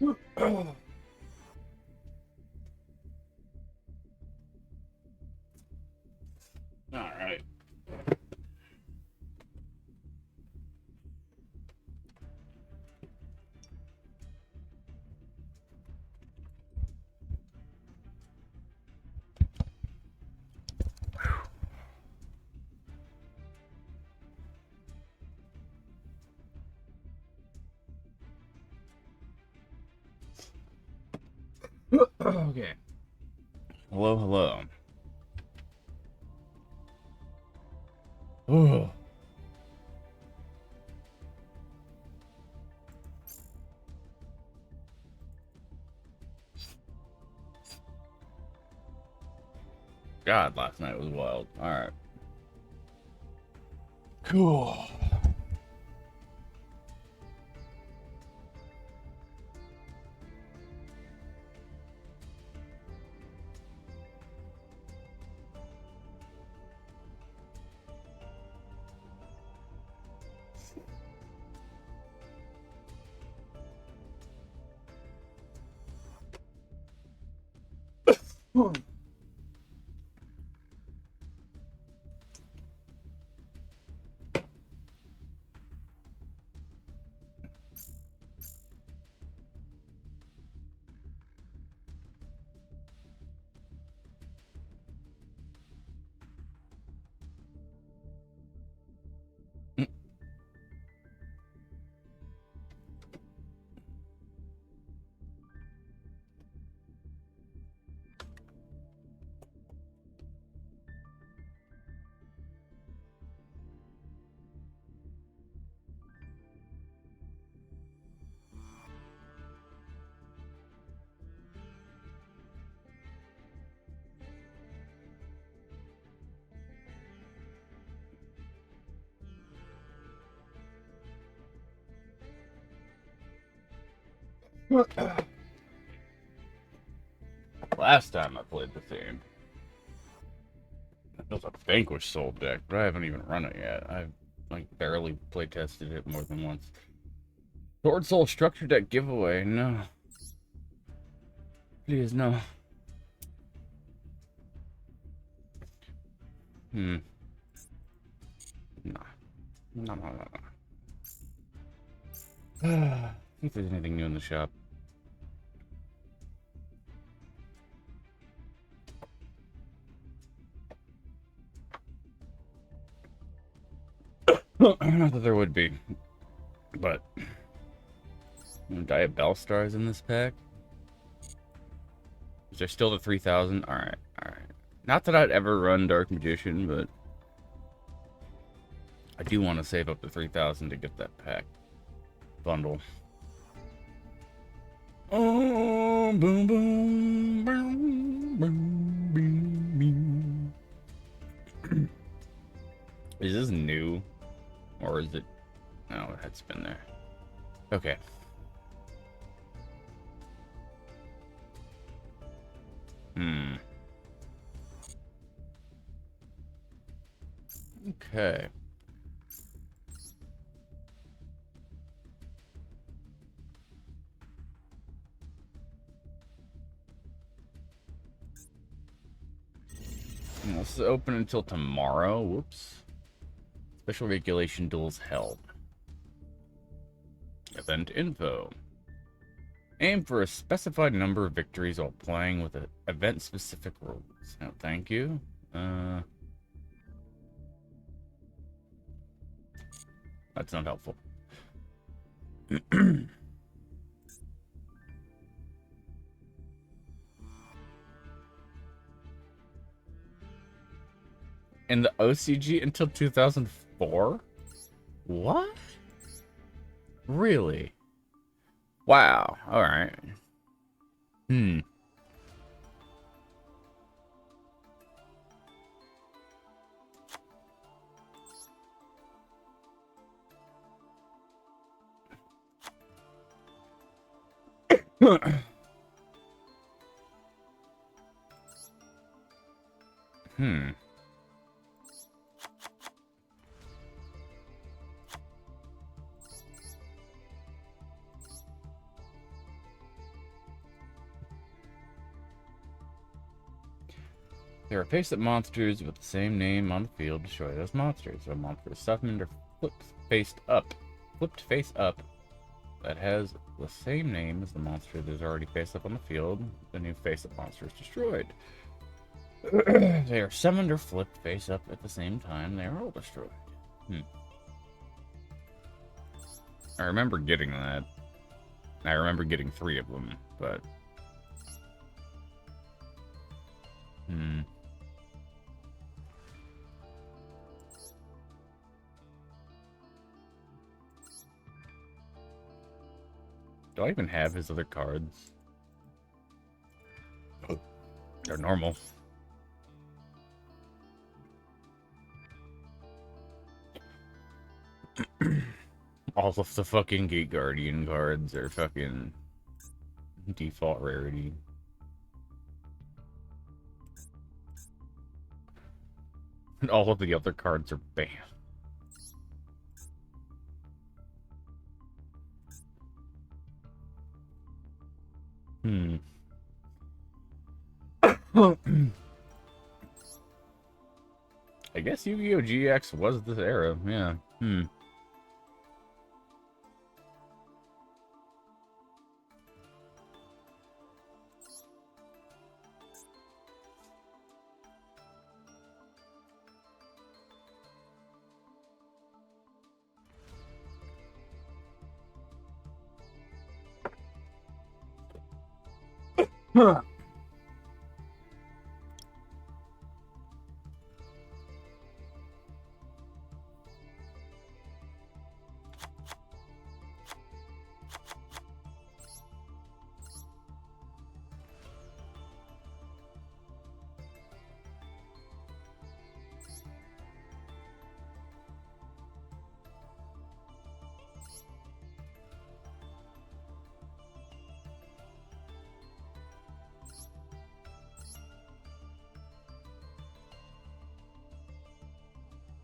All right. Okay. Hello, hello. Oh. God, last night was wild. All right. Cool. Last time I played the theme, it was a Vanquish Soul deck, but I haven't even run it yet. I've like barely play tested it more than once. Sword Soul Structure Deck giveaway? No. Please, no. Hmm. No. No, no, no, no. See if there's anything new in the shop. Not that there would be, but Diet Bellstar is in this pack. Is there still the 3000? Alright, alright. Not that I'd ever run Dark Magician, but I do want to save up to 3000 to get that pack bundle. Oh, boom, boom, boom, boom, boom, boom. Is this new? Or is it... No, it had been there. Okay. Okay. This is open until tomorrow. Whoops. Special regulation duels held. Event info. Aim for a specified number of victories while playing with event-specific rules. No, thank you. That's not helpful. In the OCG until 2004? What? Really? Wow. All right. There are face-up monsters with the same name on the field. Destroy those monsters. A monster is summoned or flipped face up that has the same name as the monster that is already face up on the field. The new face-up monster is destroyed. They are summoned or flipped face up at the same time. They are all destroyed. I remember getting that. I remember getting 3 of them, but... Do I even have his other cards? They're normal. All of the fucking Gate Guardian cards are fucking default rarity. And all of the other cards are banned. I guess Yu-Gi-Oh! GX was this era, yeah. Huh.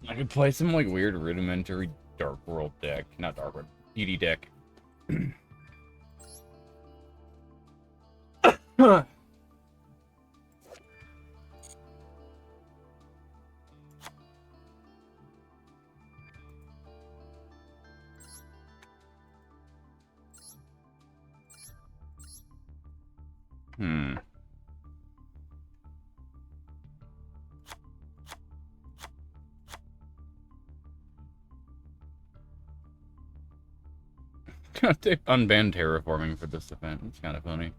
I could play some like weird rudimentary Dark World deck, not Dark World, ED deck. They unbanned terraforming for this event. It's kind of funny.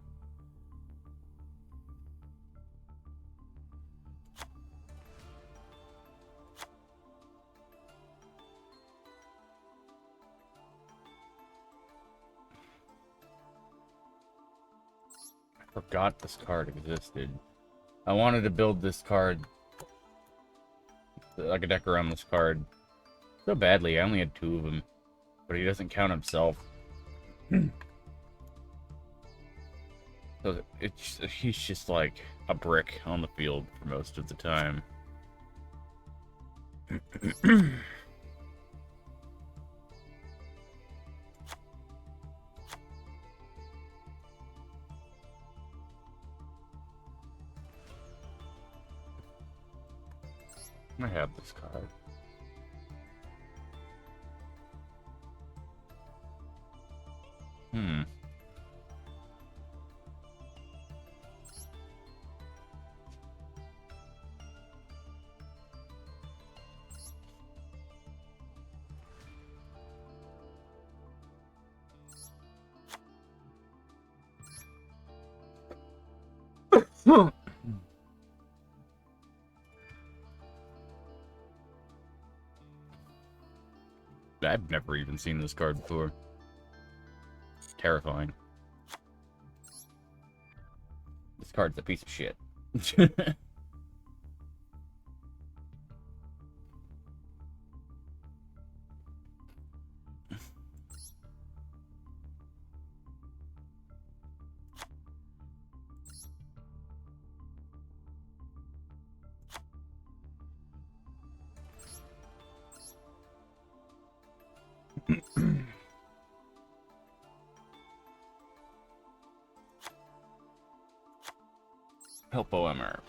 I forgot this card existed. I wanted to build this card, like a deck around this card, so badly. I only had 2 of them, but he doesn't count himself. So he's just like a brick on the field for most of the time. I have this card. I've never even seen this card before. Terrifying. This card's a piece of shit. Help OMR.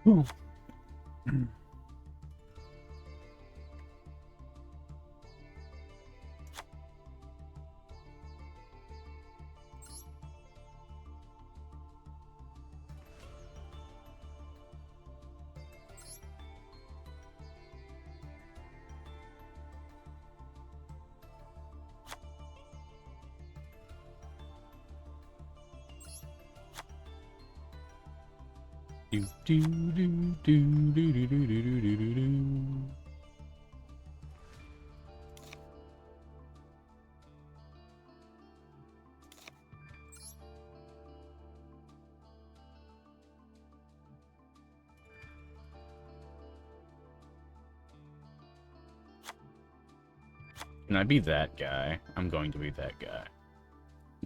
Ooh. Do do do do do do do do do do do. Can I be that guy? I'm going to be that guy.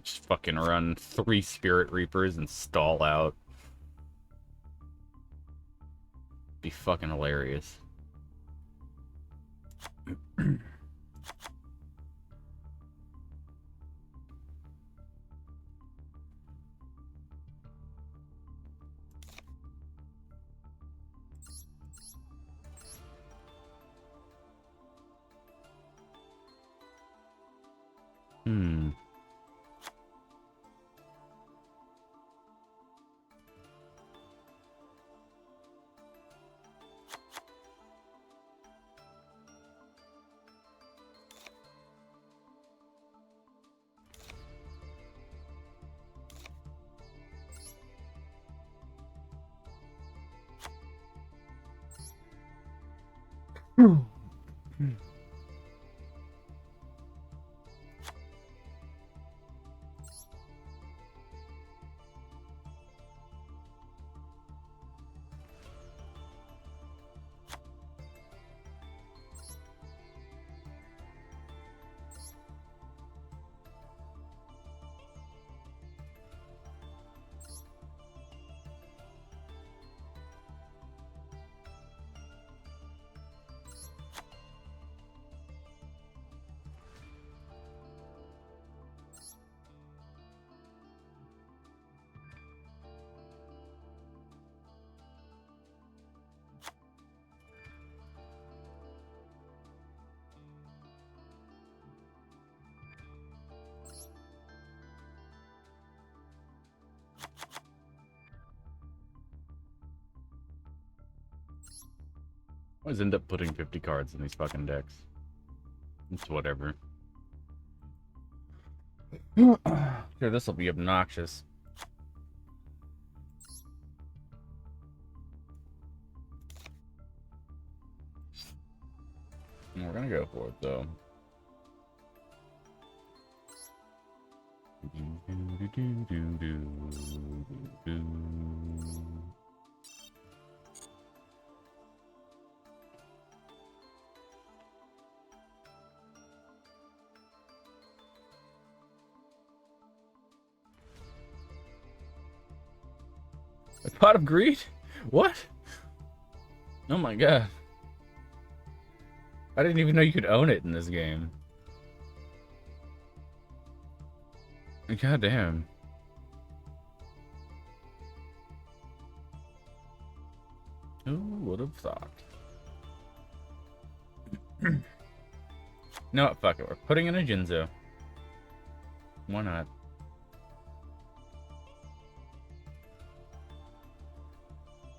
Just fucking run 3 Spirit Reapers and stall out. Be fucking hilarious. Hmm. I always end up putting 50 cards in these fucking decks. It's whatever. Here, this will be obnoxious. And we're gonna go for it, though. A pot of greed? What? Oh my god. I didn't even know you could own it in this game. God damn. Who would have thought? No, fuck it. We're putting in a Jinzo. Why not?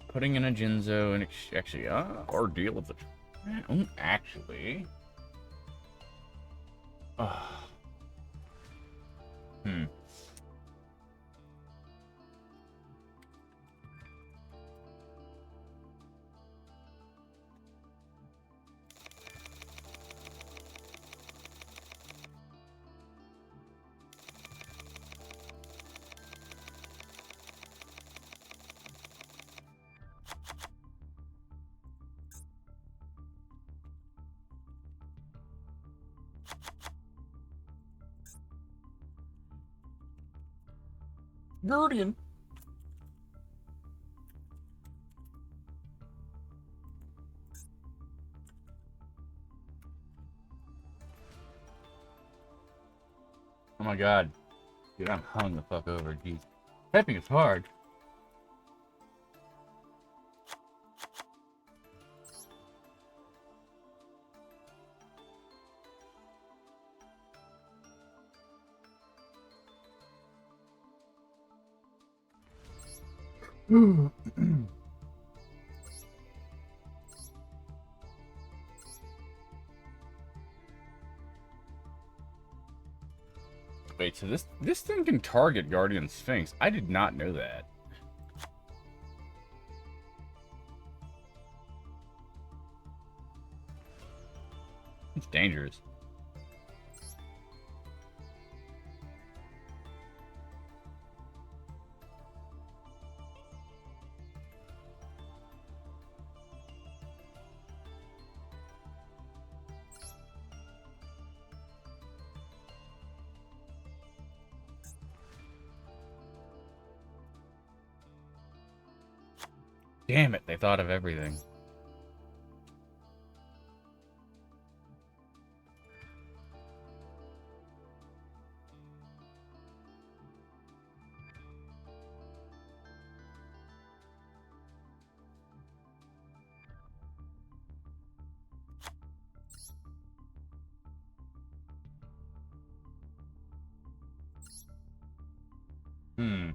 Putting in a Jinzo and actually, or deal with it. Actually. Hmm. Guardian. Oh my god. Dude, I'm hung the fuck over. Jeez. Typing is hard. Wait, so this thing can target Guardian Sphinx. I did not know that. It's dangerous. Damn it, they thought of everything. Hmm.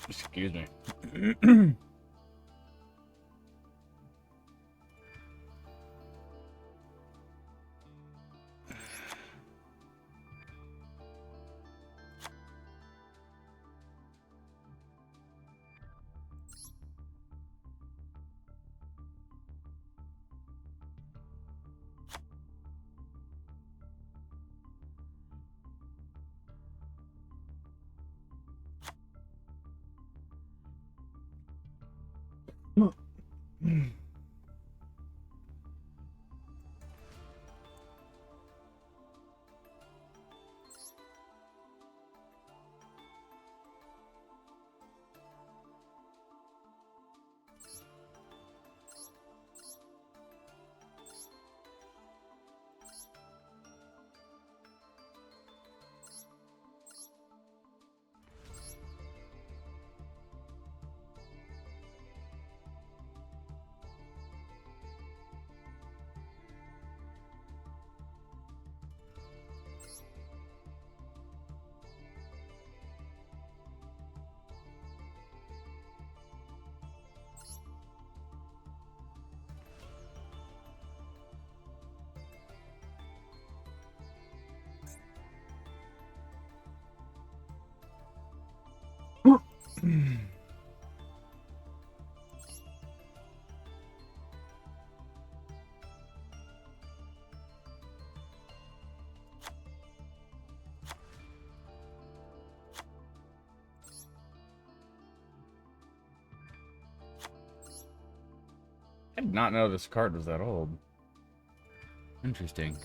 Excuse me. I did not know this card was that old. Interesting.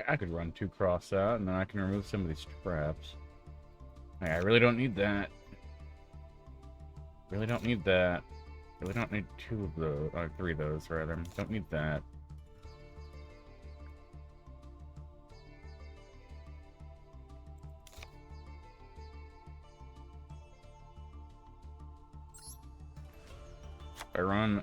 I could run 2 cross out, and then I can remove some of these traps. Hey, I really don't need that. Really don't need that. Really don't need 2 of those, or 3 of those, rather. Don't need that. I run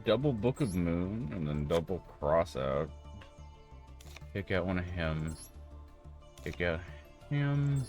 double Book of Moon, and then double cross out. Take out one of him. Take out him.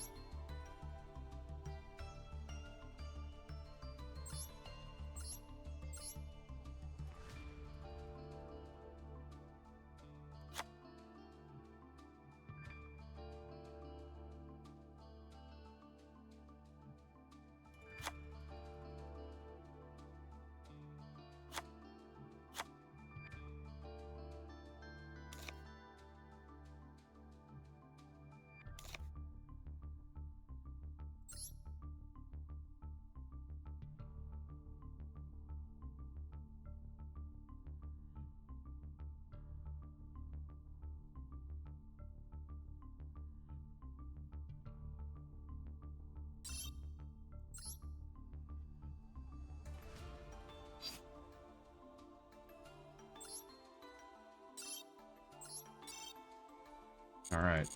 Alright.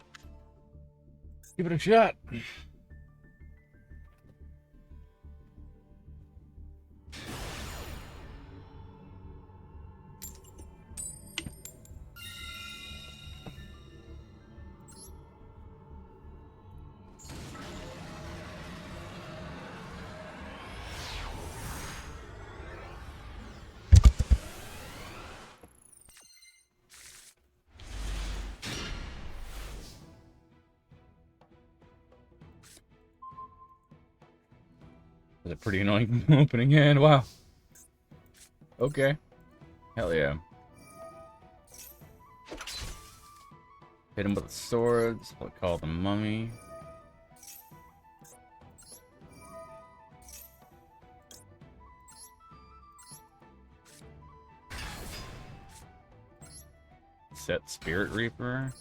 Give it a shot. That's a pretty annoying opening hand. Wow. Okay. Hell yeah. Hit him with the swords. What I call the mummy. Set Spirit Reaper.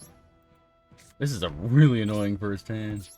This is a really annoying first hand.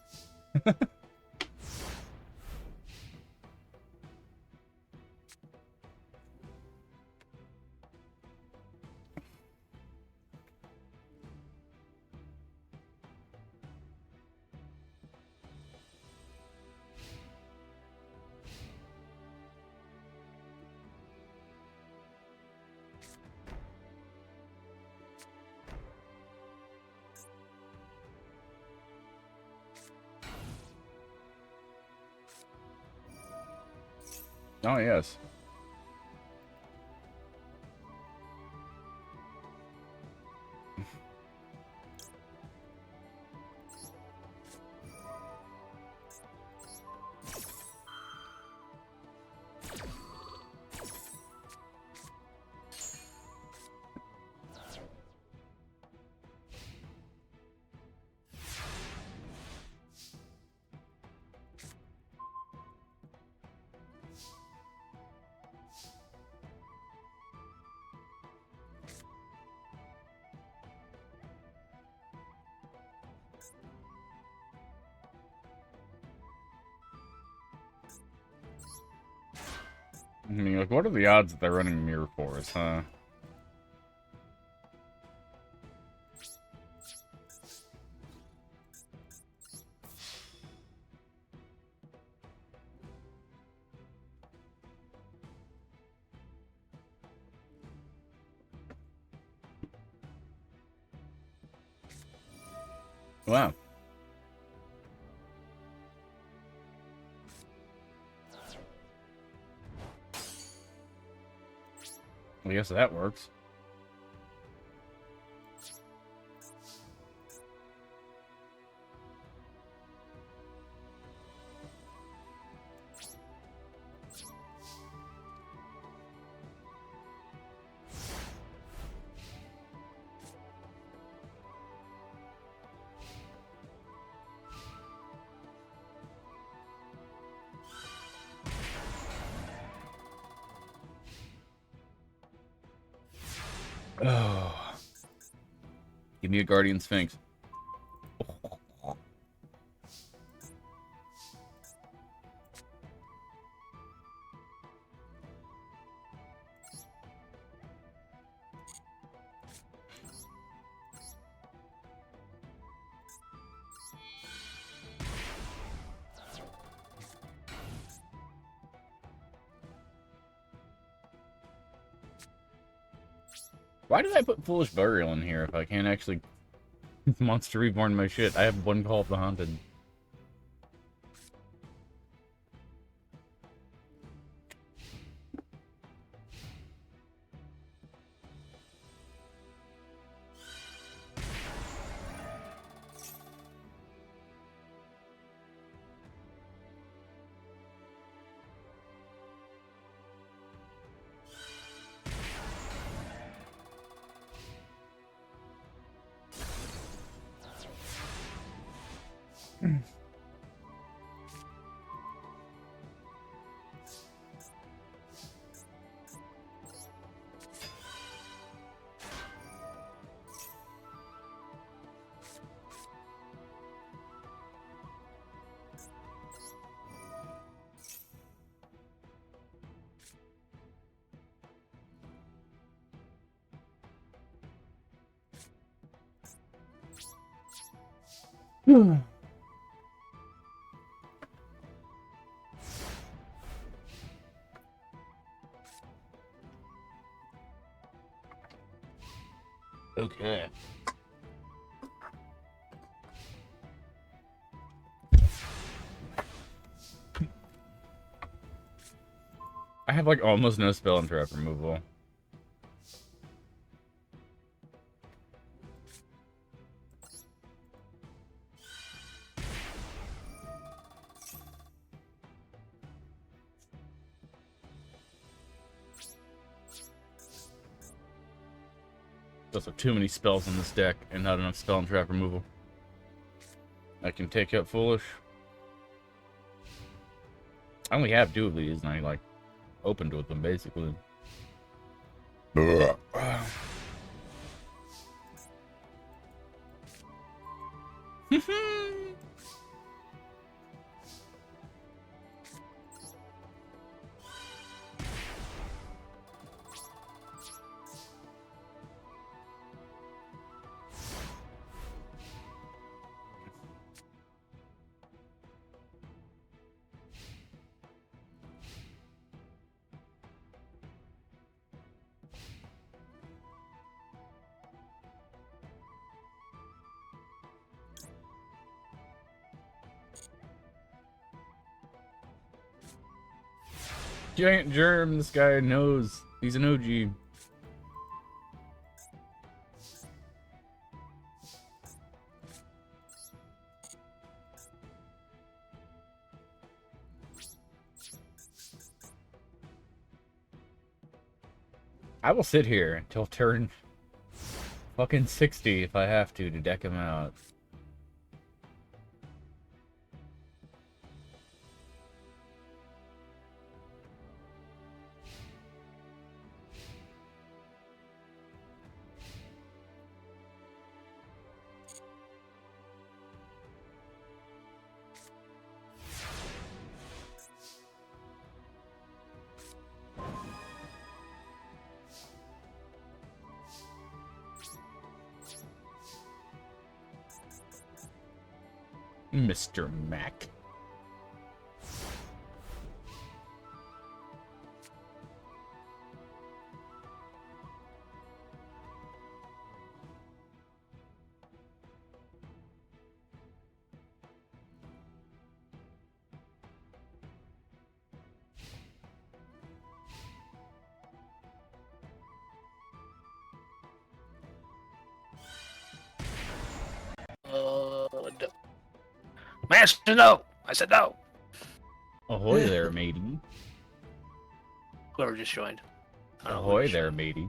Oh, yes. I mean, like, what are the odds that they're running Mirror Force, huh? Wow. I guess that works. Oh. Give me a Guardian Sphinx. Why did I put Foolish Burial in here if I can't actually Monster Reborn my shit? I have one Call of the Haunted. Okay. I have like almost no spell and trap removal. There's also too many spells in this deck and not enough spell and trap removal. I can take out Foolish. I only have 2 of these, and I like opened with them basically. Giant germ, this guy knows. He's an OG. I will sit here until turn fucking 60 if I have to deck him out. Mr. Mac. Master, no! I said no! Ahoy there, matey. Whoever just joined. Ahoy there, matey.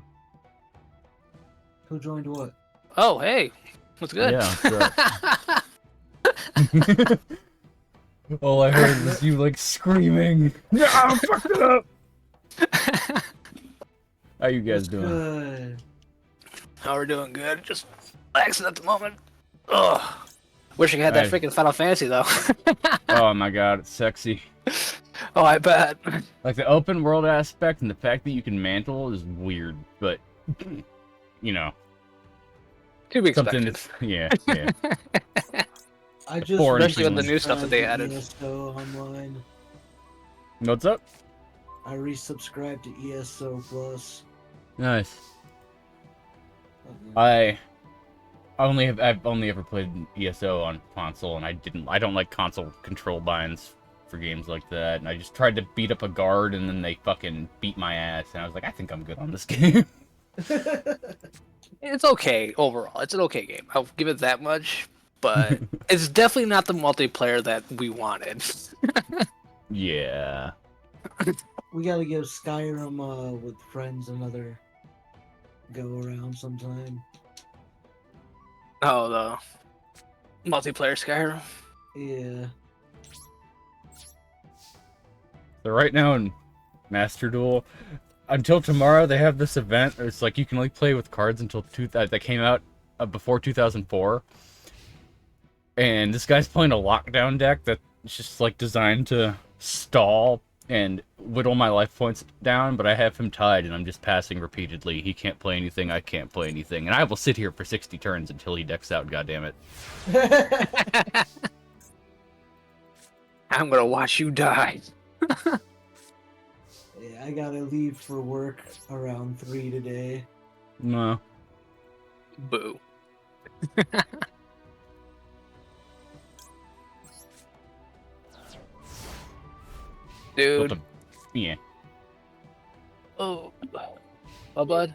Who joined what? Oh, hey! What's good? Yeah, what's up? All I heard was you, like, screaming. No, I fucked it up! How you guys doing? Good. How we're doing good. Just relaxing at the moment. Ugh. Wish I had that freaking Final Fantasy, though. Oh my god, it's sexy. Oh, I bet. Like, the open world aspect and the fact that you can mantle is weird, but, you know. To be Something expected. that's, yeah. I just Especially with the new stuff that they added. ESO online. What's up? I resubscribed to ESO Plus. Nice. I've only ever played ESO on console, and I don't like console control binds for games like that. And I just tried to beat up a guard, and then they fucking beat my ass, and I was like, I think I'm good on this game. It's okay overall. It's an okay game. I'll give it that much, but it's definitely not the multiplayer that we wanted. Yeah. We gotta give Skyrim with friends another go around sometime. Oh, the multiplayer Skyrim. Yeah. So right now in Master Duel, until tomorrow they have this event. It's like you can only play with cards until that came out before 2004. And this guy's playing a lockdown deck that's just like designed to stall and whittle my life points down, but I have him tied and I'm just passing repeatedly. He can't play anything, I can't play anything, and I will sit here for 60 turns until he decks out, goddammit. I'm gonna watch you die. Yeah, I gotta leave for work around 3 today. No. Boo. Dude. Yeah. Oh. Oh, bud.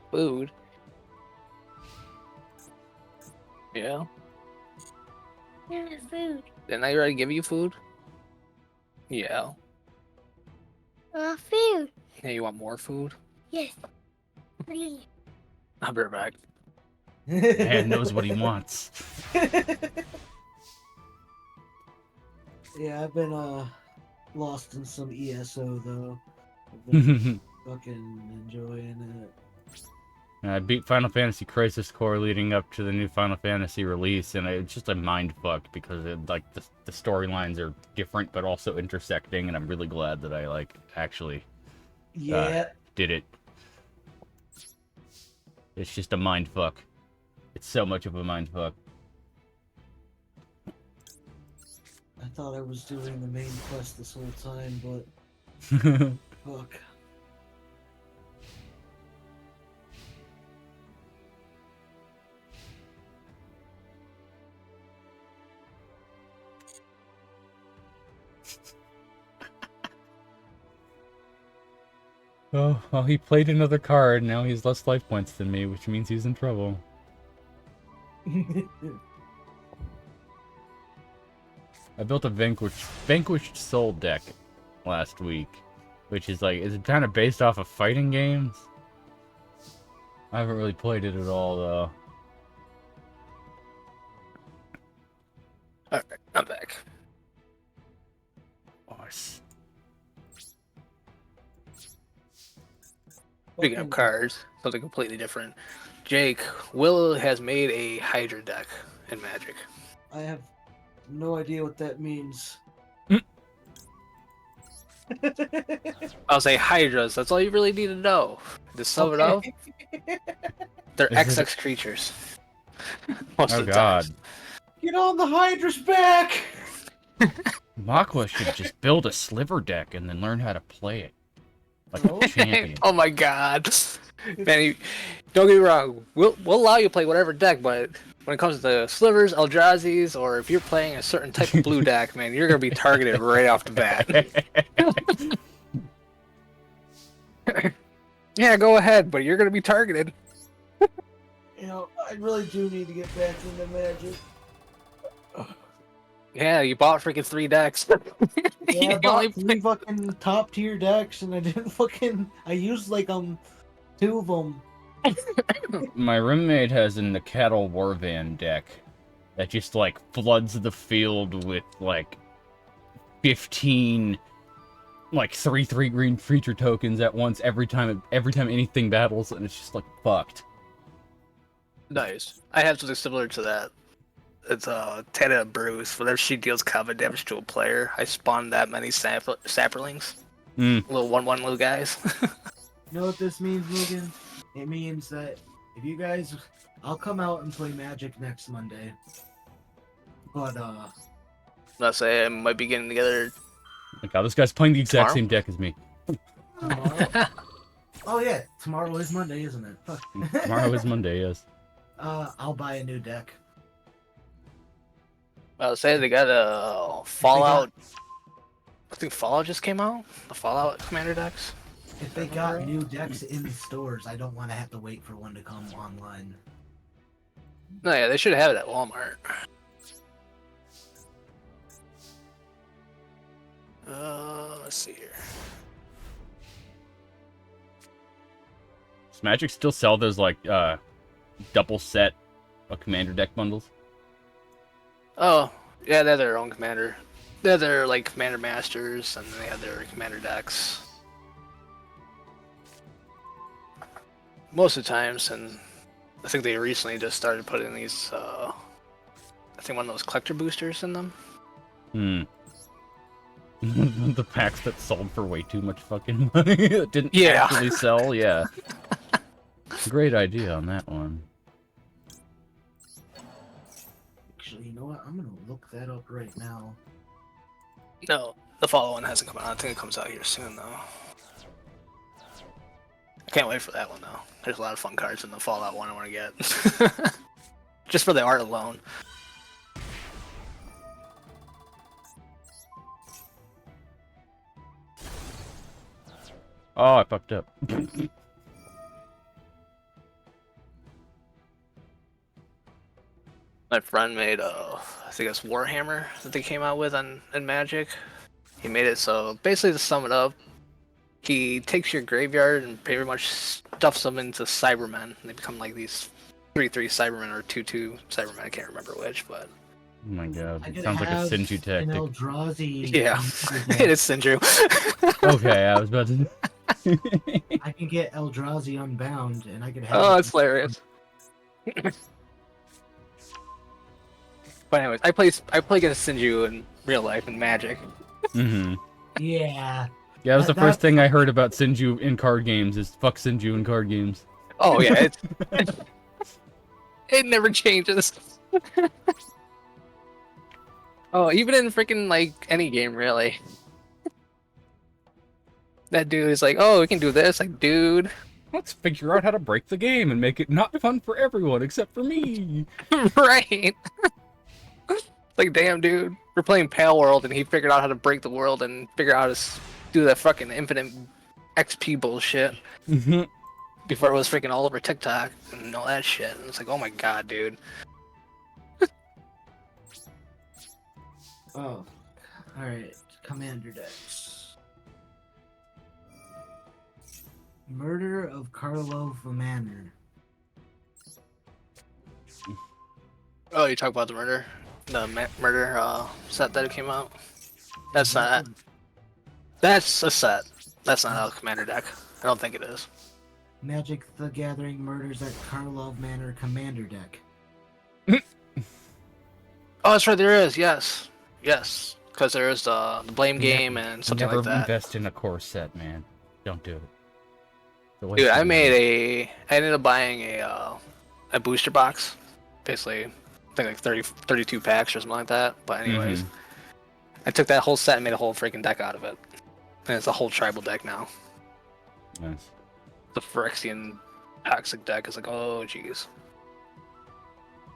Food. Yeah. Yeah, food. Didn't I already give you food? Yeah. Food. Yeah, you want more food? Yes. Please. I'll be right back. Man knows what he wants. Yeah, I've been lost in some ESO though. I've been fucking enjoying it. I beat Final Fantasy Crisis Core leading up to the new Final Fantasy release, and it's just a mind fuck because the storylines are different but also intersecting, and I'm really glad that I actually did it. It's just a mind fuck. It's so much of a mind fuck. I thought I was doing the main quest this whole time, but fuck. Oh, well, he played another card, now he has less life points than me, which means he's in trouble. I built a Vanquished Soul deck last week, which is it kind of based off of fighting games? I haven't really played it at all, though. Alright, I'm back. Nice. Speaking of cards, something completely different. Jake, Will has made a Hydra deck in Magic. I have no idea what that means. I'll say Hydras, that's all you really need to know. To sum it up, they're XX creatures. Most Oh of the god. time. Get on the Hydra's back! Makwa should just build a sliver deck and then learn how to play it. Like a champion. Oh my god. Man, don't get me wrong, we'll allow you to play whatever deck, but when it comes to slivers, Eldrazi's, or if you're playing a certain type of blue deck, man, you're gonna be targeted right off the bat. Yeah, go ahead, but you're gonna be targeted. You know, I really do need to get back into Magic. Yeah, you bought freaking 3 decks. Yeah, I You bought only 3 fucking top tier decks, and I didn't fucking. I used like 2 of them. My roommate has in the Cattle War Van deck that just like floods the field with like 15 like 3/3 green creature tokens at once every time anything battles, and it's just like fucked. Nice. I have something similar to that. It's Tana Bruce. Whenever she deals combat damage to a player, I spawn that many sapperlings. Little 1/1 little guys. You know what this means, Logan? It means that if you guys, I'll come out and play Magic next Monday. But Let's say I might be getting together. My god, this guy's playing the exact Tomorrow? same deck as me. tomorrow. Oh yeah, tomorrow is Monday, isn't it? Fuck. Tomorrow is Monday, yes. I'll buy a new deck. I'll say they got a Fallout. I think Fallout just came out. The Fallout commander decks. If they got new decks in the stores, I don't want to have to wait for one to come online. No, yeah, they should have it at Walmart. Let's see here. Does Magic still sell those like double set of commander deck bundles? Oh, yeah, they have their own commander. They have their like commander masters, and they have their commander decks. Most of the times, and I think they recently just started putting these. I think one of those collector boosters in them. The packs that sold for way too much fucking money that didn't Yeah. actually sell, yeah. Great idea on that one. Actually, you know what? I'm gonna look that up right now. No, the Fallout one hasn't come out. I think it comes out here soon, though. I can't wait for that one, though. There's a lot of fun cards in the Fallout one I want to get. Just for the art alone. Oh, I fucked up. My friend made I think it's Warhammer that they came out with in Magic. He made it so basically to sum it up, he takes your graveyard and pretty much stuffs them into Cybermen. And they become like these 3/3 Cybermen or 2/2 Cybermen. I can't remember which, but Oh my god, I it could sounds like a have Sinju an tactic. Eldrazi. yeah, it is Sinju. Okay, I was about to... I can get Eldrazi unbound, and I can have. Oh, it's hilarious. But anyways, I play against Sinju in real life in Magic. Mm-hmm. Yeah. Yeah, that was the That- first thing I heard about Sinju in card games, is fuck Sinju in card games. Oh yeah, it never changes. Oh, even in freaking like any game, really. That dude is like, oh, we can do this. Like, dude, Let's figure out how to break the game and make it not fun for everyone except for me. right? Like, damn, dude, we're playing Pale World, and he figured out how to break the world and figure out how to do that fucking infinite XP bullshit before it was freaking all over TikTok and all that shit. And it's like, oh my god, dude. Oh. Alright. Commander decks. Murder of Karlov Manor. Oh, you talk about the murder, murder set that came out. That's not. That's a set. That's not a commander deck. I don't think it is. Magic the Gathering Murders at Karlov Manor Commander deck. Oh, that's right. There is. Yes, yes. Because there is the blame game and something Never like that. invest in a core set, man. Don't do it. It's a waste Dude, of I money. ended up buying a booster box. Basically, I think like 32 packs or something like that. But anyways, I took that whole set and made a whole freaking deck out of it. And it's a whole tribal deck now. Nice. The Phyrexian toxic deck is like, oh jeez.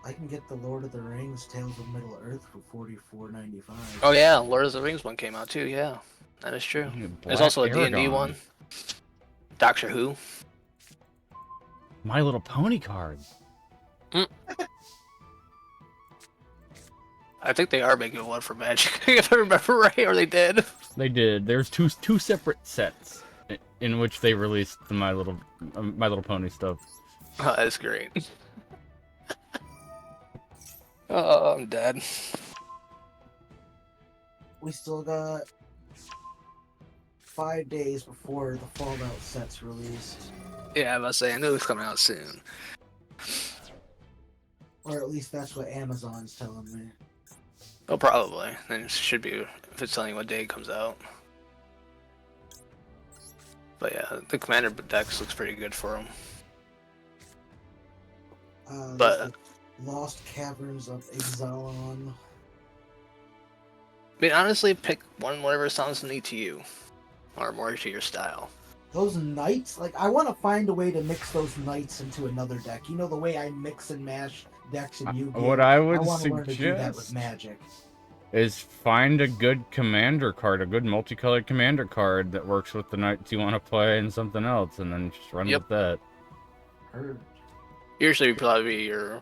I can get the Lord of the Rings Tales of Middle Earth for $44.95. Oh yeah, Lord of the Rings one came out too. Yeah, that is true. There's also a D&D one. Doctor Who. My Little Pony card. I I think they are making one for Magic, if I remember right, or they did. They did. There's two separate sets in which they released the My Little Pony stuff. Oh, that's great. Oh, I'm dead. We still got 5 days before the Fallout set's released. Yeah, I was saying, I knew it was coming out soon. Or at least that's what Amazon's telling me. Oh, probably. Then it should be, if it's telling you what day it comes out. But yeah, the Commander decks looks pretty good for them. But Lost Caverns of Exalon. I mean, honestly, pick one, whatever sounds neat to you, or more to your style. Those knights, like, I want to find a way to mix those knights into another deck. You know the way I mix and mash decks in Yu-Gi-Oh? What I would want to learn to do that with suggest Magic. is find a good commander card, a good multicolored commander card that works with the knights you want to play and something else, and then just run with that. Heard. Usually, probably your.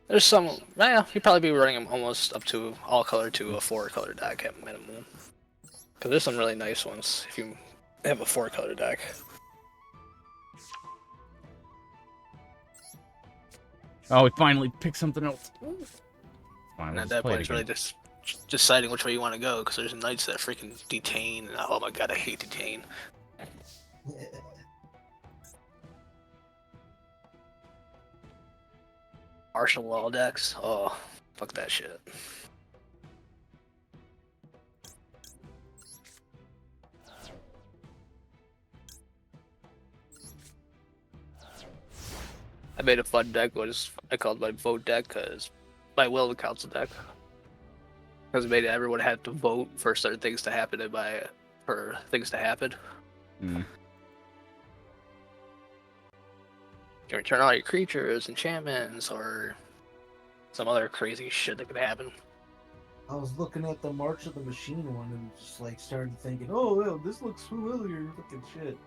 There's some. Yeah, you'd probably be running them almost up to all color to a 4-color deck at minimum. Because there's some really nice ones if you have a 4-color deck. Oh, we finally picked something else. Fine, And let's at that play point, it it's really again. just deciding which way you want to go. Because there's knights that freaking detain. And oh my god, I hate detain. Martial law decks. Oh, fuck that shit. I made a fun deck. I called my vote deck because my will of the council deck. Because it made everyone have to vote for certain things to happen and for things to happen. Mm. You can return all your creatures, enchantments, or some other crazy shit that could happen. I was looking at the March of the Machine one and just like started thinking, oh, well, this looks familiar, fucking shit.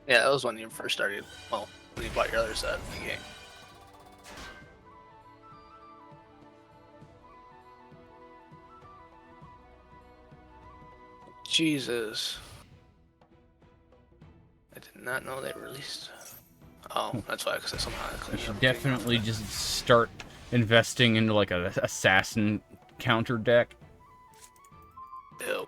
Yeah, that was when you first started. Well, when you bought your other set in the game. Jesus. I did not know they released. Oh, that's why, because I somehow You cleaned should up. definitely just start investing into like an assassin counter deck. Ew.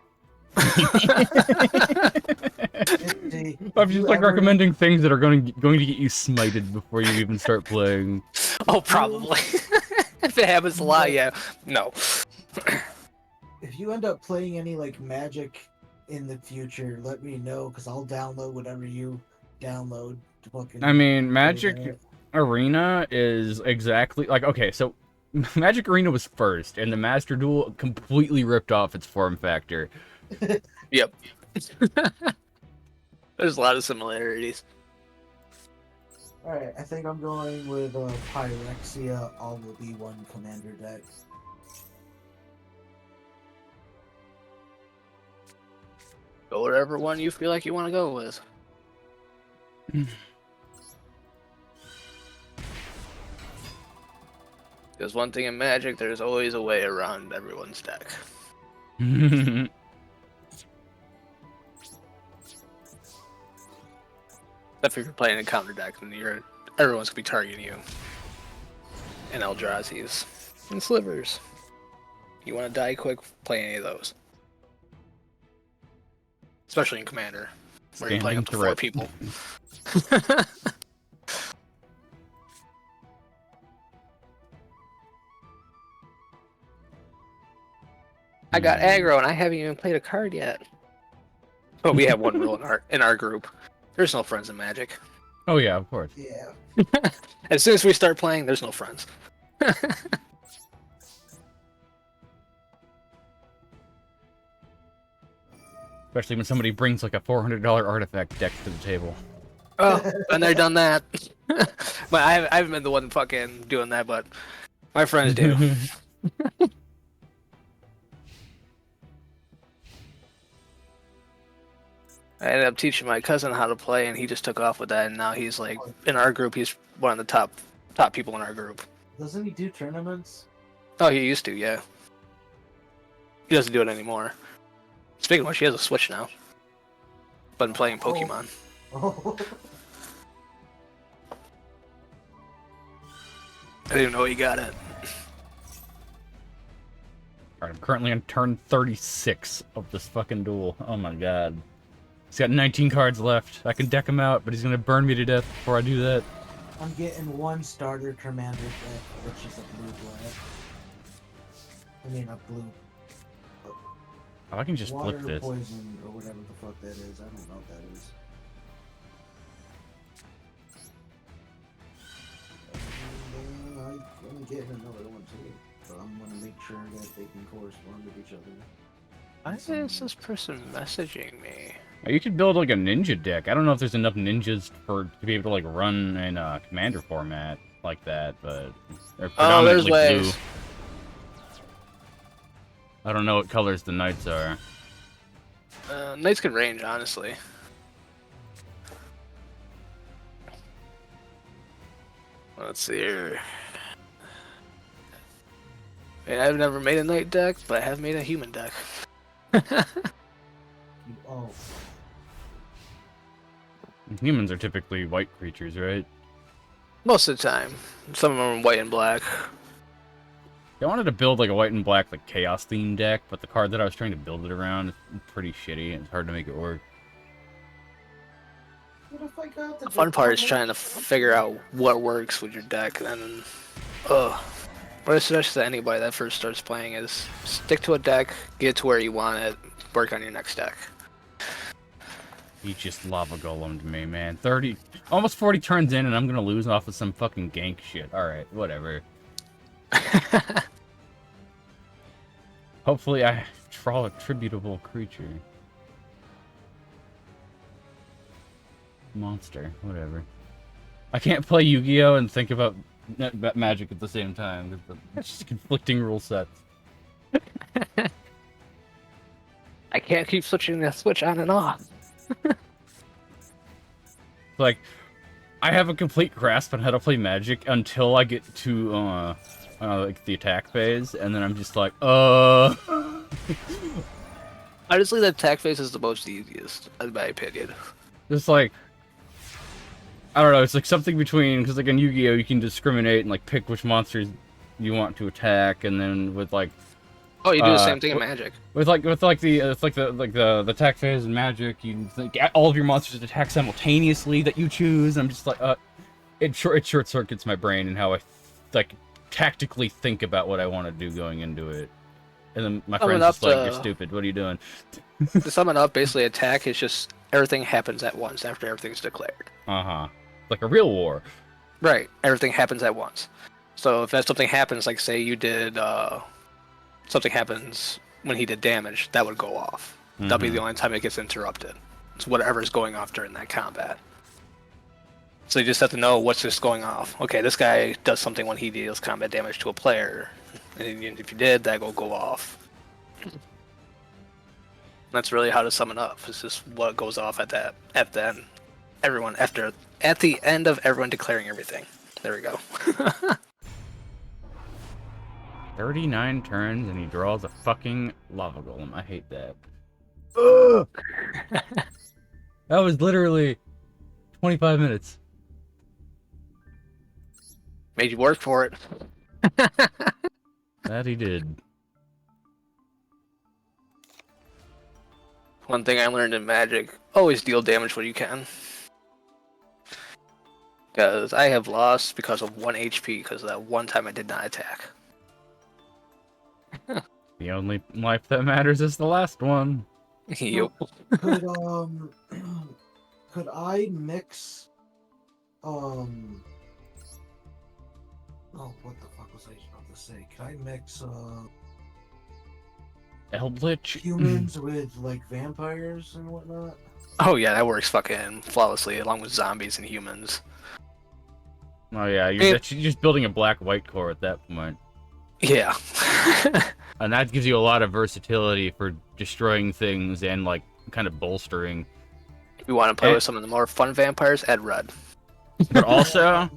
I'm just like recommending things that are going to get you smited before you even start playing. Oh, probably. If it happens a lot, yeah. No. If you end up playing any like Magic in the future, let me know because I'll download whatever you download. To fucking I mean, play Magic that. Arena is exactly like, okay, so Magic Arena was first, and the Master Duel completely ripped off its form factor. Yep. There's a lot of similarities. Alright, I think I'm going with Pyrexia. All will be one commander deck. Go whatever one you feel like you want to go with. Because one thing in Magic, there's always a way around everyone's deck. Except if you're playing a counter deck, then everyone's gonna be targeting you. And Eldrazi's. And Slivers. You want to die quick, play any of those. Especially in Commander, where you're playing up to 4 people. I got aggro and I haven't even played a card yet. But we have one rule in our group. There's no friends in Magic. Oh yeah, of course. Yeah. As soon as we start playing, there's no friends. Especially when somebody brings like a $400 artifact deck to the table. Oh, been there, done that. But I haven't been the one fucking doing that, but my friends do. I ended up teaching my cousin how to play, and he just took off with that. And now he's like, in our group, he's one of the top top people in our group. Doesn't he do tournaments? Oh, he used to, yeah. He doesn't do it anymore. Speaking of which, he has a Switch now. Been playing Pokemon. Oh. I didn't even know he got it. Alright, I'm currently on turn 36 of this fucking duel. Oh my god. He's got 19 cards left. I can deck him out, but he's gonna burn me to death before I do that. I'm getting one starter commander deck, which is a blue-black. I mean, a blue. Oh, I can just Water flip this. poison or whatever the fuck that is. I don't know what that is. And, I'm getting another one too, but I'm gonna make sure that they can correspond with each other. Why is this person messaging me? You could build like a ninja deck. I don't know if there's enough ninjas to be able to like run in a commander format like that, but they're Oh, there's predominantly blue. ways. I don't know what colors the knights are. Knights can range, honestly. Let's see here. I mean, I've never made a knight deck, but I have made a human deck. Oh, Humans are typically white creatures, right? Most of the time. Some of them are white and black. I wanted to build like a white and black like chaos themed deck, but the card that I was trying to build it around is pretty shitty and it's hard to make it work. what if I got the The fun part is trying to figure out what works with your deck, and then, what I suggest to anybody that first starts playing is stick to a deck, get to where you want it, work on your next deck. He just lava golemed me, man. 30, almost 40 turns in, and I'm gonna lose off of some fucking gank shit. All right, whatever. Hopefully, I draw a tributable creature. Monster, whatever. I can't play Yu-Gi-Oh and think about Magic at the same time. It's just conflicting rule sets. I can't keep switching the switch on and off. Like, I have a complete grasp on how to play Magic until I get to like the attack phase, and then I'm just like, Honestly, the attack phase is the most easiest, in my opinion. Just like, I don't know, it's like something between, because like in Yu-Gi-Oh you can discriminate and like pick which monsters you want to attack, and then with like Oh, you do the same thing in Magic. with the attack phase in Magic, you think all of your monsters attack simultaneously that you choose. I'm just like, it short circuits my brain and how I like tactically think about what I want to do going into it. And then my friend's just like, "You're stupid. What are you doing?" To sum it up, basically, attack is just everything happens at once after everything's declared. Like a real war. Right, everything happens at once. So if that something happens, like say you did, something happens when he did damage, that would go off. That'll be the only time it gets interrupted. It's whatever's going off during that combat. So you just have to know what's just going off. Okay, this guy does something when he deals combat damage to a player, and if you did, that will go off. That's really how to sum it up. It's just what goes off at the end. At the end of everyone declaring everything. There we go. 39 turns and he draws a fucking lava golem. I hate that. Ugh! That was literally 25 minutes. Made you work for it. That he did. One thing I learned in Magic, always deal damage when you can. Because I have lost because of 1 HP because of that one time I did not attack. The only life that matters is the last one. Yup. Could I mix oh, what the fuck was I about to say? Could I mix Eldritch? humans with like vampires and whatnot? Oh yeah, that works fucking flawlessly along with zombies and humans. Oh yeah, you're just building a black-white core at that point. Yeah. And that gives you a lot of versatility for destroying things and like kind of bolstering. If you want to play with some of the more fun vampires, add red. But also,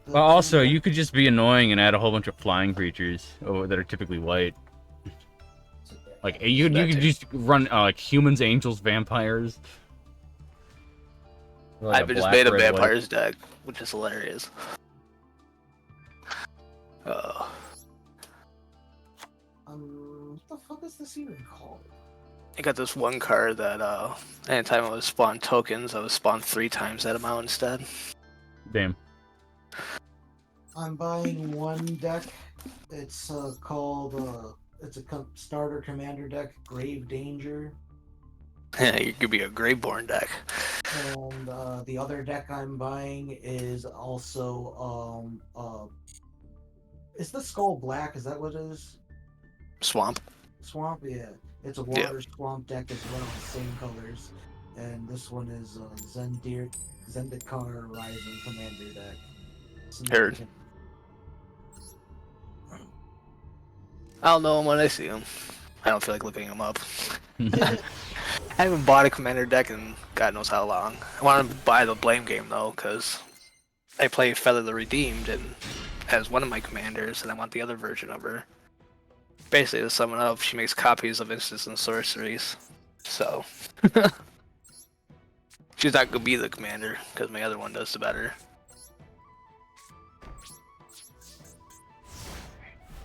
The Well, also, thing you could just be annoying and add a whole bunch of flying creatures that are typically white. Like you That could too. just run like humans, angels, vampires. Like I've a just black, made a red, white. vampires deck, which is hilarious. Uh, what the fuck is this even called? I got this one card that anytime I would spawn tokens, I would spawn 3 times that amount instead. Damn. I'm buying one deck. It's called it's a starter commander deck, Grave Danger, Yeah, you could be a Greyborn deck. and the other deck I'm buying is also is the Skull Black? Is that what it is? Swamp. Swamp, yeah. It's a Yeah. water swamp deck as well, same colors. And this one is Zendikar Rising Commander deck. Heard. I don't know him when I see him. I don't feel like looking him up. I haven't bought a commander deck in God knows how long. I want to buy the Blame game though, because I play Feather the Redeemed and as one of my commanders, and I want the other version of her. Basically, to sum it up, she makes copies of instants and sorceries. So she's not gonna be the commander because my other one does the better.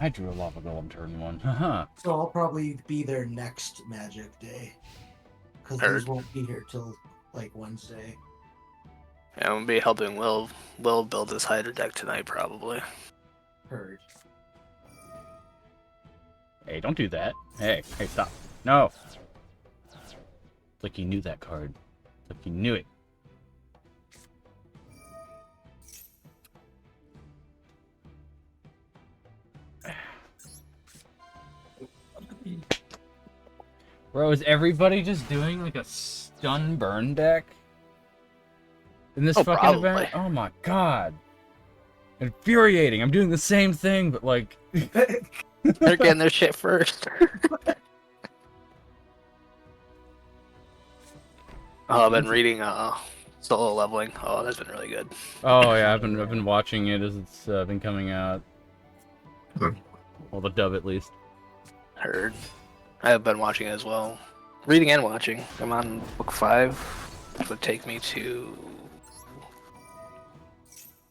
I drew a lava golem turn 1. Haha. So I'll probably be there next Magic Day. Because these Heard. won't be here till like Wednesday. And I'm gonna be helping Will build his Hydra deck tonight, probably. Heard. Hey, don't do that. Hey, stop. No. It's like you knew that card. It's like you knew it. Bro, is everybody just doing like a stun burn deck? In this fucking probably. event? Oh my god. Infuriating. I'm doing the same thing, but like... They're getting their shit first. Oh, I've been reading Solo Leveling. Oh, that's been really good. Oh yeah, I've been watching it as it's been coming out. Well, the dub at least. Heard. I've been watching it as well. Reading and watching. I'm on book 5, which would take me to...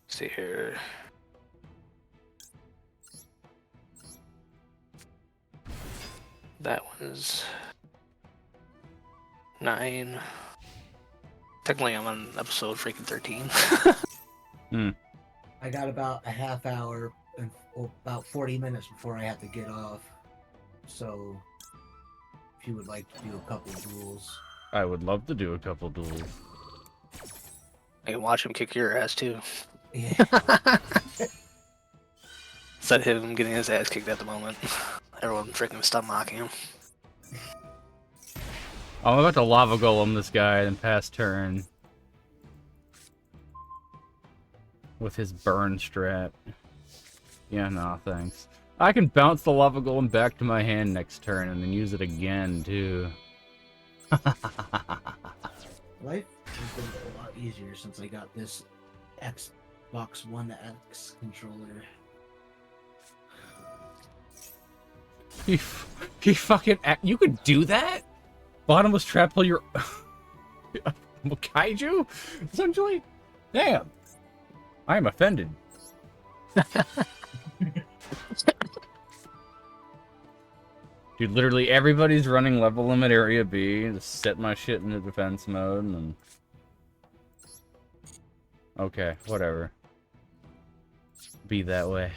Let's see here. That one's 9. Technically, I'm on episode freaking 13. I got about a half hour and about 40 minutes before I have to get off. So, if you would like to do a couple duels. I would love to do a couple duels. I can watch him kick your ass too. Yeah. Instead of him getting his ass kicked at the moment. Everyone freaking stun locking him. Oh, I'm about to lava golem this guy and pass turn. With his burn strat. Yeah, nah, thanks. I can bounce the lava golem back to my hand next turn and then use it again, too. Life has been a lot easier since I got this Xbox One X controller. He fucking... You could do that? Bottomless trap while you're... Kaiju? Essentially? Damn. I am offended. Dude, literally everybody's running level limit area B. Just set my shit into defense mode and then... Okay, whatever. Be that way.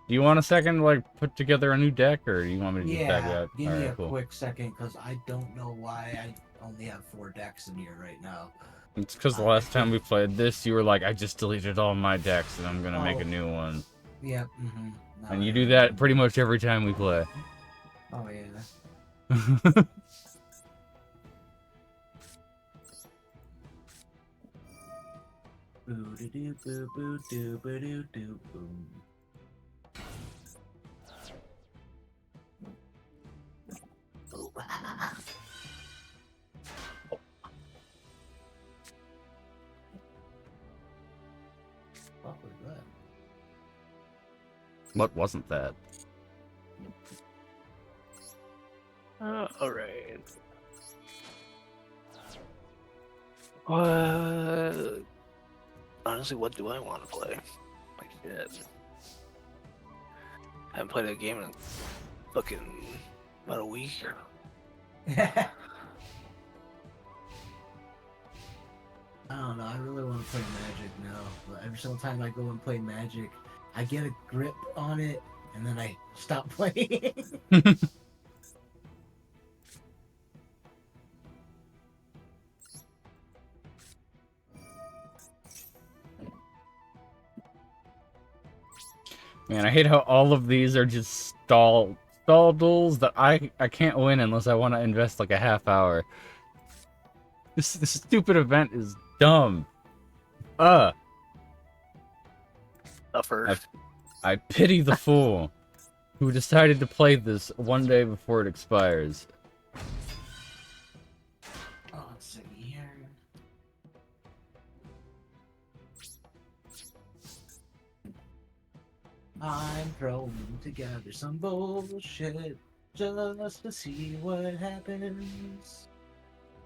Do you want a second to, like, put together a new deck, or do you want me to just back Yeah, out? give me Alright, a cool. quick second, because I don't know why I only have 4 decks in here right now. It's because the last time we played this, you were like, I just deleted all my decks, and I'm gonna make Oh. a new one. Yep, mm-hmm. And you do that pretty much every time we play. Oh, yeah. Boo-doo-doo-boo-doo-boo-doo-boo-boom. Oh. fuck was that? What wasn't that? All right. What? Honestly, what do I want to play? Like shit. I haven't played a game in fucking about a week. I don't know. I really want to play Magic now. But every single time I go and play Magic, I get a grip on it, and then I stop playing. Man, I hate how all of these are just stall duels that I can't win unless I want to invest like a half hour. This stupid event is dumb. Suffer. I pity the fool who decided to play this one day before it expires. Oh, let's see here. I'm throwing together some bullshit just to see what happens.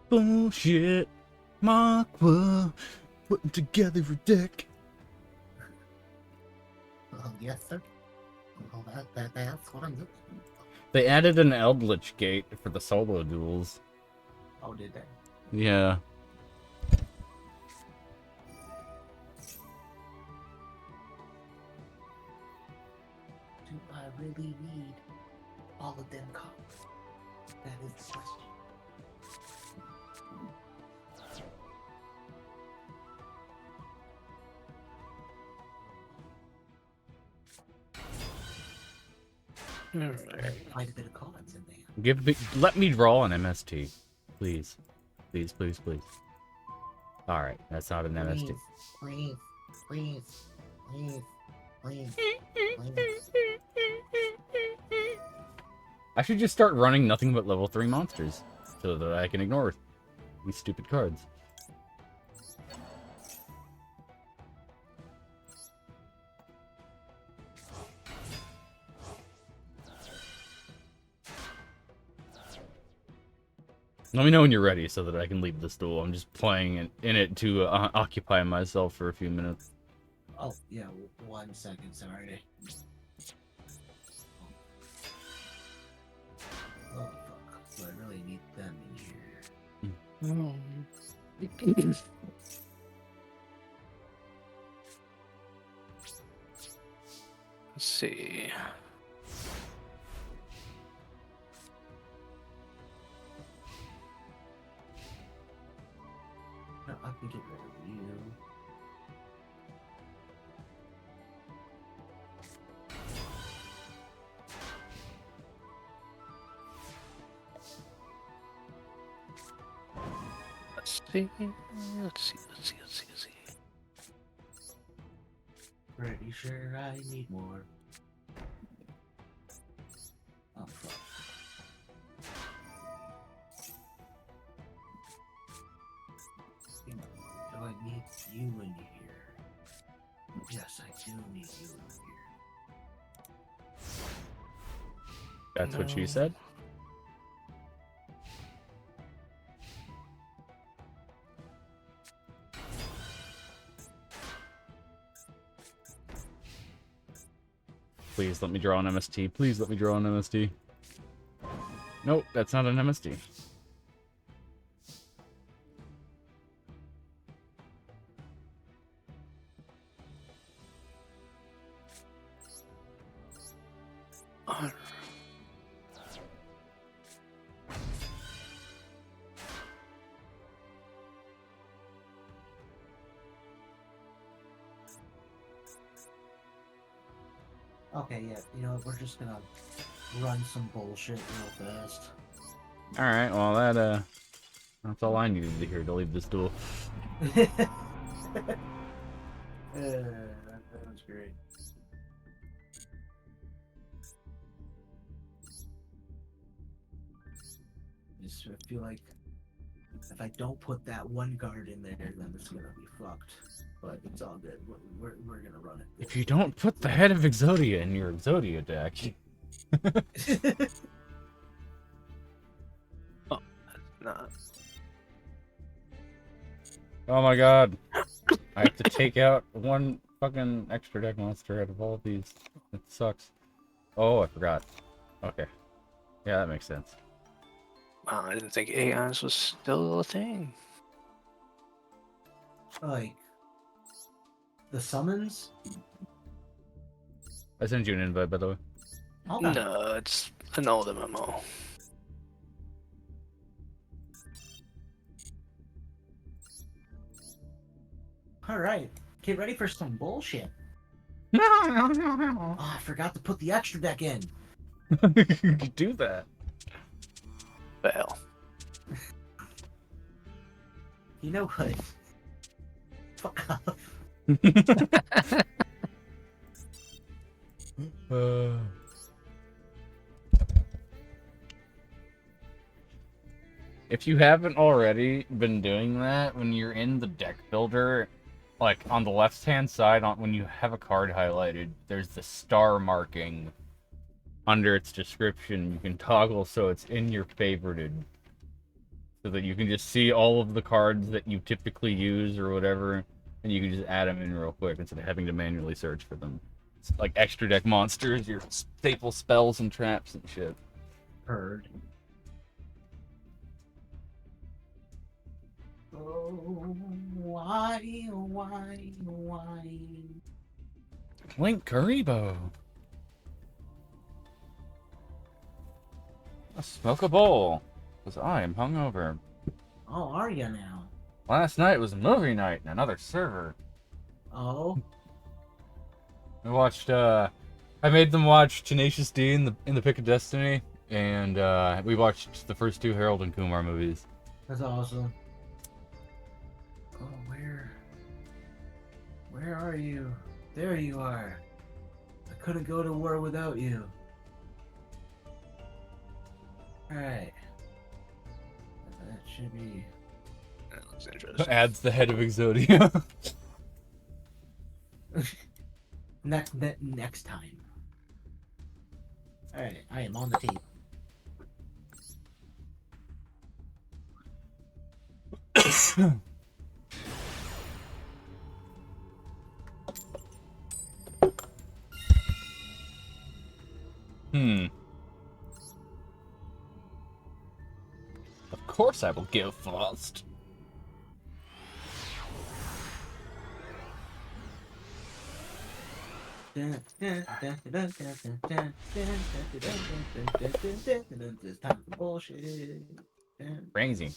Bullshit. Makwa putting together a deck. Oh, yes, sir. Oh, that's what I'm doing. They added an Eldritch Gate for the solo duels. Oh, did they? Yeah. Do I really need all of them cards? That is the question. Alright. Quite a bit of cards in there. Let me draw an MST. Please. Please, please, please. Alright, that's not an MST. Please, please, please, please, please, please. I should just start running nothing but level 3 monsters so that I can ignore these stupid cards. Let me know when you're ready so that I can leave this duel. I'm just playing in it to occupy myself for a few minutes. Oh, yeah, 1 second, sorry. Oh, fuck. So I really need them in here. Let's see. No, I can get rid of you. Let's see. Let's see. Let's see. Pretty sure I need more. Oh, fuck. Do I need you in here? Yes, I do need you in here. That's what she No. said? Please let me draw an MST. Please let me draw an MST. Nope, that's not an MST. Okay, yeah, you know what, we're just gonna run some bullshit real fast. Alright, well that's all I needed to hear to leave this duel. That was great. Just I feel like If I don't put that one card in there, then it's gonna be fucked. But it's all good. We're gonna run it. If you don't put the head of Exodia in your Exodia deck, Nah. oh my god, I have to take out one fucking extra deck monster out of all of these. It sucks. Oh, I forgot. Okay, yeah, that makes sense. Wow, I didn't think Aeons was still a thing. Like the summons. I sent you an invite, by the way. Okay. No, it's an old MMO. All right. Get ready for some bullshit. No. Oh, I forgot to put the extra deck in. You do that. Well, You know what? Fuck off. If you haven't already been doing that, when you're in the deck builder, like on the left-hand side, when you have a card highlighted, there's the star marking under its description. You can toggle so it's in your favorited, so that you can just see all of the cards that you typically use or whatever, and you can just add them in real quick instead of having to manually search for them. It's like extra deck monsters, your staple spells and traps and shit. Heard. Oh, why? Link Karibo. Smoke a bowl, because I am hungover. Oh, are you now? Last night was movie night in another server. Oh, We watched, I made them watch Tenacious D in the Pick of Destiny, and we watched the first two Harold and Kumar movies. that's awesome. Oh, where are you? There you are. I couldn't go to war without you. Alright. That should be... that looks interesting. Adds the head of Exodia. Next time. Alright, I am on the team. Of course I will go first. It's time for bullshit. Crazy.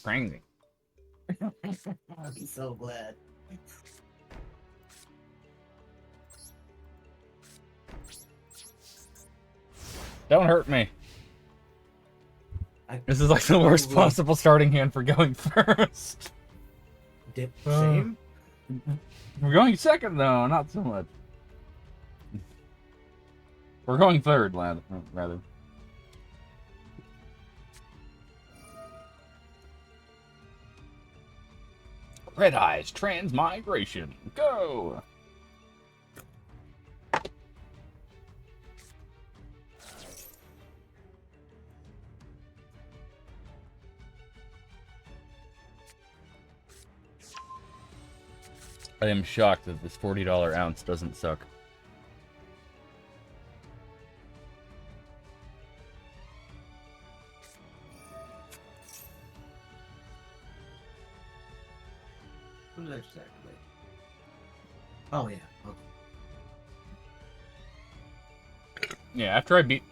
I'll be so glad. Don't hurt me. I This is like the worst probably possible starting hand for going first. dip same. We're going second though, not so much. We're going third, rather. Red Eyes Transmigration. Go! I am shocked that this $40 ounce doesn't suck. Who's that exactly? Oh yeah. Okay. Yeah, after I beat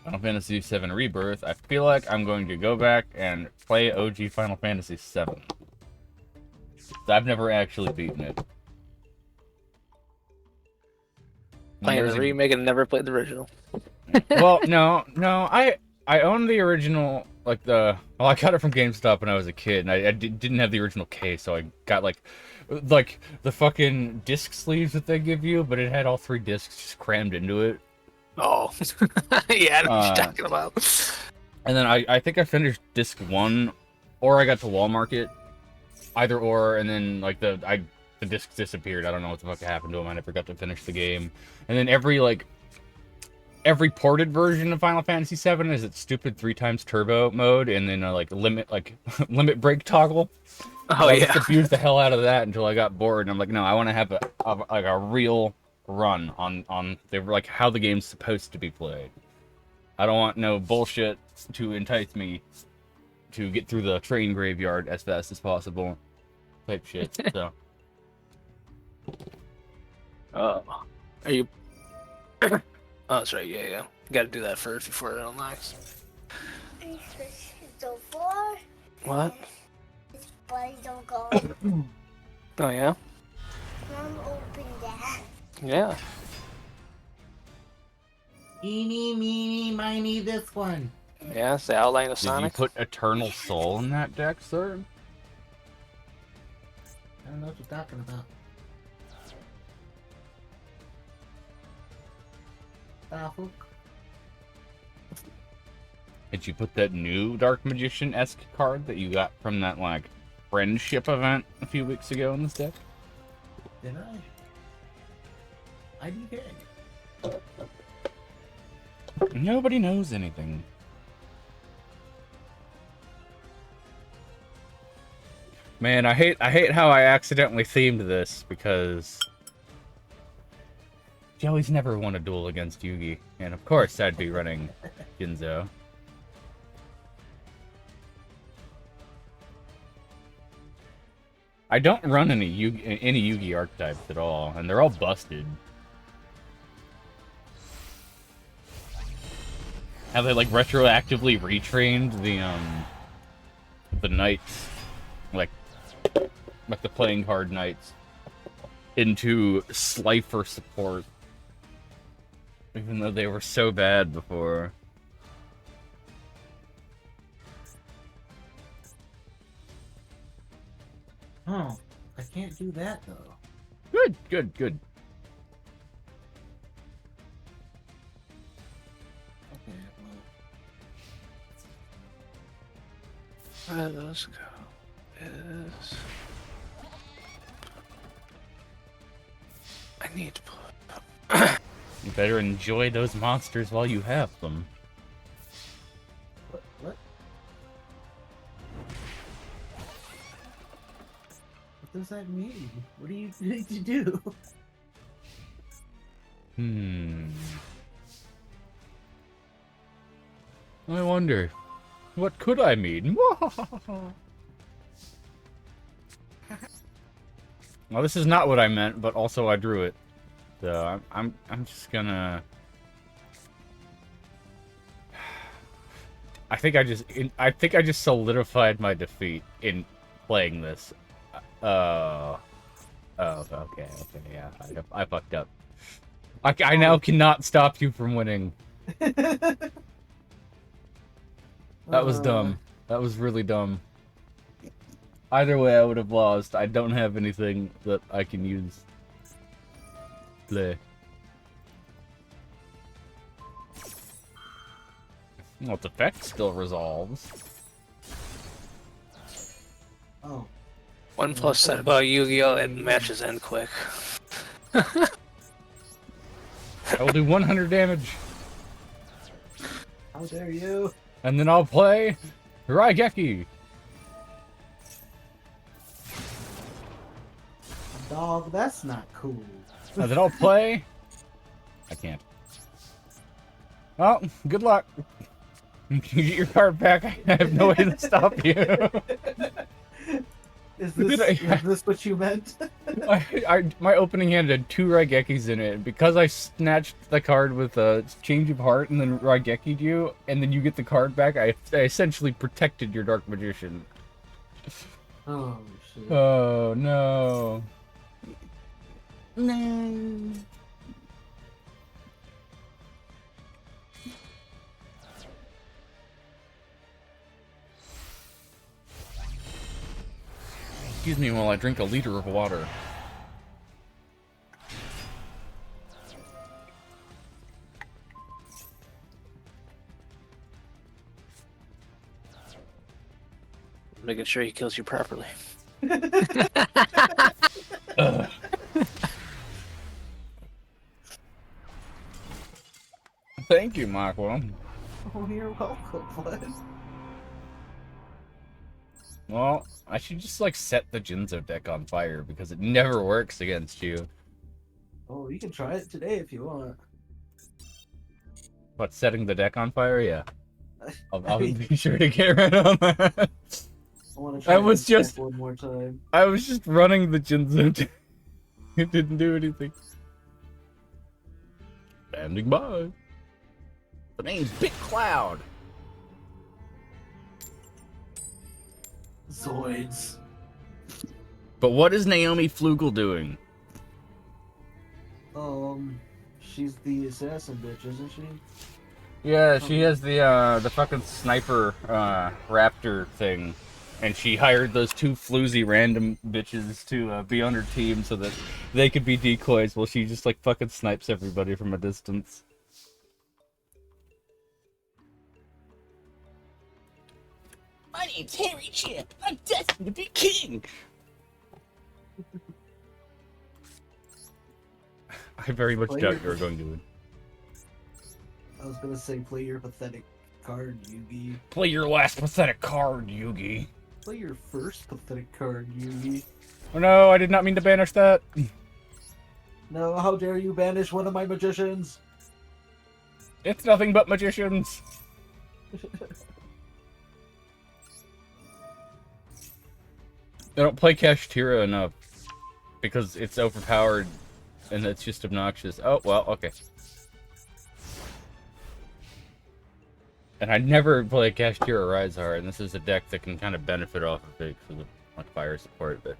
Final Fantasy VII Rebirth, I feel like I'm going to go back and play OG Final Fantasy VII. I've never actually beaten it. Playing There's the a- remake and never played the original. Well, no, I own the original, I got it from GameStop when I was a kid, and I didn't have the original case, so I got like the fucking disc sleeves that they give you, but it had all 3 discs just crammed into it. Oh, yeah, I know what you're talking about. And then I think I finished disc 1 or I got to wall market, either or, and then like the disc disappeared. I don't know what the fuck happened to them. I never got to finish the game. And then every ported version of Final Fantasy VII is its stupid 3x turbo mode, and then limit break toggle. Oh I yeah. just abused the hell out of that until I got bored, and I'm like, no, I want to have a real run on like how the game's supposed to be played. I don't want no bullshit to entice me to get through the train graveyard as fast as possible, type shit. So. Oh, are you? Oh, that's right. Yeah, yeah. You got to do that first before it unlocks. So far, What? his body don't go. Oh yeah. Mom opened that. Yeah. Eeny, meeny, miny, this one. Yeah. It's the outline of Did you Sonic. put Eternal Soul in that deck, sir? I don't know what you're talking about. Hook. Did you put that new Dark Magician-esque card that you got from that, like, friendship event a few weeks ago in this deck? Did I? IDK. Nobody knows anything. Man, I hate how I accidentally themed this, because Joey's never won a duel against Yugi, and of course I'd be running Ginzo. I don't run any Yugi archetypes at all, and they're all busted. Have they like retroactively retrained the knights, like the playing card knights, into Slifer support, even though they were so bad before. Oh, I can't do that though. Good, good, good. Okay, Where those go is. I need to pull. You better enjoy those monsters while you have them. What? What does that mean? What do you need to do? I wonder, what could I mean? Well, this is not what I meant, but also I drew it. So I'm just gonna. I think I just solidified my defeat in playing this. Oh, okay, yeah, I fucked up. I now cannot stop you from winning. That was dumb. That was really dumb. Either way, I would have lost. I don't have anything that I can use. Play. Well, its effect still resolves. Oh. 1+ said about Yu-Gi-Oh! And matches end quick. I will do 100 damage. How dare you? And then I'll play Raigeki. Dog, that's not cool. And then I'll play. I can't. Well, good luck. You get your card back. I have no way to stop you. Is this what you meant? My opening hand had 2 Raigekis in it. Because I snatched the card with a change of heart and then Raigeki'd you, and then you get the card back, I essentially protected your Dark Magician. Oh, shit. Oh, no. No. Excuse me while I drink a liter of water. making sure he kills you properly. Ugh. Thank you, Michael. Oh, you're welcome, bud. Well, I should just like set the Jinzo deck on fire because it never works against you. Oh, you can try it today if you want. But setting the deck on fire, yeah. I'll I mean, be sure to get rid of that. I want to try I was this deck just- one more time. I was just running the Jinzo deck. It didn't do anything. Standing by. The name's Big Cloud. Zoids. But what is Naomi Flugel doing? She's the assassin bitch, isn't she? Yeah, she has the fucking sniper raptor thing, and she hired those two floozy random bitches to be on her team so that they could be decoys while she just like fucking snipes everybody from a distance. My name's Harry Chip. I'm destined to be king. I very much doubt you're going to win. I was gonna say play your pathetic card, Yugi. Play your last pathetic card, Yugi. Play your first pathetic card, Yugi. Oh no, I did not mean to banish that. No, how dare you banish one of my magicians? It's nothing but magicians. I don't play Kashtira enough because it's overpowered and it's just obnoxious. Oh, well, okay. And I never play Kashtira Rise Hard, and this is a deck that can kind of benefit off of it because of like fire support, but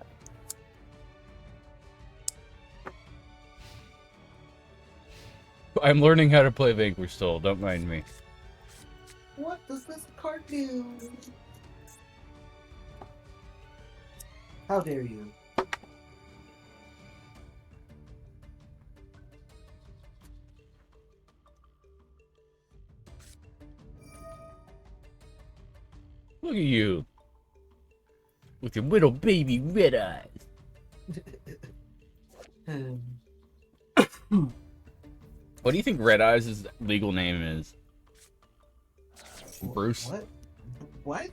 I'm learning how to play Vanquish Soul, don't mind me. What does this card do? How dare you? Look at you. With your little baby red eyes. What do you think Red Eyes' legal name is? Bruce? What? What?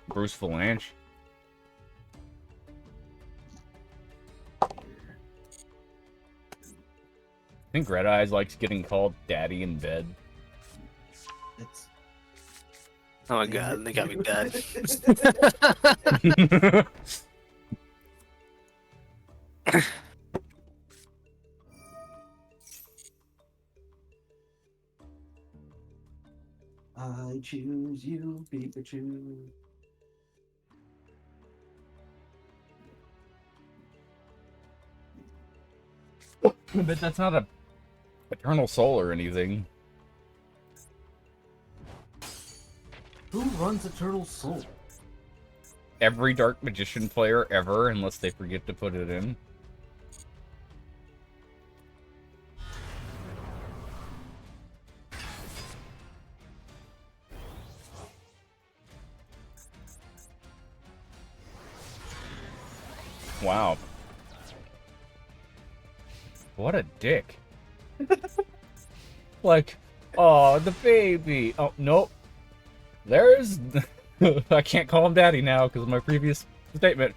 Bruce Valanche? I think Red Eyes likes getting called daddy in bed. It's... Oh my god, they got me dead. I choose you, Pikachu. But that's not a Eternal Soul or anything. Who runs Eternal Soul? Every Dark Magician player ever, unless they forget to put it in. Wow. What a dick. Like, oh, the baby. Oh, nope. There's... I can't call him daddy now because of my previous statement.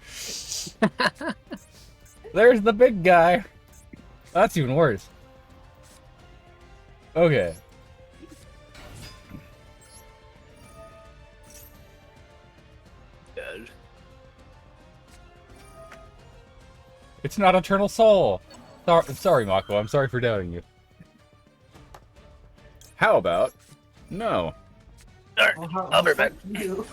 There's the big guy. That's even worse. Okay. Dead. It's not Eternal Soul. Sorry, Mako. I'm sorry for doubting you. How about... No. I'll be back. You.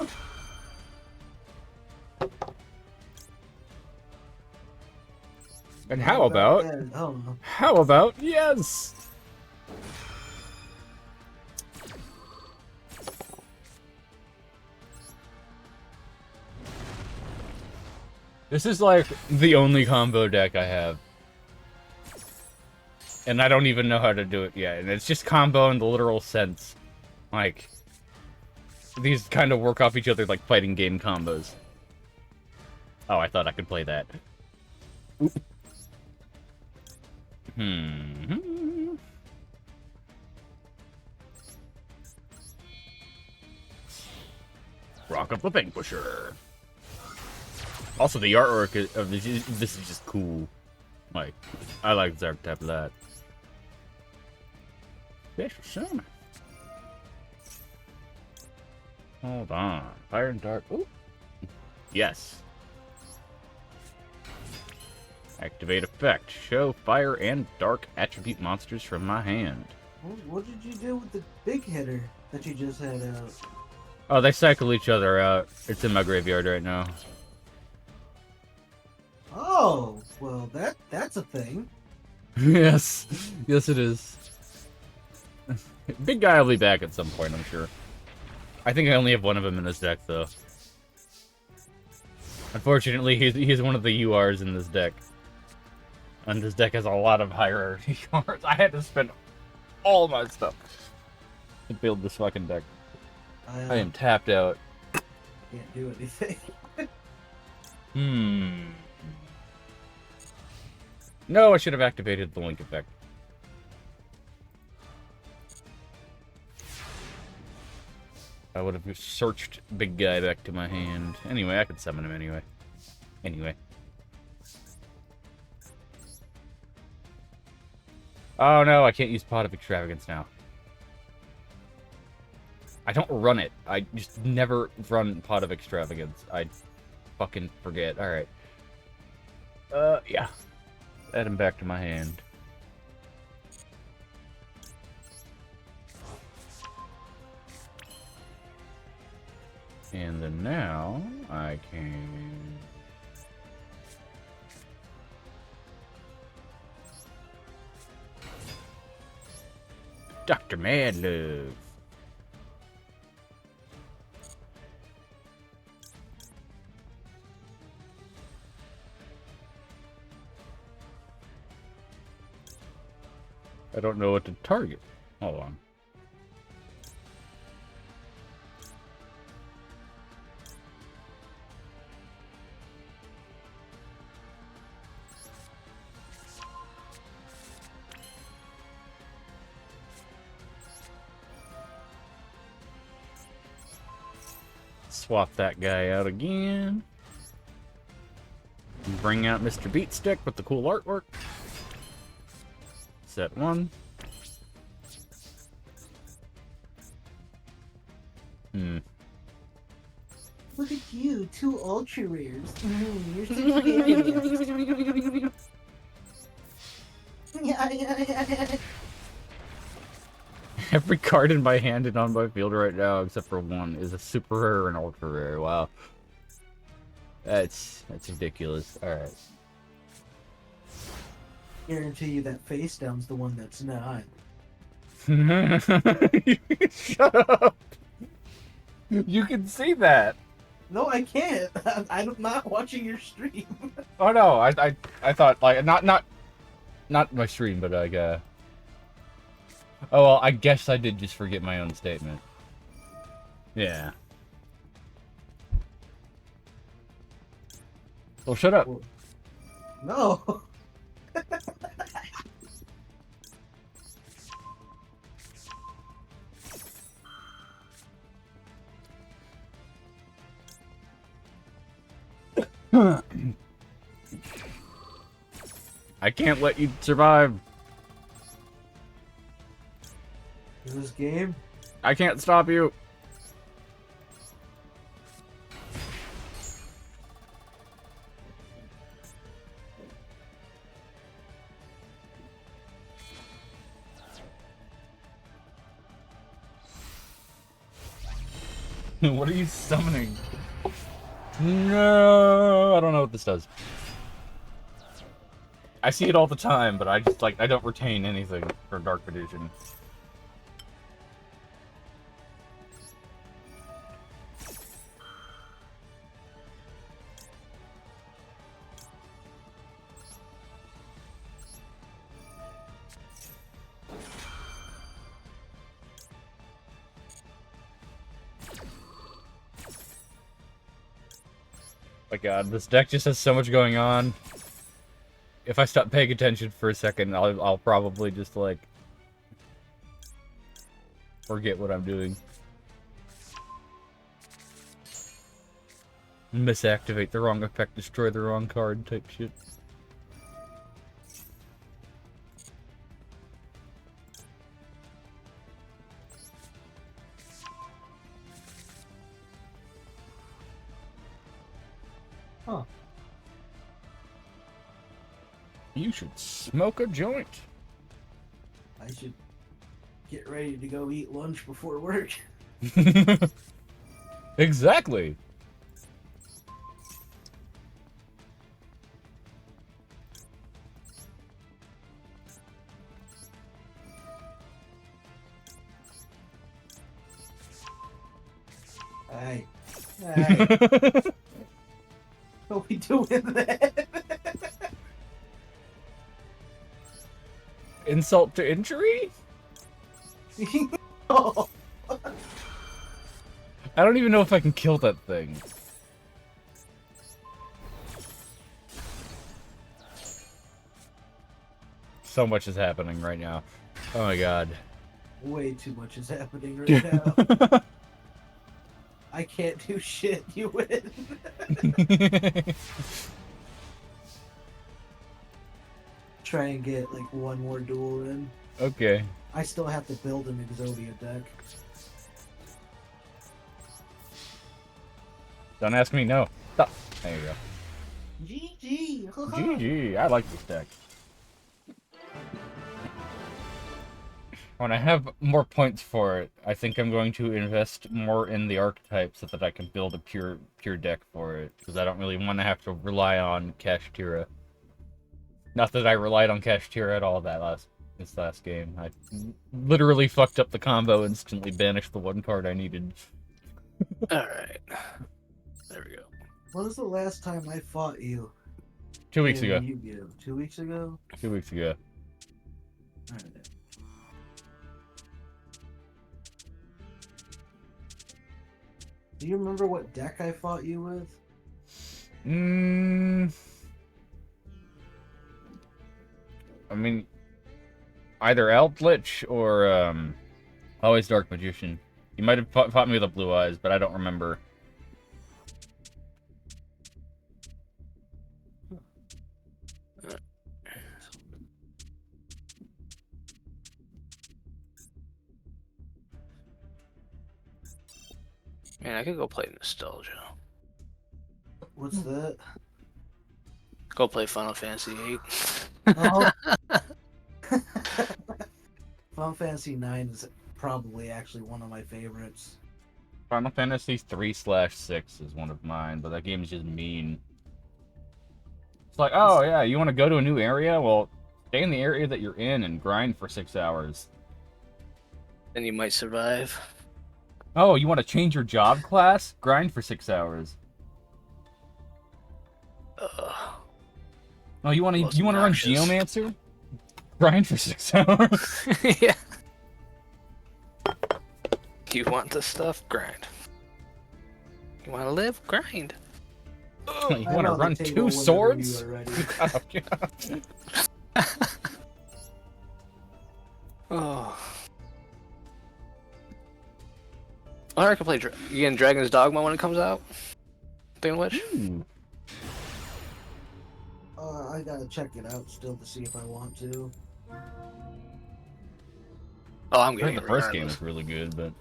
And how about... Oh, How about yes? This is like the only combo deck I have. And I don't even know how to do it yet. And it's just combo in the literal sense. Like... These kind of work off each other like fighting game combos. Oh, I thought I could play that. Oop. Rock up the Vanquisher. Also, the artwork of this is just cool. Like, I like the archetype of that. Special summon. Hold on. Fire and dark. Ooh. Yes. Activate effect. Show fire and dark attribute monsters from my hand. What did you do with the big hitter that you just had out? Oh, they cycle each other out. It's in my graveyard right now. Oh, well, that's a thing. Yes. Yes, it is. Big guy will be back at some point, I'm sure. I think I only have one of them in this deck, though. Unfortunately, he's one of the URs in this deck. And this deck has a lot of hierarchy cards. I had to spend all my stuff to build this fucking deck. I am tapped out. Can't do anything. No, I should have activated the link effect. I would have searched big guy back to my hand. Anyway, I could summon him anyway. Oh no, I can't use Pot of Extravagance now. I don't run it. I just never run Pot of Extravagance. I fucking forget. Alright. Yeah. Add him back to my hand. And then now, I can... Dr. Madlove. I don't know what to target. Hold on. Swap that guy out again. Bring out Mr. Beatstick with the cool artwork. Set one. Look at you, 2 ultra rares. You're so scary. Yeah. Every card in my hand and on my field right now, except for one, is a super rare and ultra rare. Wow. That's ridiculous. Alright. Guarantee you that face down's the one that's not. Shut up! You can see that! No, I can't. I'm not watching your stream. Oh no, I thought, like, not my stream, but like, oh well, I guess I did just forget my own statement. Yeah. Well, shut up. No. I can't let you survive. Is this game? I can't stop you. What are you summoning? No, I don't know what this does. I see it all the time, but I just, like, I don't retain anything for Dark Edition. My god, this deck just has so much going on. If I stop paying attention for a second, I'll probably just, like, forget what I'm doing. Misactivate the wrong effect, destroy the wrong card type shit. Huh. You should smoke a joint. I should get ready to go eat lunch before work. Exactly. Hey. Hey. What we doing that? Insult to injury? Oh. I don't even know if I can kill that thing. So much is happening right now. Oh my god. Way too much is happening right now. I can't do shit. You win. Try and get like one more duel in. Okay. I still have to build an Exodia deck. Don't ask me, no. Stop. There you go. GG. GG. I like this deck. When I have more points for it, I think I'm going to invest more in the archetypes so that I can build a pure deck for it. Because I don't really want to have to rely on Kashtira. Not that I relied on Kashtira at all this last game. I literally fucked up the combo, instantly banished the one card I needed. Alright. There we go. When was the last time I fought you? 2 weeks ago. Yu-Gi-Oh? 2 weeks ago? 2 weeks ago. Alright. Do you remember what deck I fought you with? I mean, either Eldritch or always Dark Magician. You might have fought me with the Blue Eyes, but I don't remember. Man, I could go play Nostalgia. What's that? Go play Final Fantasy VIII. Oh. Final Fantasy IX is probably actually one of my favorites. Final Fantasy 3/6 is one of mine, but that game is just mean. It's like, oh yeah, you want to go to a new area? Well, stay in the area that you're in and grind for 6 hours. Then you might survive. Oh, you want to change your job class? Grind for 6 hours. Oh, you want to run obnoxious. Geomancer? Grind for 6 hours. Yeah. You want this stuff? Grind. You want to live? Grind. You I'm want to on the run table 2 whenever swords? you are ready. Oh, God. Oh. I can play again Dragon's Dogma when it comes out. Thinking which? Ooh. I gotta check it out still to see if I want to. Oh, I'm I getting think it the first game regardless. was really good, but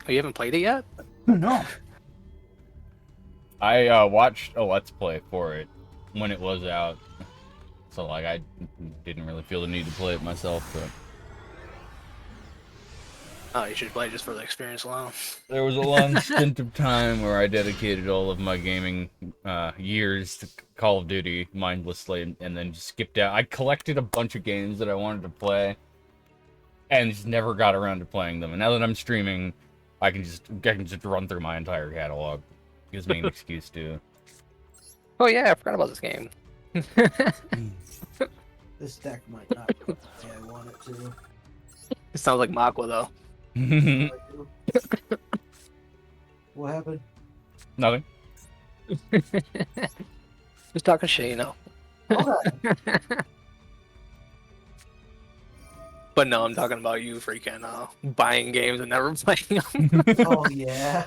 Oh, you haven't played it yet? no. I watched a Let's Play for it when it was out, so like I didn't really feel the need to play it myself. But Oh, you should play it just for the experience alone. there was a long stint of time where I dedicated all of my gaming years to Call of Duty mindlessly, and then just skipped out. I collected a bunch of games that I wanted to play, and just never got around to playing them. And now that I'm streaming, I can just run through my entire catalog. Gives me an excuse to. Oh yeah, I forgot about this game. This deck might not go the way I want it to. It sounds like Makwa though. What happened? Nothing. Just talking shit, you know. Okay. But no, I'm talking about you freaking buying games and never playing them. Oh yeah.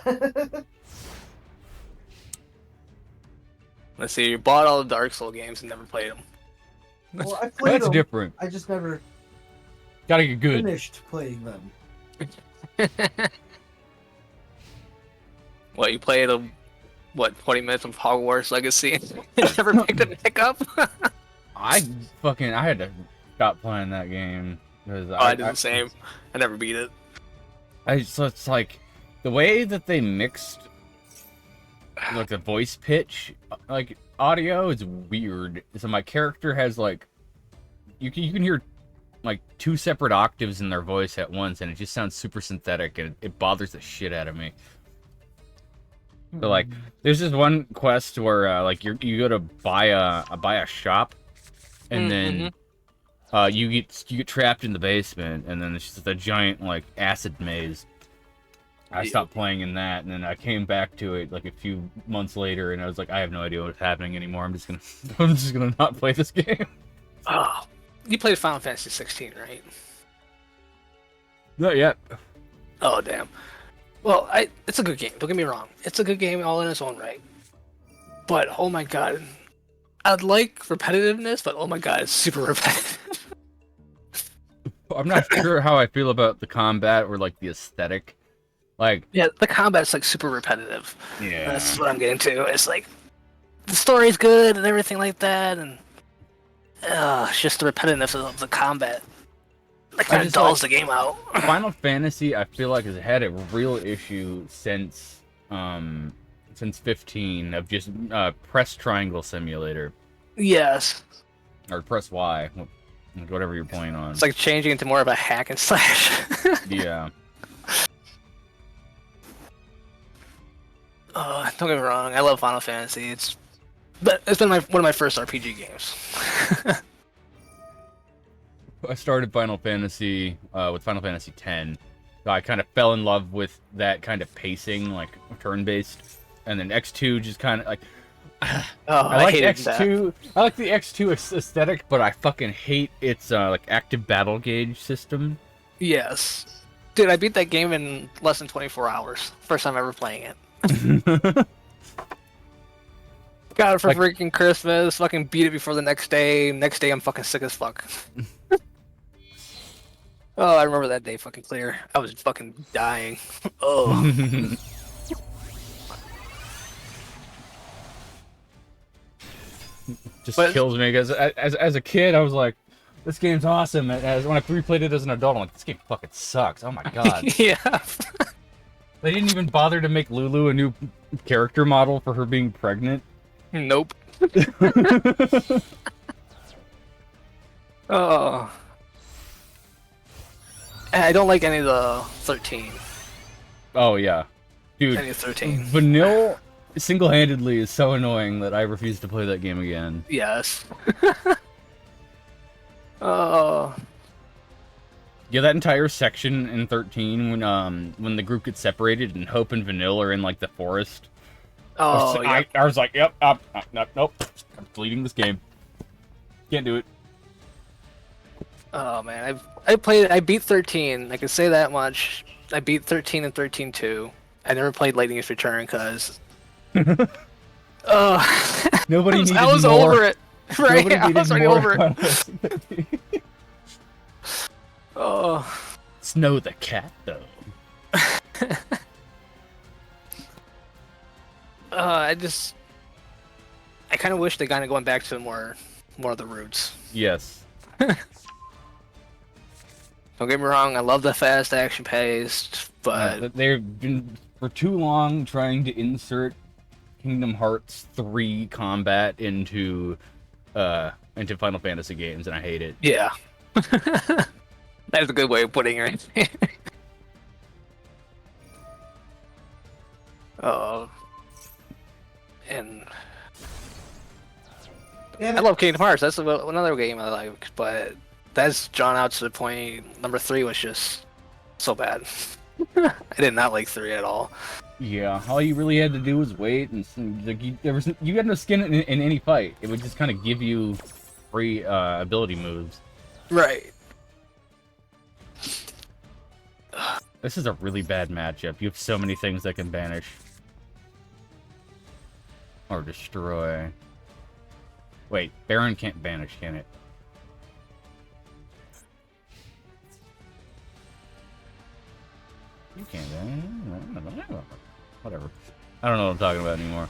Let's see, you bought all the Dark Souls games and never played them. Well, I played That's them. different. I just never Gotta get good. finished playing them. What, you played 20 minutes of Hogwarts Legacy and never picked it back up? I had to stop playing that game because I did the same. I never beat it. So it's like the way that they mixed like the voice pitch, like audio, is weird. So my character has like you can hear like 2 separate octaves in their voice at once, and it just sounds super synthetic, and it bothers the shit out of me. So like, there's this one quest where like you go to buy a shop, and then you get trapped in the basement, and then it's just a giant like acid maze. I stopped playing in that, and then I came back to it like a few months later, and I was like, I have no idea what's happening anymore. I'm just gonna not play this game. Oh, you played Final Fantasy 16, right? Not yet. Oh damn. Well, it's a good game. Don't get me wrong. It's a good game all in its own right. But oh my god, I'd like repetitiveness, but oh my god, it's super repetitive. I'm not sure how I feel about the combat or like the aesthetic. Like, Yeah, the combat's like super repetitive. yeah, That's what I'm getting to. It's like the story's good and everything like that, and it's just the repetitiveness of the combat. That kind of just dulls the game out. Final Fantasy, I feel like, has had a real issue since 15 of just press triangle simulator Yes. or press Y, whatever you're playing on. It's like changing into more of a hack and slash. Yeah. Don't get me wrong, I love Final Fantasy. It's been one of my first RPG games. I started Final Fantasy with Final Fantasy X. So I kind of fell in love with that kind of pacing, like turn-based, and then X2 just kind of like. I like hated X2. I like the X2 aesthetic, but I fucking hate its like active battle gauge system. Yes. Dude, I beat that game in less than 24 hours. First time ever playing it. Got it for freaking Christmas, fucking beat it before the next day. Next day I'm fucking sick as fuck. Oh, I remember that day fucking clear. I was fucking dying. Oh. Just kills me because as a kid I was like, this game's awesome. As when I replayed it as an adult, I'm like, this game fucking sucks. Oh my god. Yeah. They didn't even bother to make Lulu a new character model for her being pregnant. Nope. Oh. I don't like any of the 13. Oh yeah, dude. Any of 13. Vanille single-handedly is so annoying that I refuse to play that game again. Yes. Oh. Yeah, that entire section in 13 when the group gets separated and Hope and Vanille are in like the forest. Oh, yeah. I was like, yep, nope, I'm deleting this game. Can't do it. Oh man, I beat 13. I can say that much. I beat 13 and 13-2. I never played Lightning's Return because. Nobody needed I was more. over it. Right, Nobody I was needed already more over it. Oh. Snow the cat though. I kind of wish they kind of going back to more of the roots. Yes. Don't get me wrong, I love the fast action paced, but they've been for too long trying to insert Kingdom Hearts 3 combat into Final Fantasy games, and I hate it. yeah. That's a good way of putting it. Oh. And I love Kingdom Hearts. That's another game I like, but that's drawn out to the point. Number 3 was just so bad. I did not like 3 at all. Yeah, all you really had to do was wait, and like you had no skin in any fight. It would just kind of give you free ability moves. Right. This is a really bad matchup. You have so many things that can banish or destroy. Wait, Baron can't banish, can it? You can't banish. Whatever. I don't know what I'm talking about anymore.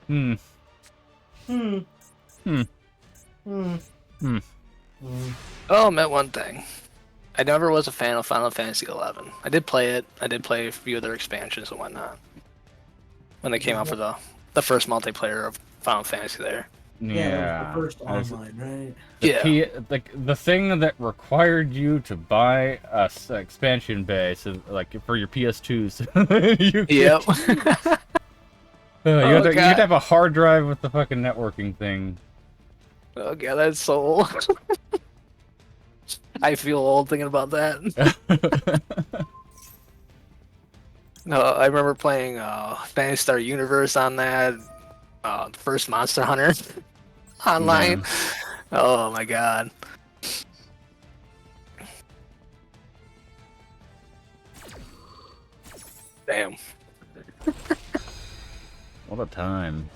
Hmm. Hmm. Hmm. Hmm. Hmm. Hmm. Oh, I meant one thing. I never was a fan of Final Fantasy XI. I did play it. I did play a few of their expansions and whatnot. When they came out for the first multiplayer of Final Fantasy there. Yeah, that was the first That's- online, right? Yeah. the thing that required you to buy a expansion base, like for your PS2s. you Yep. you Oh, had to God. have a hard drive with the fucking networking thing. Oh god, that's so old. I feel old thinking about that. No, I remember playing Phantasy Star Universe on that. The first Monster Hunter online. Oh my god. Damn. What a time.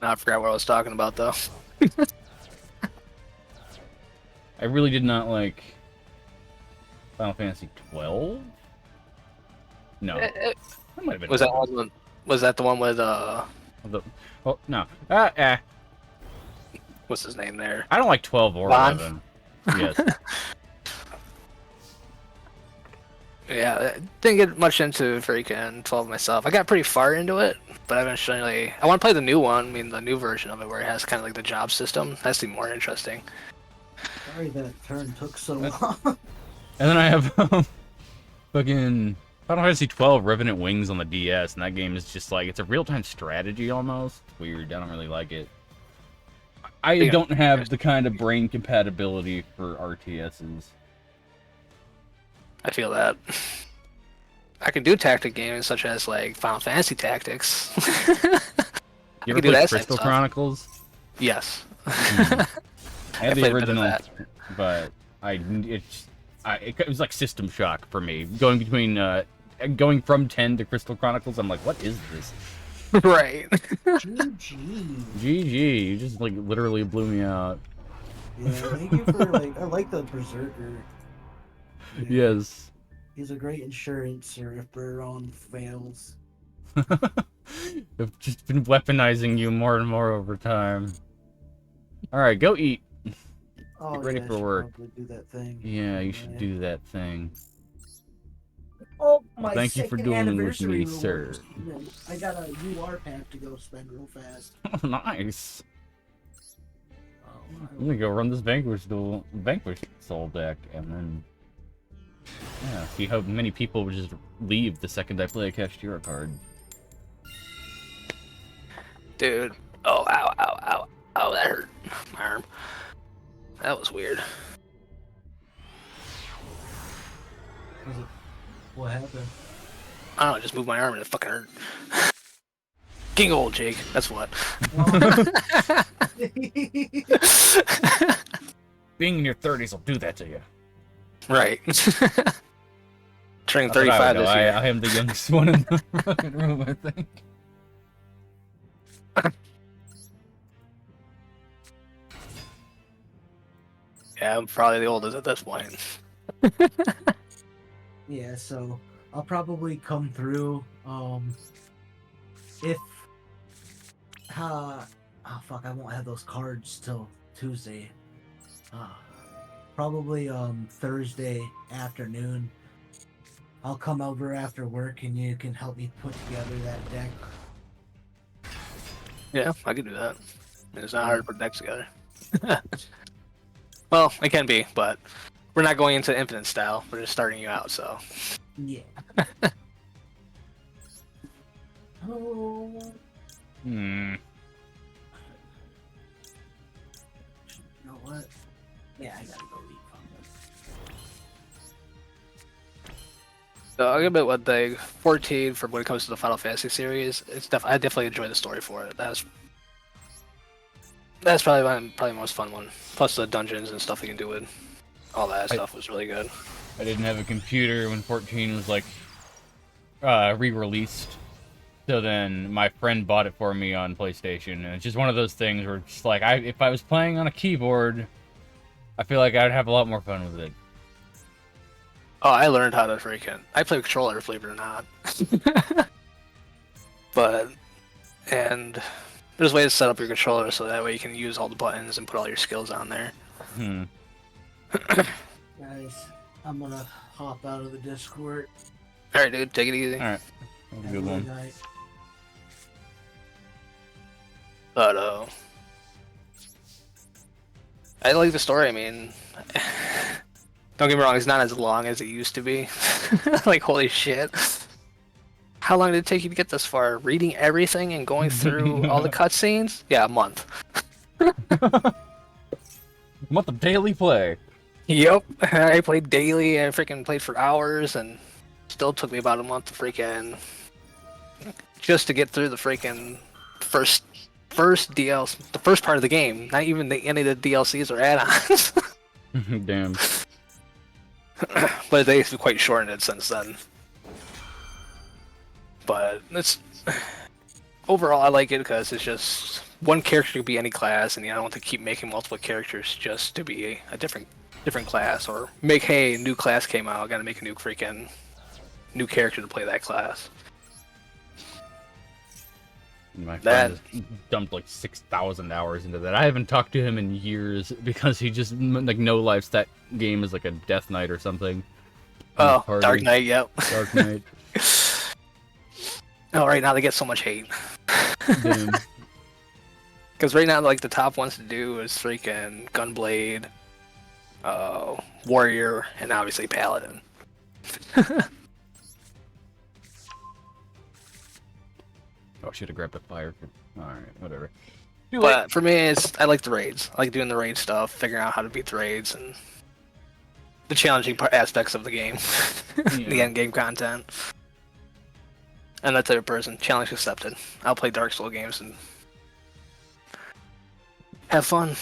I forgot what I was talking about though. I really did not like Final Fantasy 12. No, that might have been. Was that one? Was that the one with Oh no. what's his name there? I don't like 12 or Vaughn? 11. Yes. Yeah, I didn't get much into freaking 12 myself. I got pretty far into it, but eventually I want to play the new one. I mean, the new version of it where it has kind of like the job system. That seemed more interesting. Sorry that turn took so long. And then I have fucking Final Fantasy 12 Revenant Wings on the DS, and that game is just like, it's a real-time strategy almost. It's weird. I don't really like it. I don't have the kind of brain compatibility for RTSs. I feel that. I can do tactic games such as like Final Fantasy Tactics. You I ever can do play that same Crystal stuff. Chronicles? Yes. I had the played a bit of original, that. but it was like System Shock for me. Going from 10 to Crystal Chronicles, I'm like, what is this? Right. GG. GG, you just like literally blew me out. Yeah, thank you for like. I like the Berserker. Yeah, Yes. he's a great insurance if Baron fails. I've just been weaponizing you more and more over time. Alright, go eat. Oh, ready yeah, I for should work. probably do that thing. Yeah, you should do that thing. Oh, my Thank you for second dueling with anniversary me, rewards sir. came in. I got a UR pack to go spend real fast. Oh, nice. Oh, I'm gonna go run this Vanquish Soul deck, and then see how many people would just leave the second I play a Kashtira card. Dude. Oh, ow, ow, ow. Oh, that hurt. My arm. That was weird. what happened? I don't know, just moved my arm and it fucking hurt. King old Jake, that's what. Being in your 30s will do that to you. Right. Turning Not that I 35 would know. this year. I am the youngest one in the fucking room, I think. Yeah, I'm probably the oldest at this point. Yeah, so I'll probably come through. If oh fuck, I won't have those cards till Tuesday. Probably Thursday afternoon. I'll come over after work and you can help me put together that deck. Yeah, I can do that. It's not hard to put decks together. Well, it can be, but we're not going into infinite style. We're just starting you out, so. Yeah. Oh. Hmm. Yeah, I gotta go eat. So I'll give it what the 14 for when it comes to the Final Fantasy series. I definitely enjoy the story for it. That's probably the most fun one. Plus the dungeons and stuff you can do with all that stuff was really good. I didn't have a computer when 14 was like re-released. So then my friend bought it for me on PlayStation, and it's just one of those things where it's like if I was playing on a keyboard, I feel like I'd have a lot more fun with it. Oh, I learned how to I play with controller, believe it or not. And there's ways to set up your controller so that way you can use all the buttons and put all your skills on there. Guys, I'm gonna hop out of the Discord. Alright, dude, take it easy. Alright. That was a good one. Night. But, I like the story. I mean, don't get me wrong, it's not as long as it used to be. Like, holy shit. How long did it take you to get this far? Reading everything and going through all the cutscenes? Yeah, a month. A month of daily play. Yep. I played daily and freaking played for hours and still took me about a month to freaking just to get through the freaking first DLC, the first part of the game. Not even any of the DLCs or add-ons. Damn. But they've quite shortened it since then. But it's overall I like it because it's just one character could be any class, and I don't want to keep making multiple characters just to be a different class, or hey, a new class came out, I gotta make a new character to play that class. My friend just dumped like 6,000 hours into that. I haven't talked to him in years because he just like no life stat game is like a Death Knight or something. Oh, Dark Knight, yep. Dark Knight. Oh, right now they get so much hate. Because right now, like the top ones to do is freaking Gunblade, Warrior, and obviously Paladin. Oh, I should have grabbed a fire. Alright, whatever. But for me, I like the raids. I like doing the raid stuff, figuring out how to beat the raids, and the challenging aspects of the game. The end game content. I'm that type of person. Challenge accepted. I'll play Dark Souls games and have fun.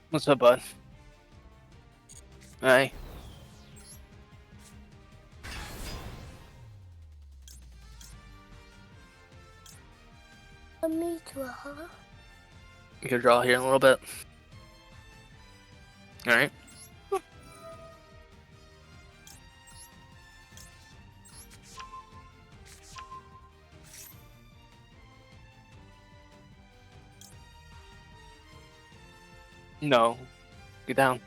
What's up, bud? Hi. Me too, huh? You can draw here in a little bit. Alright. No. Get down.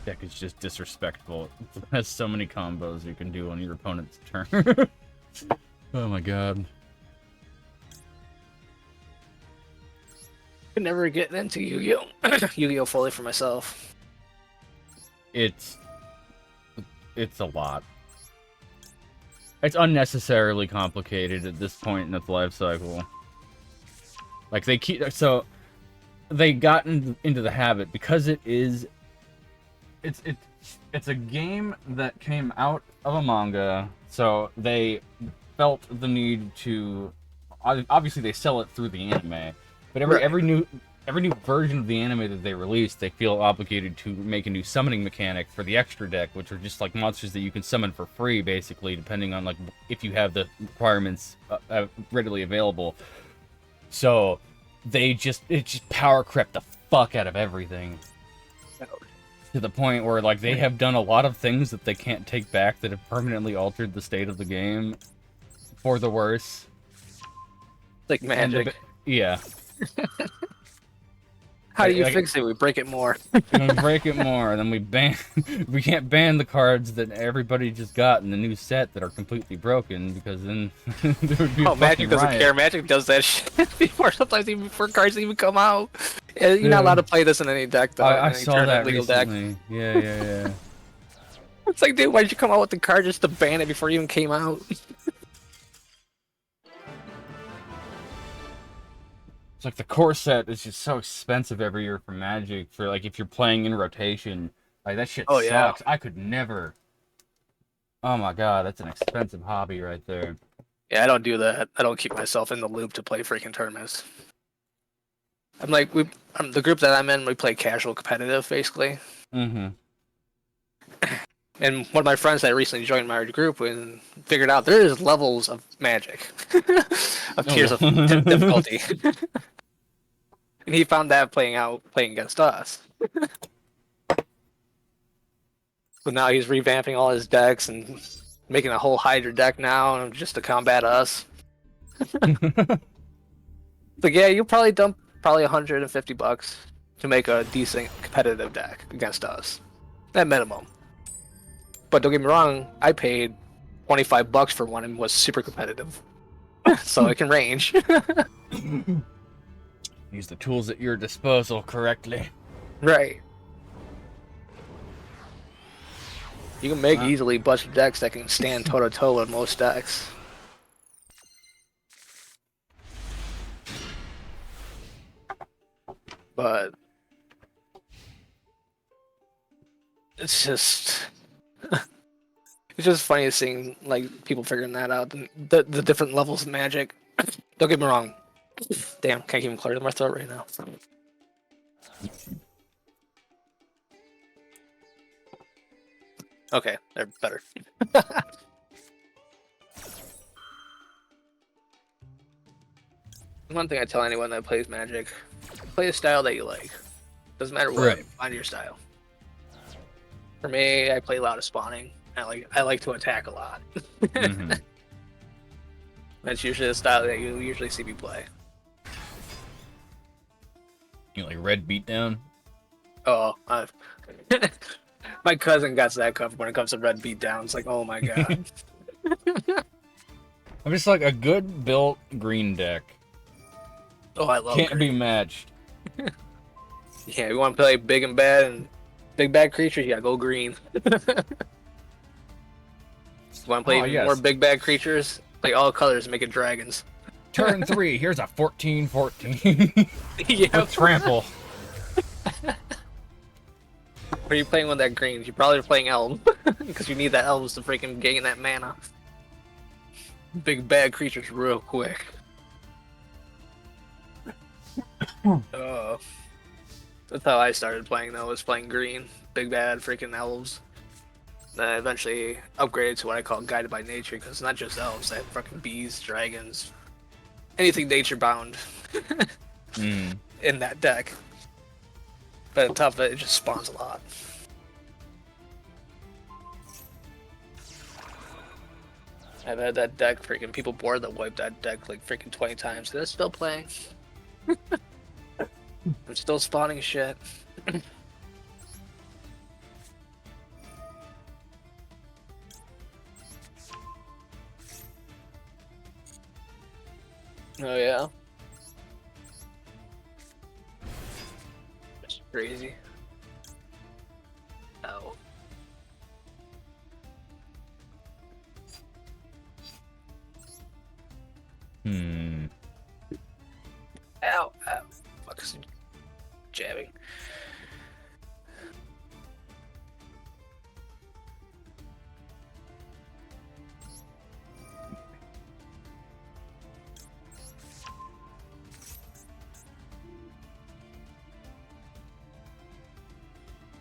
Deck is just disrespectful. It has so many combos you can do on your opponent's turn. Oh my god. Could never get into Yu-Gi-Oh! Yu-Gi-Oh! Fully for myself. It's a lot. It's unnecessarily complicated at this point in its life cycle. Like they got into the habit because it's a game that came out of a manga, so they felt the need to obviously they sell it through the anime, but every new version of the anime that they release, they feel obligated to make a new summoning mechanic for the extra deck, which are just like monsters that you can summon for free, basically, depending on like if you have the requirements readily available. So it just power crept the fuck out of everything. To the point where like they have done a lot of things that they can't take back that have permanently altered the state of the game for the worse. Like magic. Yeah. How do you Like, fix it? We break it more. and we break it more, and then we ban. We can't ban the cards that everybody just got in the new set that are completely broken, because then there would be a Oh, Magic fucking doesn't riot. care. Magic does that shit before, sometimes even before cards even come out. Yeah, you're not allowed to play this in any deck, though. I any saw tournament that legal deck. recently. Yeah. It's like, dude, why did you come out with the card just to ban it before it even came out? It's like the core set is just so expensive every year for Magic. For like if you're playing in rotation, like that shit Oh, yeah. sucks. I could never. Oh my god, that's an expensive hobby right there. Yeah, I don't do that. I don't keep myself in the loop to play freaking tournaments. I'm like, the group that I'm in, we play casual competitive, basically. Mm-hmm. And one of my friends that recently joined my group and figured out there is levels of Magic, of tiers of difficulty. And he found that playing against us. So now he's revamping all his decks and making a whole Hydra deck now just to combat us. But yeah, you'll probably dump $150 to make a decent competitive deck against us, at minimum. But don't get me wrong, I paid $25 for one and was super competitive, so I can range. Use the tools at your disposal correctly. Right. You can make easily a bunch of decks that can stand toe to toe with most decks. But it's just it's just funny seeing like people figuring that out, the different levels of Magic. Don't get me wrong. Damn, can't even clear my throat right now. Okay, they're better. One thing I tell anyone that plays Magic: play a style that you like. Doesn't matter what. Right. Find your style. For me, I play a lot of spawning. I like to attack a lot. Mm-hmm. That's usually the style that you usually see me play. You like red beatdown? Oh, my cousin got that covered when it comes to red beatdown. It's like, oh my god. I'm just like a good built green deck. Oh, I love Can't green. be matched. Yeah, you want to play big and bad and big bad creatures? Yeah, go green. You want to play even more big bad creatures? Play all colors, make it dragons. Turn 3, here's a 14/14. Yeah. With trample. Are you playing with that green? You're probably playing elves because you need that elves to freaking gain that mana. Big bad creatures real quick. That's how I started playing though, was playing green. Big bad freaking elves. Then I eventually upgraded to what I call guided by nature, because it's not just elves, they have fucking bees, dragons, anything nature bound in that deck. But on top of it, it just spawns a lot. I've had that deck, freaking people bored that wiped that deck like freaking 20 times. They're still playing. I'm still spawning shit. Oh yeah. That's crazy. Oh. Ow, ow. Fuck, jabbing.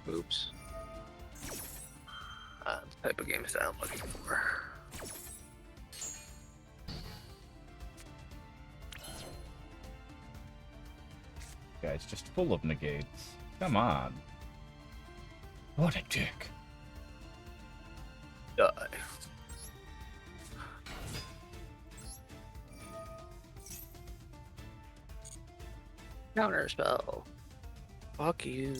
Oops. The type of games that I'm looking for. Guy's just full of negates. Come on. What a dick. Die. Counter spell. Fuck you.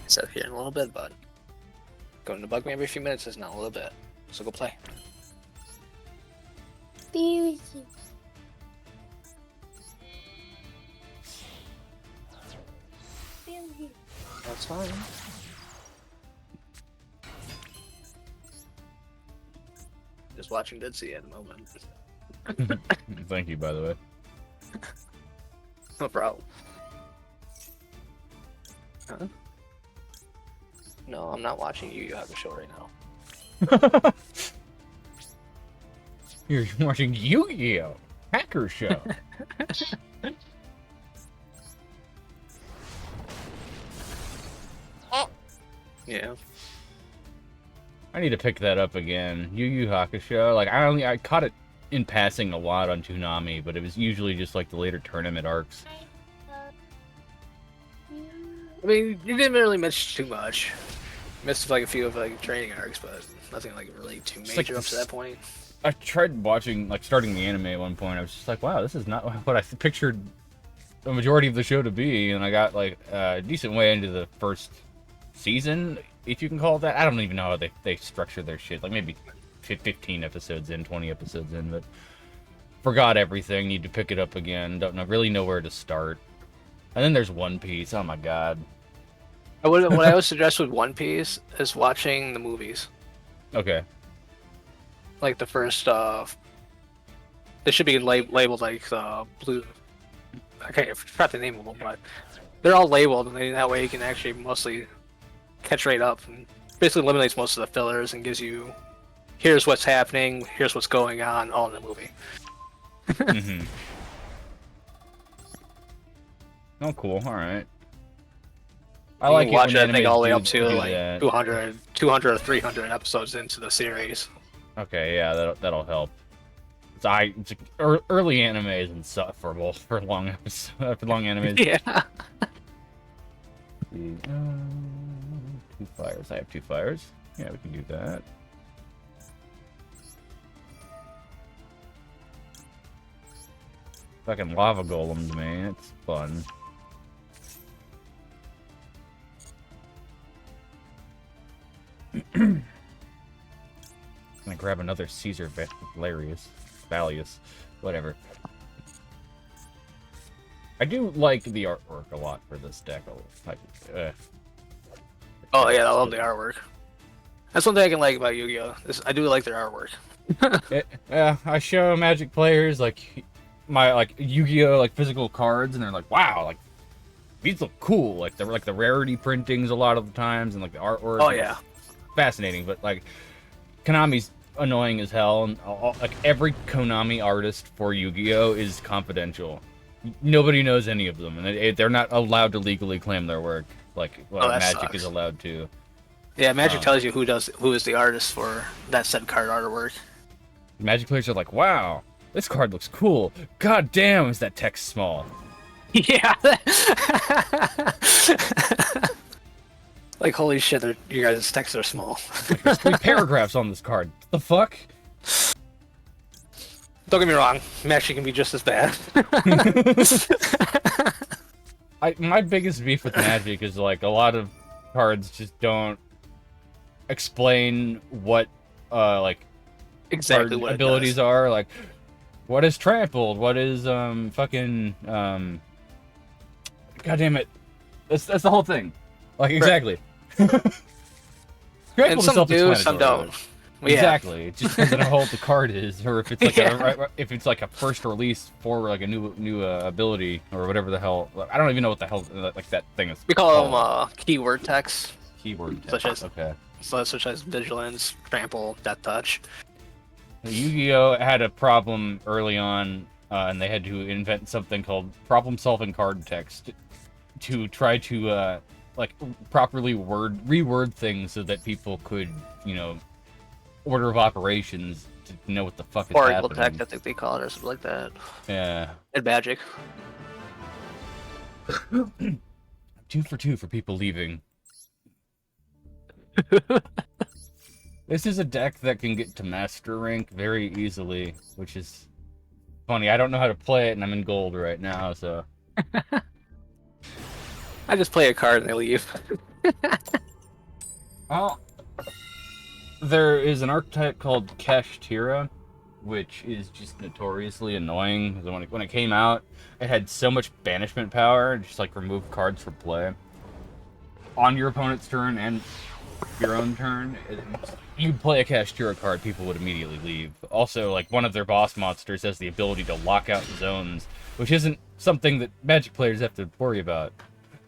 Set here in a little bit, bud. Going to bug me every few minutes is not a little bit. So go play. Beauty. Beauty. That's fine. Just watching Dead Sea at the moment. Thank you, by the way. No problem. Huh? No, I'm not watching Yu Yu Hakusho right now. You're watching Yu-Gi-Oh! Hacker Show. Yeah. I need to pick that up again. Yu Yu Hakusho. Like I caught it in passing a lot on Toonami, but it was usually just like the later tournament arcs. I mean, you didn't really miss too much. Missed like a few of like training arcs, but nothing like really too major like up to that point. I tried watching, like, starting the anime at one point. I was just like, wow, this is not what I pictured the majority of the show to be. And I got, like, a decent way into the first season, if you can call it that. I don't even know how they structure their shit. Like, maybe 15 episodes in, 20 episodes in, but forgot everything. Need to pick it up again. Really know where to start. And then there's One Piece. Oh, my God. What I would suggest with One Piece is watching the movies. Okay. Like the first, they should be labeled like blue. I forgot the name of them, but they're all labeled, and that way you can actually mostly catch right up and basically eliminates most of the fillers and gives you, here's what's happening, here's what's going on, all in the movie. Mm-hmm. Oh, cool. All right. I You like can watch it it, when I think, all the way up animes to do like that. 200 or 300 episodes into the series. Okay, yeah, that'll help. Early anime is insufferable for long episodes, for long animes. Yeah. Two fires. I have two fires. Yeah, we can do that. Fucking lava golems, man. It's fun. Gonna grab another Caesar Valius, whatever. I do like the artwork a lot for this deck. Oh yeah, I love the artwork. That's one thing I can like about Yu-Gi-Oh! I do like their artwork. I show Magic players like my Yu-Gi-Oh! Like physical cards, and they're like, wow, like these look cool. Like they're like the rarity printings a lot of the times, and like the artwork. Oh yeah, fascinating. But like Konami's annoying as hell, and like every Konami artist for Yu-Gi-Oh! Is confidential. Nobody knows any of them, and they're not allowed to legally claim their work like Magic sucks. is allowed to. Yeah, Magic tells you who is the artist for that said card artwork. Magic players are like, wow, this card looks cool. God damn, is that text small? Yeah. Like, holy shit, you guys' texts are small. Like, there's 3 paragraphs on this card. What the fuck? Don't get me wrong, Magic can be just as bad. My biggest beef with Magic is like a lot of cards just don't explain what Exactly card what abilities are. Like, what is trampled? What is fucking God damn it! That's the whole thing. Like, exactly. And some do, some don't. Well, exactly. It just depends on how old the card is, or if it's like if it's like a first release for like a new ability or whatever the hell. I don't even know what the hell like that thing is. We call them keyword text. Keyword text. Such as vigilance, trample, death touch. Yu-Gi-Oh! Had a problem early on, and they had to invent something called problem-solving card text to try to like properly reword things so that people could, order of operations to know what the fuck is Oracle happening. deck, I think they call it, or something like that. Yeah. And Magic. 2 for 2 for people leaving. This is a deck that can get to master rank very easily, which is funny. I don't know how to play it, and I'm in gold right now, so... I just play a card and they leave. Well, there is an archetype called Kashtira, which is just notoriously annoying. When it came out, it had so much banishment power, just like remove cards for play. On your opponent's turn and your own turn, you'd play a Kashtira card, people would immediately leave. Also, like, one of their boss monsters has the ability to lock out zones, which isn't something that Magic players have to worry about.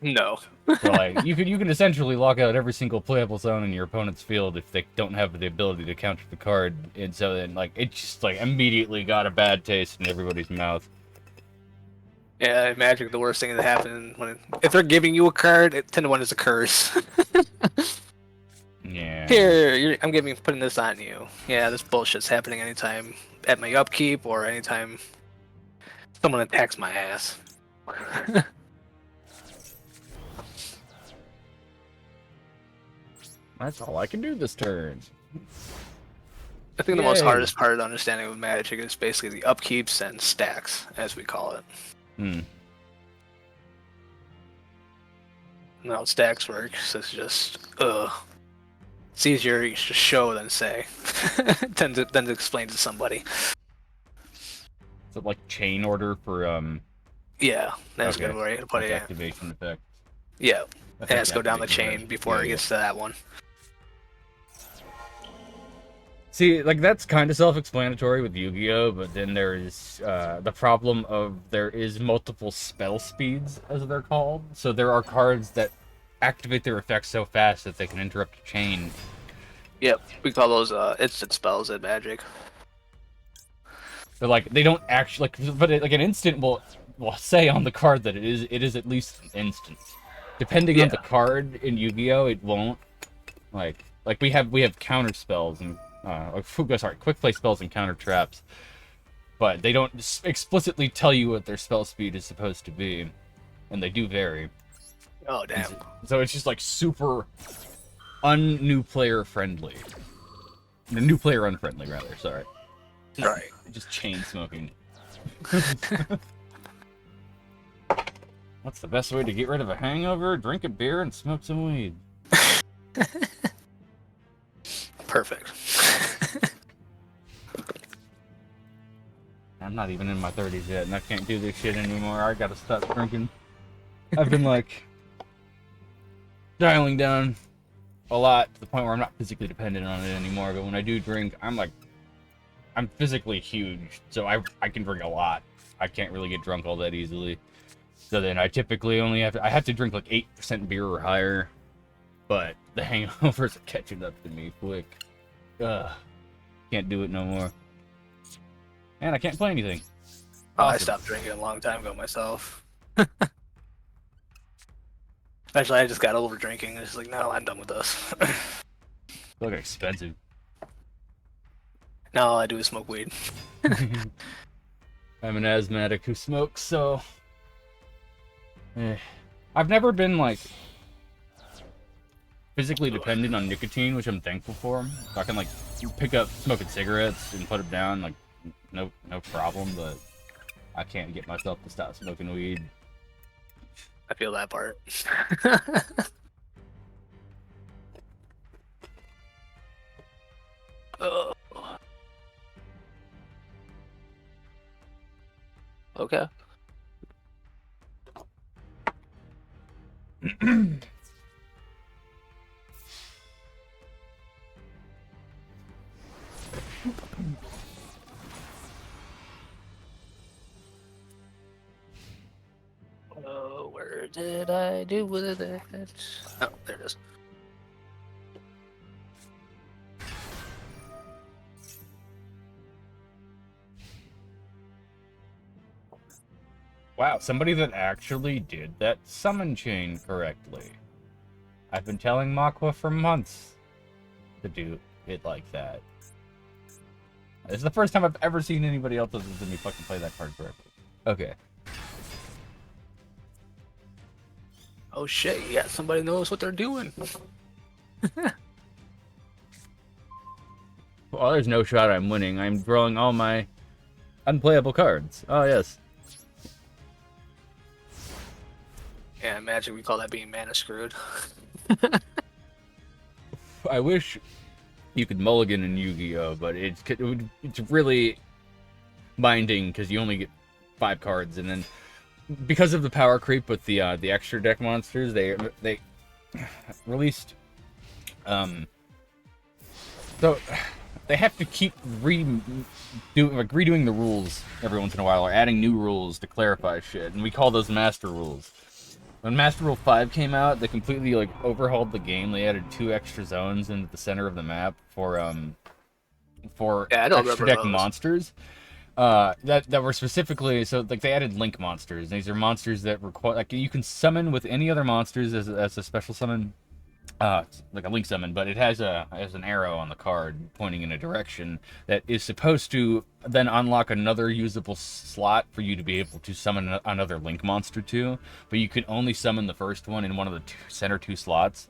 No. So, like, you can essentially lock out every single playable zone in your opponent's field if they don't have the ability to counter the card, and so then, like, it just, like, immediately got a bad taste in everybody's mouth. Yeah, Magic, the worst thing that happens if they're giving you a card, 10 to 1 is a curse. Yeah. Here, I'm putting this on you. Yeah, this bullshit's happening anytime at my upkeep or anytime someone attacks my ass. That's all I can do this turn. I think the most Yay. hardest part of understanding of Magic is basically the upkeeps and stacks, as we call it. Hmm. And how stacks work, so it's just, it's easier to show than say, than to explain to somebody. Is it like chain order for, Yeah, that's a okay, good way to put like it. activation effect? Yeah, it Effect has to go down the activation chain effect. before Yeah, it gets to that one. See, like, that's kind of self-explanatory with Yu-Gi-Oh, but then there is the problem of there is multiple spell speeds, as they're called. So there are cards that activate their effects so fast that they can interrupt a chain. Yep, we call those instant spells in Magic. But, like, they don't actually... But, like, an instant will say on the card that it is at least an instant. Depending on the card in Yu-Gi-Oh, it won't. Like we have counter spells and... quick play spells and counter traps, but they don't explicitly tell you what their spell speed is supposed to be, and they do vary. Oh damn! So it's just like super new player friendly, new player unfriendly rather. Sorry. Right. Just chain smoking. What's the best way to get rid of a hangover? Drink a beer and smoke some weed. Perfect. I'm not even in my 30s yet, and I can't do this shit anymore. I gotta stop drinking. I've been, like, dialing down a lot to the point where I'm not physically dependent on it anymore, but when I do drink, I'm physically huge, so I can drink a lot. I can't really get drunk all that easily. So then I typically only I have to drink, like, 8% beer or higher, but the hangovers are catching up to me quick. Ugh. Can't do it no more. And I can't play anything. Oh, I Awesome. stopped drinking a long time ago myself. Actually, I just got over drinking. It's like, no, I'm done with this. Look expensive. Now all I do is smoke weed. I'm an asthmatic who smokes, so... I've never been, like, physically dependent on nicotine, which I'm thankful for. So I can, like, pick up smoking cigarettes and put them down, like, no problem, but I can't get myself to stop smoking weed. I feel that part. Oh. Okay. Oh, where did I do with it? Oh, there it is. Wow, somebody that actually did that summon chain correctly. I've been telling Makwa for months to do it like that. It's the first time I've ever seen anybody else other than me fucking play that card correctly. Okay. Oh shit, yeah, somebody knows what they're doing. Well, there's no shot I'm winning. I'm drawing all my unplayable cards. Oh, yes. Yeah, imagine we call that being mana screwed. I wish you could mulligan in Yu-Gi-Oh, but it's really binding because you only get 5 cards, and then because of the power creep with the extra deck monsters, they released so they have to keep redoing the rules every once in a while, or adding new rules to clarify shit, and we call those master rules. When Master Rule 5 came out, they completely like overhauled the game. They added 2 extra zones into the center of the map for Yeah, I don't extra remember deck those. monsters. That were specifically, so like they added link monsters. These are monsters that require, like, you can summon with any other monsters as a special summon, like a link summon, but it has an arrow on the card pointing in a direction that is supposed to then unlock another usable slot for you to be able to summon another link monster to. But you can only summon the first one in one of the center 2 slots,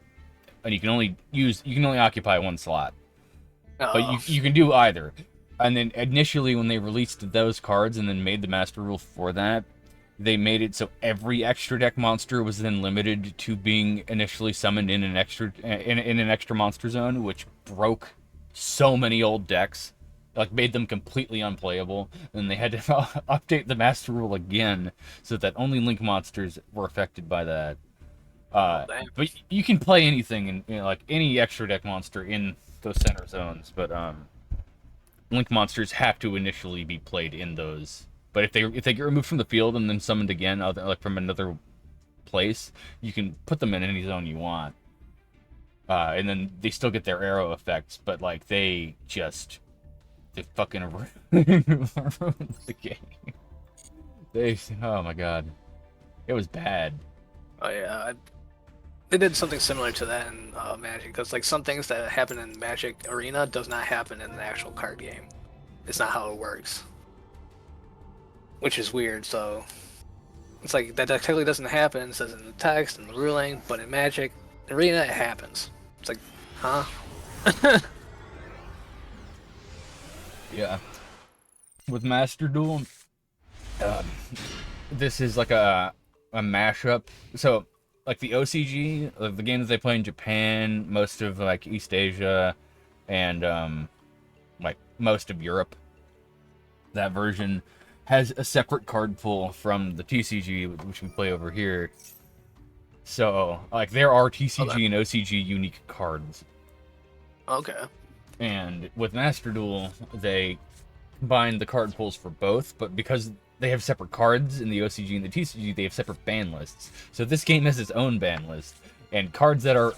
and you can only occupy 1 slot. But you can do either. And then initially, when they released those cards and then made the master rule for that, they made it so every extra deck monster was then limited to being initially summoned in an extra monster zone, which broke so many old decks, like made them completely unplayable. And they had to update the master rule again so that only link monsters were affected by that. But you can play anything in, like any extra deck monster in those center zones, but link monsters have to initially be played in those. But if they get removed from the field and then summoned again, like from another place, you can put them in any zone you want, and then they still get their arrow effects. But like they fucking ruined the game. Oh my god, it was bad. Oh yeah, they did something similar to that in Magic, because like some things that happen in Magic Arena does not happen in the actual card game. It's not how it works, which is weird. So it's like that technically doesn't happen. It says in the text and the ruling, but in Magic Arena it happens. It's like, huh? Yeah. With Master Duel, this is like a mashup. So, like the OCG, like the games they play in Japan, most of like East Asia, and like most of Europe, that version has a separate card pool from the TCG, which we play over here. So, like, there are TCG and OCG unique cards. Okay. And with Master Duel, they combine the card pools for both, but because they have separate cards in the OCG and the TCG, they have separate ban lists. So this game has its own ban list, and cards that are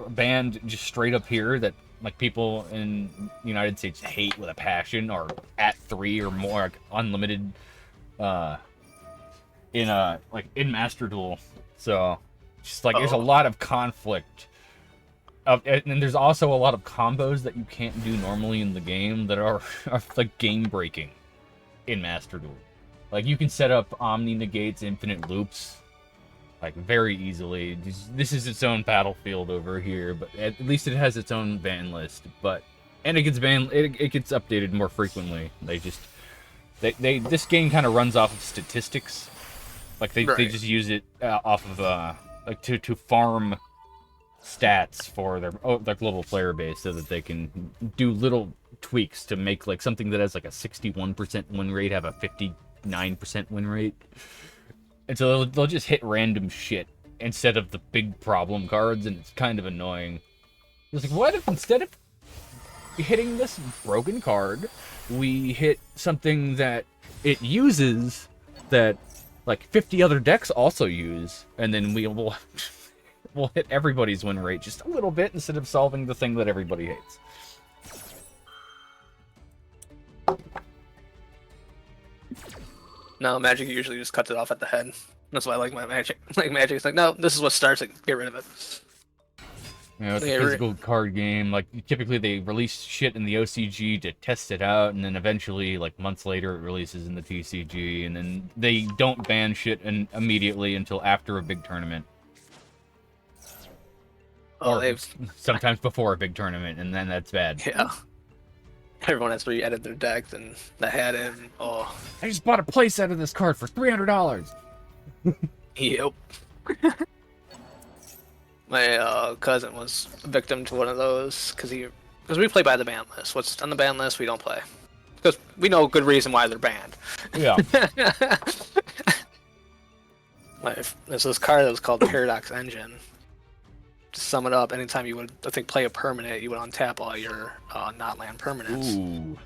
banned just straight up here that like people in the United States hate with a passion are at 3 or more, like, unlimited in Master Duel. So just like there's a lot of conflict. And there's also a lot of combos that you can't do normally in the game that are like game breaking in Master Duel. Like you can set up Omni Negates infinite loops like very easily. This is its own battlefield over here, but at least it has its own ban list. And it gets banned. It gets updated more frequently. This game kind of runs off of statistics. Like they just use it off of like to farm stats for their global player base, so that they can do little tweaks to make like something that has like a 61% win rate have a 59% win rate. And so they'll just hit random shit instead of the big problem cards, and it's kind of annoying. It's like, what if instead of hitting this broken card, we hit something that it uses that like 50 other decks also use, and then we'll hit everybody's win rate just a little bit instead of solving the thing that everybody hates. No, Magic usually just cuts it off at the head. That's why I like my Magic. Like Magic, it's like, no, this is what starts it. Get rid of it. You know, it's Yeah, a physical card game. Like, typically they release shit in the OCG to test it out, and then eventually, like, months later, it releases in the TCG, and then they don't ban shit immediately until after a big tournament. Oh, Or they've sometimes before a big tournament, and then that's bad. yeah. Everyone has to re-edit their decks and the had it. Oh, I just bought a playset of this card for $300. yep. My cousin was a victim to one of those because we play by the ban list. What's on the ban list, we don't play because we know a good reason why they're banned. Yeah. There's this card that was called Paradox Engine. To sum it up, anytime you would, I think, play a permanent, you would untap all your not land permanents. Ooh.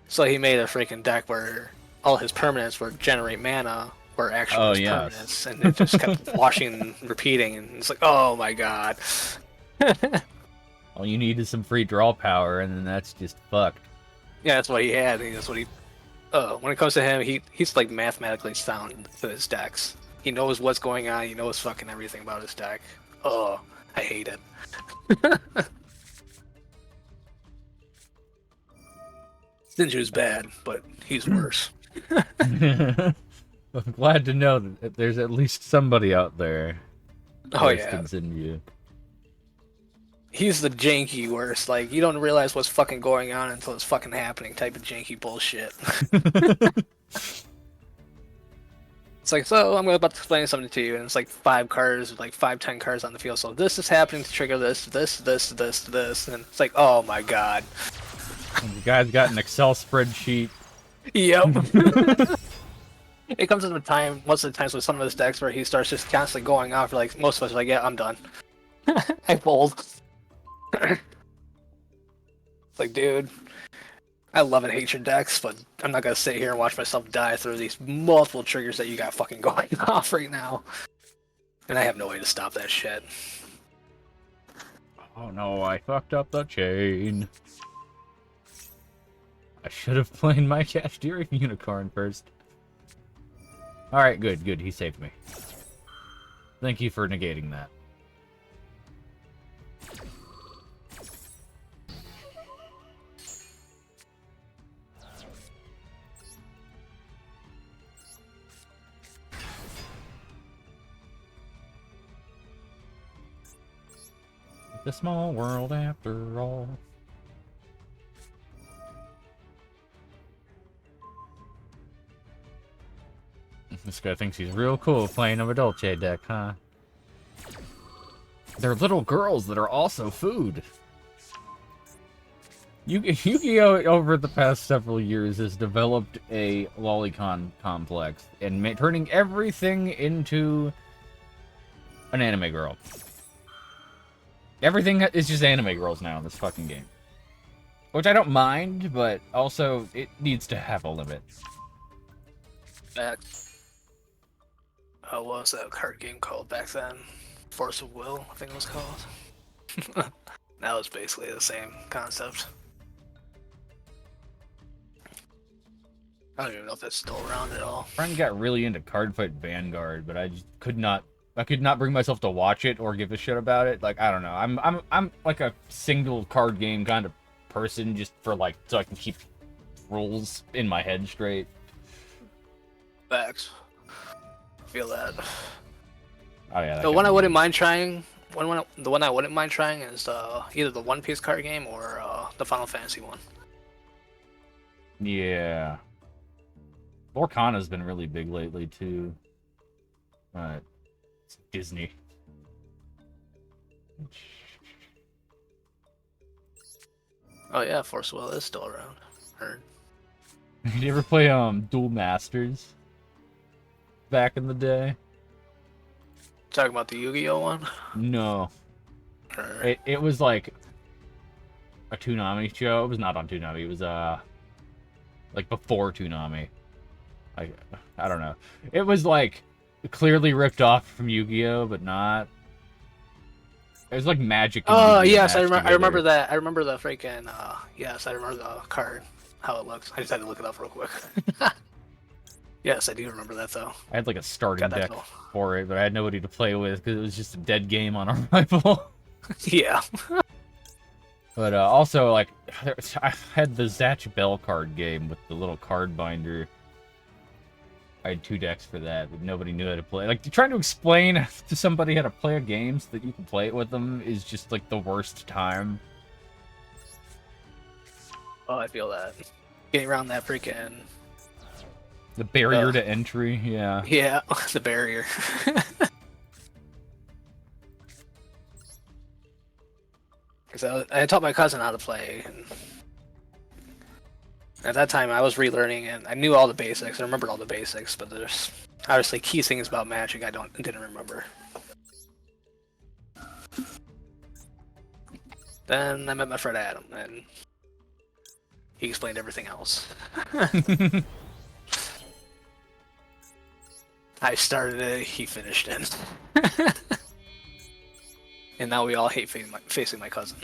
So he made a freaking deck where all his permanents were generate mana, were actual permanents, and it just kept washing and repeating, and it's like, oh my god. All you need is some free draw power, and then that's just fucked. Yeah, that's what he had. That's what he. When it comes to him, he's like mathematically sound to his decks. He knows what's going on. He knows fucking everything about his deck. Oh, I hate it. Ninja's bad, but he's worse. I'm glad to know that there's at least somebody out there. Oh worse yeah. than Zinju. He's the janky worst. Like, you don't realize what's fucking going on until it's fucking happening type of janky bullshit. It's like, so I'm about to explain something to you, and it's like 5 cards, like 10 cards on the field. So this is happening to trigger this, and it's like, oh my god. And the guy's got an Excel spreadsheet. Yep. It comes at a time, most of the times with some of his decks, where he starts just constantly going off. Like, most of us are like, yeah, I'm done. I fold. It's like, dude, I love and hate your decks, but I'm not gonna sit here and watch myself die through these multiple triggers that you got fucking going off right now. And I have no way to stop that shit. Oh no, I fucked up the chain. I should have played my Cashdiri Unicorn first. Alright, good, he saved me. Thank you for negating that. The small world after all. This guy thinks he's real cool playing a Dolce deck, huh? They're little girls that are also food. Yu-Gi-Oh! Over the past several years has developed a lolicon complex and turning everything into an anime girl. Everything is just anime girls now in this fucking game. Which I don't mind, but also it needs to have a limit. What was that card game called back then? Force of Will, I think it was called. That was basically the same concept. I don't even know if that's still around at all. Friend got really into Cardfight Vanguard, but I just could not bring myself to watch it or give a shit about it. Like, I don't know. I'm like a single card game kind of person, just for like, so I can keep rules in my head straight. Facts. Feel that. Oh yeah. The one I wouldn't mind trying. The one I wouldn't mind trying is either the One Piece card game or the Final Fantasy one. Yeah. Lorcana's been really big lately too. But it's Disney. Oh yeah, Force Will is still around. Heard. Did you ever play Duel Masters? Back in the day? Talking about the Yu-Gi-Oh one? No. It was like a Toonami show. It was not on Toonami. It was like before Toonami. I don't know. It was like clearly ripped off from Yu-Gi-Oh, but not. It was like Magic. Oh yes, I remember that. I remember the freaking. Yes, I remember the card. How it looks. I just had to look it up real quick. Yes, I do remember that though. I had like a starting deck though. for it, but I had nobody to play with because it was just a dead game on Arrival. Yeah. But also, like, I had the Zatch Bell card game with the little card binder. I had 2 decks for that, but nobody knew how to play. Like, trying to explain to somebody how to play a game so that you can play it with them is just, like, the worst time. Oh, I feel that. Getting around that freaking... The barrier to entry, yeah. Yeah, the barrier. Because I taught my cousin how to play. And at that time, I was relearning, and I knew all the basics. I remembered all the basics, but there's obviously key things about Magic I didn't remember. Then I met my friend Adam, and he explained everything else. I started it, he finished it. And now we all hate facing my cousin.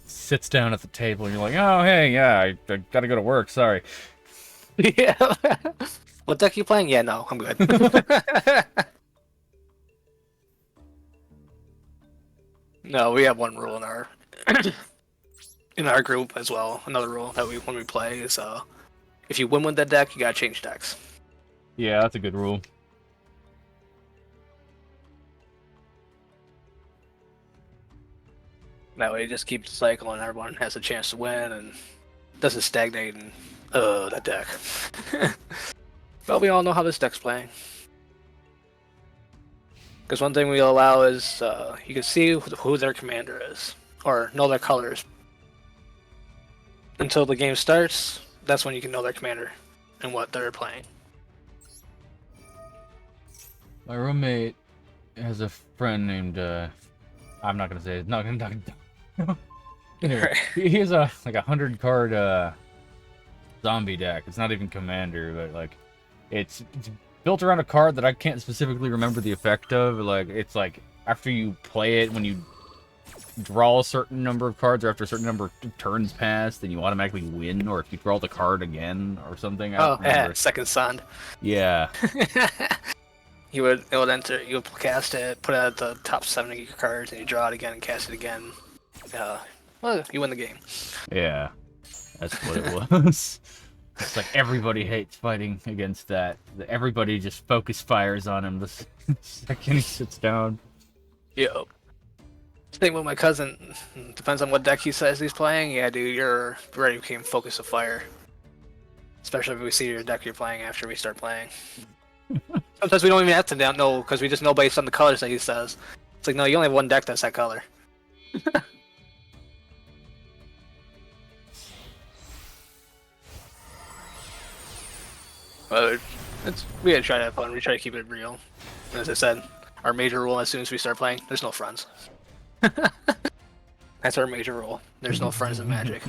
Sits down at the table and you're like, oh, hey, yeah, I gotta go to work, sorry. Yeah. What deck are you playing? Yeah, no, I'm good. No, we have one rule in our in our group as well. Another rule that when we play is if you win with that deck, you gotta change decks. Yeah, that's a good rule. That way, it just keeps the cycle, and everyone has a chance to win, and doesn't stagnate in that deck. But we all know how this deck's playing. Because one thing we allow is you can see who their commander is, or know their colors. Until the game starts, that's when you can know their commander and what they're playing. My roommate has a friend named, I'm not gonna say it, not gonna anyway, he has a, like, 100-card, zombie deck. It's not even commander, but, like, it's built around a card that I can't specifically remember the effect of. Like, it's like, after you play it, when you draw a certain number of cards, or after a certain number of turns pass, then you automatically win, or if you draw the card again, or something. I don't remember. Second Son. Yeah. It would enter, you would cast it, put it at the top 7 of your cards, and you draw it again and cast it again. Well, you win the game. Yeah. That's what it was. It's like everybody hates fighting against that. Everybody just focus fires on him the second he sits down. Yep. Same with my cousin. Depends on what deck he says he's playing. Yeah, dude, you're ready to become focus of fire. Especially if we see your deck you're playing after we start playing. Sometimes we don't even have to know, because we just know based on the colors that he says. It's like, no, you only have one deck that's that color. But we gotta try to have fun. We try to keep it real. As I said, our major rule as soon as we start playing, there's no friends. That's our major rule. There's no friends in Magic.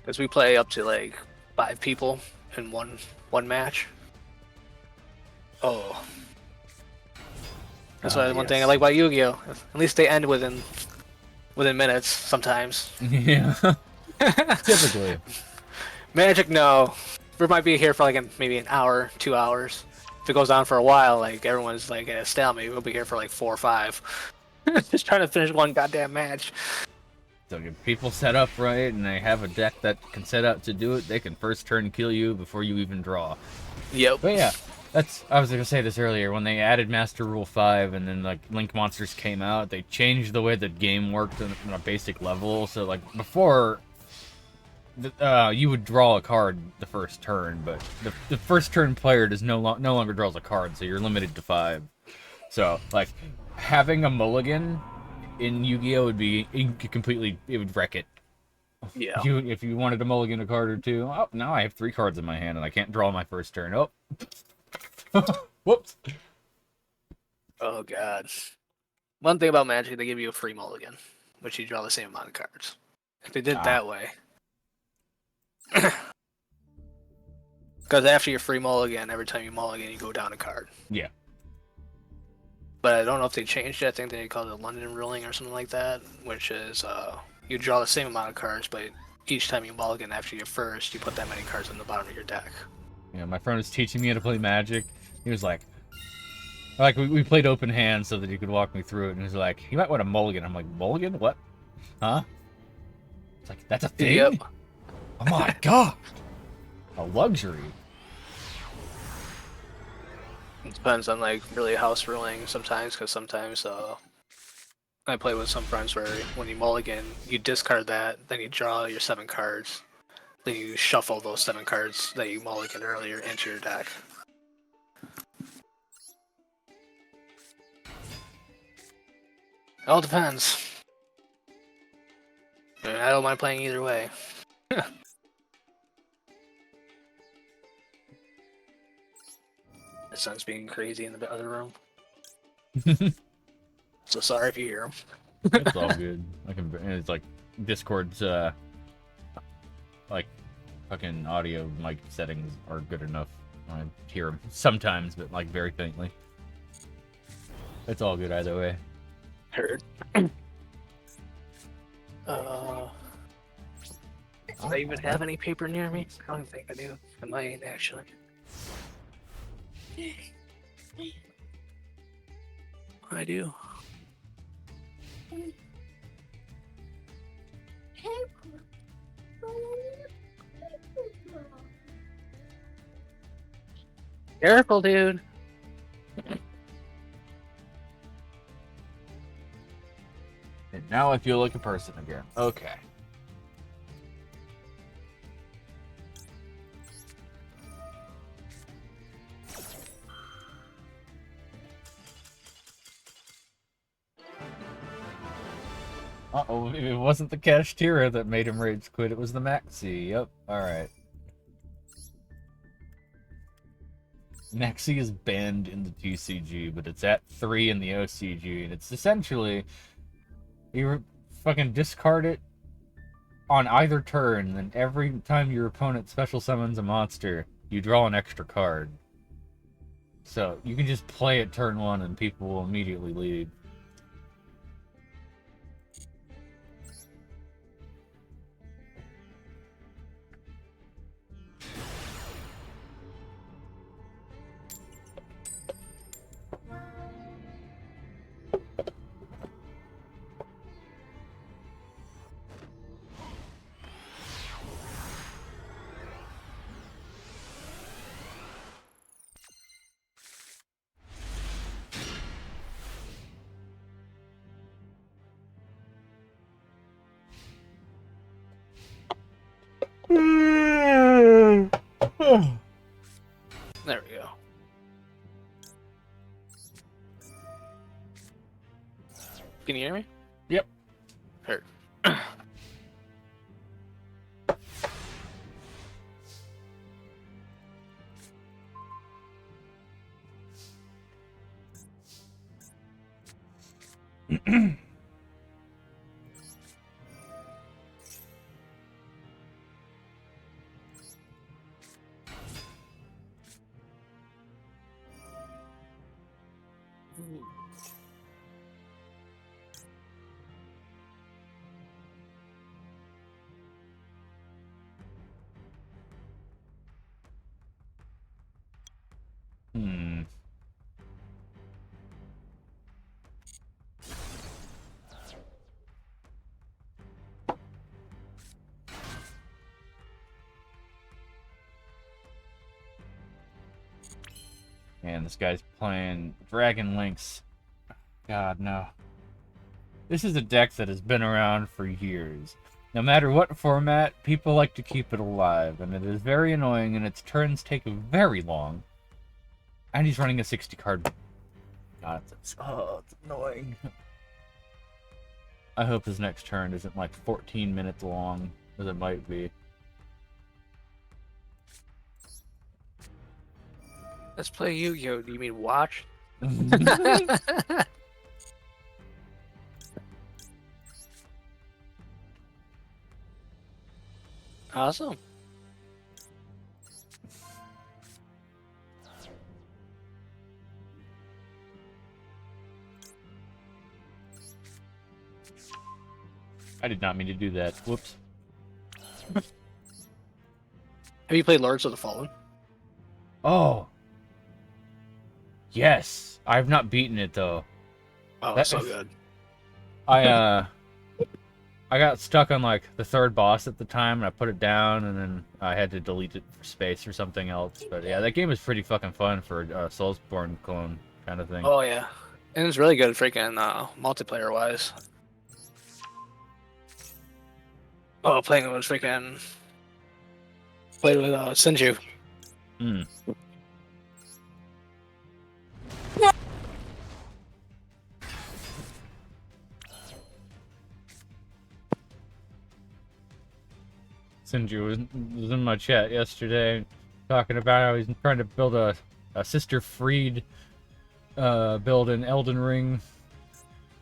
Because we play up to like 5 people in one match. Oh. That's why one thing I like about Yu-Gi-Oh! At least they end within minutes sometimes. Yeah. Typically. Magic, no. We might be here for like maybe an hour, 2 hours. If it goes on for a while, like everyone's like at a stalemate, we'll be here for like 4 or 5. Just trying to finish one goddamn match. So if people set up right and they have a deck that can set up to do it, they can first turn kill you before you even draw. Yep. But yeah, I was gonna say this earlier, when they added Master Rule 5 and then like Link Monsters came out, they changed the way the game worked on a basic level. So like before, you would draw a card the first turn, but the first turn player does no longer draws a card, so you're limited to 5. So like having a mulligan in Yu-Gi-Oh would be it would wreck it. Yeah. If you wanted to mulligan a card or 2, oh, now I have 3 cards in my hand and I can't draw my first turn. Oh. Whoops. Oh god. One thing about Magic, they give you a free mulligan, which you draw the same amount of cards. If they did it that way. Because after your free mulligan, every time you mulligan, you go down a card. Yeah. But I don't know if they changed it. I think they called it London ruling or something like that, which is you draw the same amount of cards, but each time you mulligan after your first, you put that many cards on the bottom of your deck. You know, my friend was teaching me how to play Magic. He was like we played open hand so that he could walk me through it, and he was like, you might want to mulligan. I'm like, mulligan? What? Huh? It's like, that's a thing? Yep. Oh my god! A luxury. It depends on like really house ruling sometimes, because sometimes I play with some friends where when you mulligan, you discard that, then you draw your 7 cards, then you shuffle those 7 cards that you mulliganed earlier into your deck. It all depends. I mean, I don't mind playing either way. The son's being crazy in the other room. So sorry if you hear him. It's all good. It's like Discord's like fucking audio mic settings are good enough. I hear them sometimes, but like very faintly. It's all good either way. Heard. Do I even have any paper near me? I don't think I do. I might actually. I do. Careful, dude. And now I feel like a person again. Okay. Uh-oh, it wasn't the Kashtira that made him rage quit, it was the Maxi. Yep, alright. Maxi is banned in the TCG, but it's at 3 in the OCG, and it's essentially... You fucking discard it on either turn, and every time your opponent special summons a monster, you draw an extra card. So, you can just play it turn 1 and people will immediately leave. There we go. Can you hear me? Yep. Heard. Hmm. Man, this guy's playing Dragon Links. God, no. This is a deck that has been around for years. No matter what format, people like to keep it alive, and it is very annoying, and its turns take very long. And he's running a 60 card. God, it's annoying. I hope his next turn isn't like 14 minutes long, as it might be. Let's play Yu-Gi-Oh! Do you mean watch? Awesome. I did not mean to do that. Whoops. Have you played Lords of the Fallen? Oh, yes. I've not beaten it though. Oh, That- so good. I got stuck on like the third boss at the time, and I put it down, and then I had to delete it for space or something else. But yeah, that game is pretty fucking fun for Soulsborne clone kind of thing. Oh yeah, and it's really good freaking multiplayer wise. Oh, playing it was freaking played with Sinju. Hmm. Sinju was in my chat yesterday talking about how he's trying to build a Sister Freed build in Elden Ring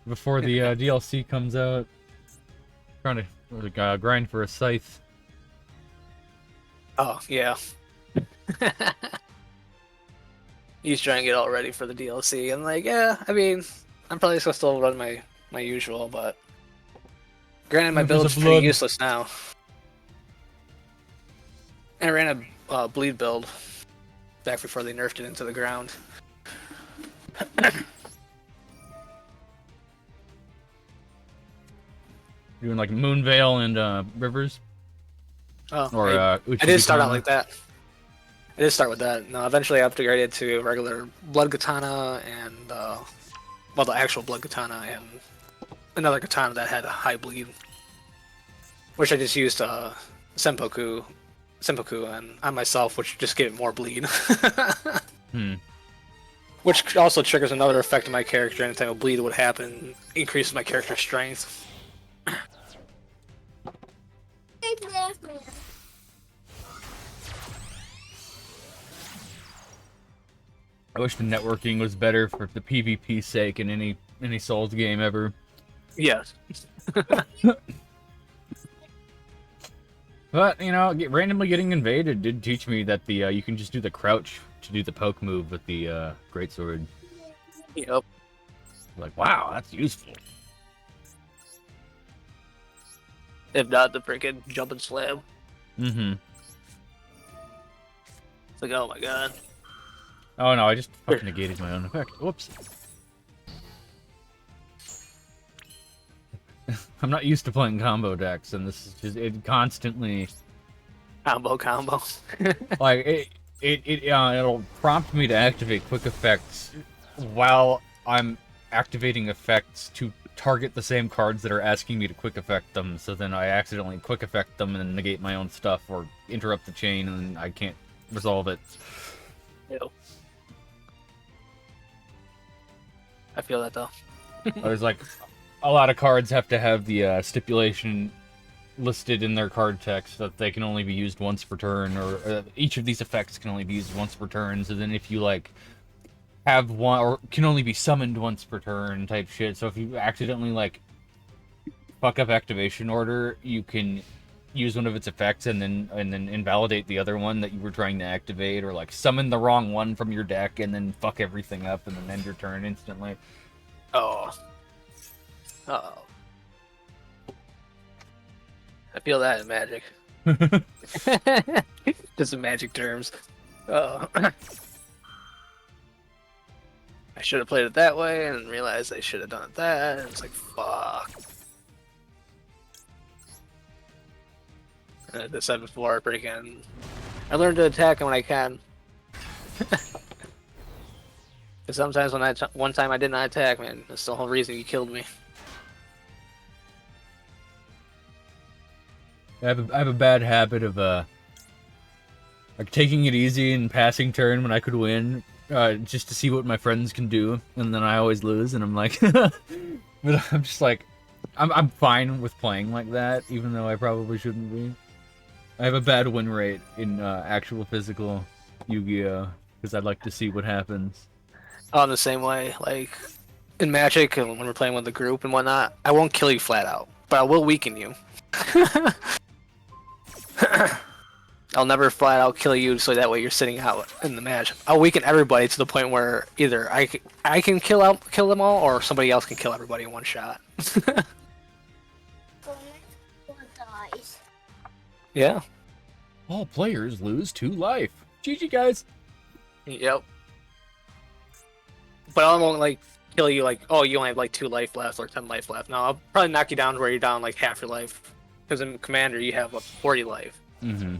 before the DLC comes out. Trying to grind for a scythe. Oh yeah. He's trying to get all ready for the DLC, and like, yeah, I mean, I'm probably just gonna still run my usual, but granted, my Rivers of build's pretty blood. useless now. I ran a bleed build back before they nerfed it into the ground. Doing like Moonveil and Rivers. Oh, Or I Uchi did start out Katana. like that. I did start with that. No, eventually I upgraded to regular blood katana and well, the actual blood katana and another katana that had a high bleed, which I just used senpoku and on myself, which just gave it more bleed. Hmm. Which also triggers another effect on my character. Anytime a bleed would happen, increases my character's strength. I wish the networking was better for the PvP sake in any Souls game ever. Yes. But you know, randomly getting invaded did teach me that the you can just do the crouch to do the poke move with the greatsword. Yep. Like, wow, that's useful. If not, the freaking jump and slam. Mm-hmm. It's like, oh my god. Oh no, I just fucking negated my own effect. Whoops. I'm not used to playing combo decks, and this is just it constantly Combo. like it'll prompt me to activate quick effects while I'm activating effects to target the same cards that are asking me to quick effect them. So then I accidentally quick effect them and negate my own stuff or interrupt the chain, and I can't resolve it. Ew. I feel that though. There's like a lot of cards have to have the stipulation listed in their card text that they can only be used once per turn, or each of these effects can only be used once per turn. So then if you like have one, or can only be summoned once per turn type shit. So if you accidentally like fuck up activation order, you can use one of its effects and then invalidate the other one that you were trying to activate, or like summon the wrong one from your deck and then fuck everything up and then end your turn instantly. Oh. Uh-oh. I feel that in Magic. Just in Magic terms. Oh. I should have played it that way and realized I should have done it that, and it's like, fuck. And as I said before, freaking, I learned to attack when I can. Because sometimes when one time I did not attack, man, that's the whole reason you killed me. I have a bad habit of like taking it easy and passing turn when I could win, just to see what my friends can do, and then I always lose, and I'm like, but I'm just like, I'm fine with playing like that, even though I probably shouldn't be. I have a bad win rate in actual physical Yu-Gi-Oh! Because I'd like to see what happens. Oh, the same way, like in Magic, and when we're playing with the group and whatnot, I won't kill you flat out, but I will weaken you. I'll never flat out kill you, so that way you're sitting out in the match. I'll weaken everybody to the point where either I can kill them all, or somebody else can kill everybody in one shot. Dies. Yeah. All players lose 2 life. GG, guys. Yep. But I won't like kill you like, oh, you only have like 2 life left or 10 life left. No, I'll probably knock you down to where you're down like half your life. Because in Commander you have 40 life. Mm-hmm.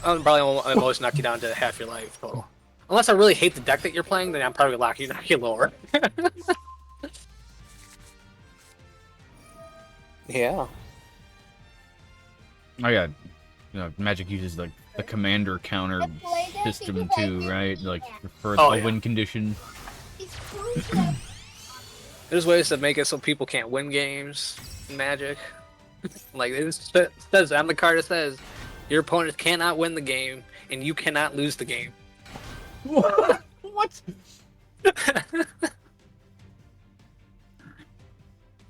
I'll probably at most knock you down to half your life total. Unless I really hate the deck that you're playing, then I'm probably knock you lower. Yeah. Oh yeah, Magic uses like the commander counter system too, right? Like for the win condition. There's ways to make it so people can't win games in Magic. Like it says on the card, it says your opponent cannot win the game and you cannot lose the game. What? What?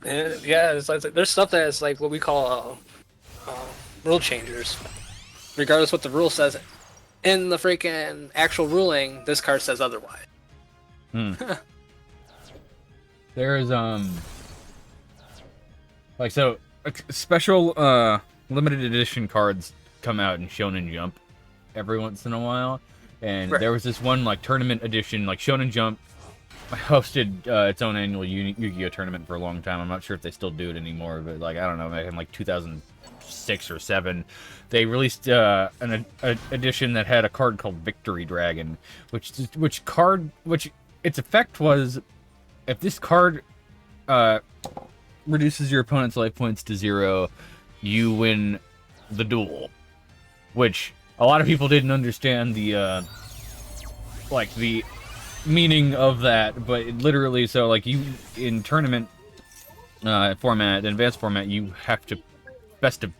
Yeah, it's like, there's stuff that's like what we call rule changers. Regardless what the rule says, in the freaking actual ruling, this card says otherwise. There's like so special limited edition cards come out in Shonen Jump every once in a while, and there was this one like tournament edition, like Shonen Jump hosted its own annual Yu-Gi-Oh tournament for a long time. I'm not sure if they still do it anymore, but like I don't know, in like 2006 or 7, they released an edition that had a card called Victory Dragon, which its effect was if this card reduces your opponent's life points to 0, you win the duel. Which a lot of people didn't understand the meaning of that, but it literally, so like you in tournament format, advanced format, you have to best of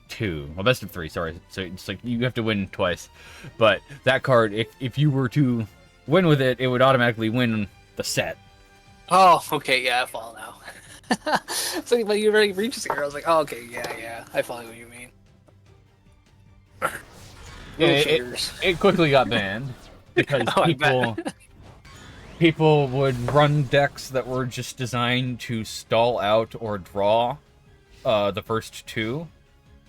3, sorry. So it's like you have to win twice. But that card, if you were to win with it, it would automatically win the set. Oh, okay, yeah, I follow now. So when you already reached 0, I was like, oh, okay, yeah, I follow what you mean. It quickly got banned because people would run decks that were just designed to stall out or draw the first 2,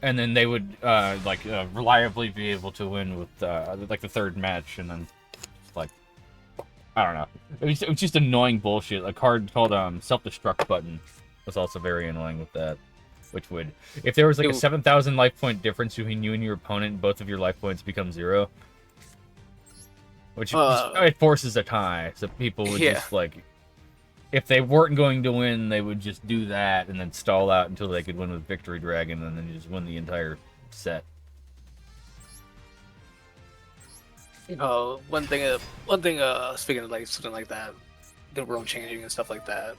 and then they would reliably be able to win with like the 3rd match, and then like I don't know, it was just annoying bullshit. A card called self-destruct button was also very annoying with that, which would, if there was like a 7,000 life point difference between you and your opponent, both of your life points become 0. Which it forces a tie, so people would just like, if they weren't going to win, they would just do that and then stall out until they could win with Victory Dragon, and then just win the entire set. One thing. Speaking of like something like that, the world changing and stuff like that.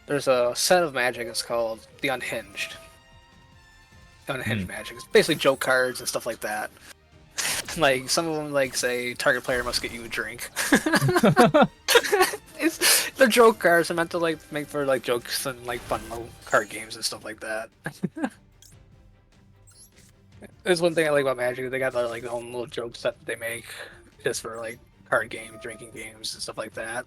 There's a set of Magic. It's called the Unhinged. Unhinged Magic. It's basically joke cards and stuff like that. Like some of them, like say, target player must get you a drink. They're joke cards. They're meant to like make for like jokes and like fun little card games and stuff like that. There's one thing I like about Magic. They got their like own little joke set that they make just for like card game, drinking games and stuff like that.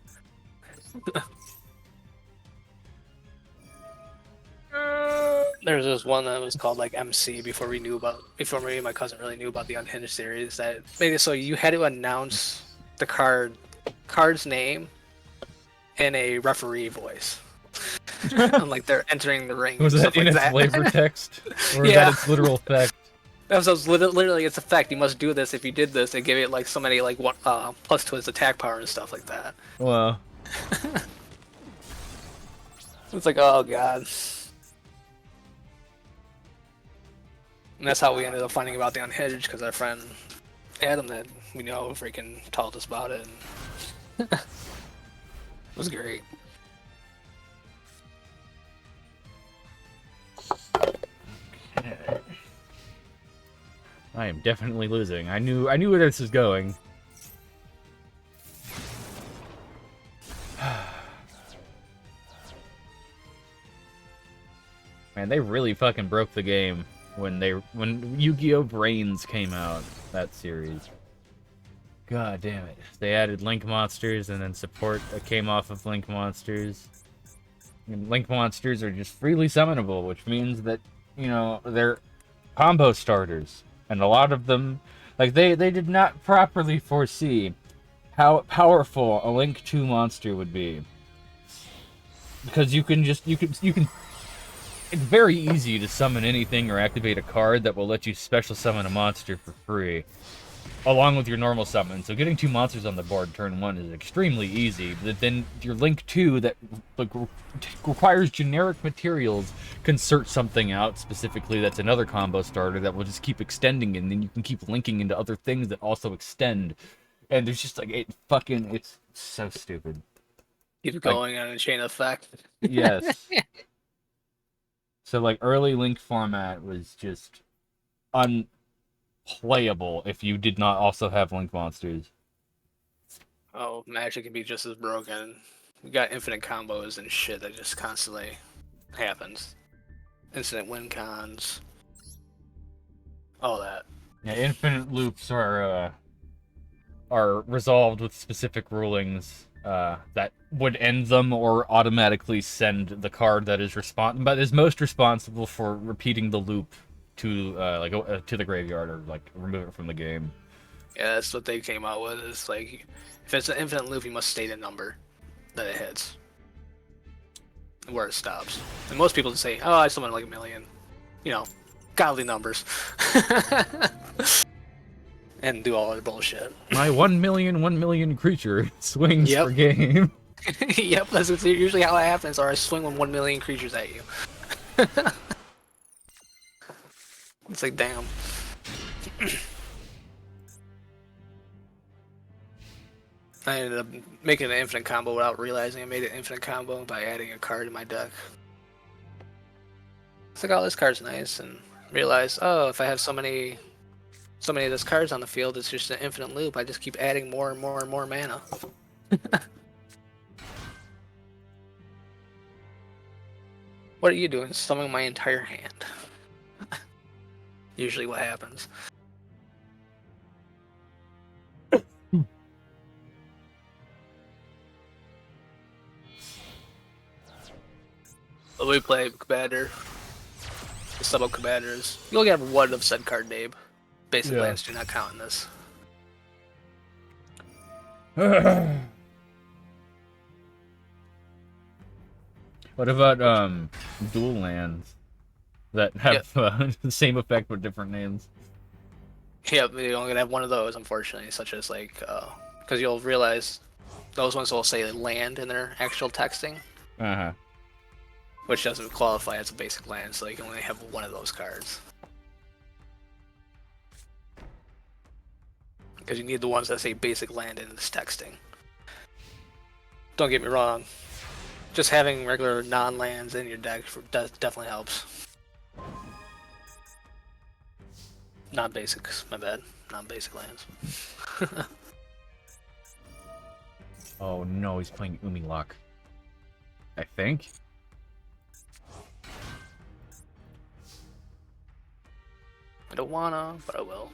There was this one that was called like MC before me and my cousin really knew about the Unhinged series, that made it so you had to announce the card's name in a referee voice. Like they're entering the ring. Was that in its flavor text? Or was that its literal effect? That was literally its effect. You must do this. If you did this, they give it like so many like plus to its attack power and stuff like that. Wow. It's like, oh god. And that's how we ended up finding about the Unhinged, because our friend Adam that we know freaking told us about it. And it was great. Okay. I am definitely losing. I knew where this was going. Man, they really fucking broke the game when Yu-Gi-Oh! Brains came out, that series. God damn it. They added Link Monsters, and then support that came off of Link Monsters. And Link Monsters are just freely summonable, which means that they're combo starters, and a lot of them, like they did not properly foresee how powerful a Link 2 monster would be. Because you can it's very easy to summon anything or activate a card that will let you special summon a monster for free, along with your normal summon. So getting 2 monsters on the board turn 1 is extremely easy. But then your Link 2 that requires generic materials can search something out specifically that's another combo starter that will just keep extending, and then you can keep linking into other things that also extend. And there's just like it's so stupid. Keep going on a chain effect. Yes. So like early Link format was just unplayable if you did not also have Link monsters. Oh, Magic can be just as broken. You got infinite combos and shit that just constantly happens. Instant win cons. All that. Yeah, infinite loops are resolved with specific rulings that would end them or automatically send the card that is most responsible for repeating the loop to to the graveyard or like remove it from the game. Yeah, that's what they came out with. Is like, if it's an infinite loop, you must state a number that it hits, where it stops. And most people just say, "Oh, I summoned like a million," godly numbers, and do all their bullshit. My 1 million creature swings per game. Yep, that's usually how it happens. Or I swing with 1 million creatures at you. It's like, damn. I ended up making an infinite combo without realizing I made an infinite combo by adding a card to my deck. It's like, oh, this card's nice, and realized, oh, if I have so many of those cards on the field, it's just an infinite loop. I just keep adding more and more and more mana. What are you doing? Summoning my entire hand. Usually what happens. But we play Commander. The sub Commanders. You only have one of said card name. Basic lands do not count in this. What about dual lands that have the same effect but different names? Yeah, you're only gonna have one of those, unfortunately, such as like, because you'll realize those ones will say land in their actual texting, which doesn't qualify as a basic land, so you can only have one of those cards. Because you need the ones that say basic land in this texting. Don't get me wrong, just having regular non-lands in your deck definitely helps. Non-basics, my bad. Non-basic lands. Oh no, he's playing Umilok. I think. I don't wanna, but I will.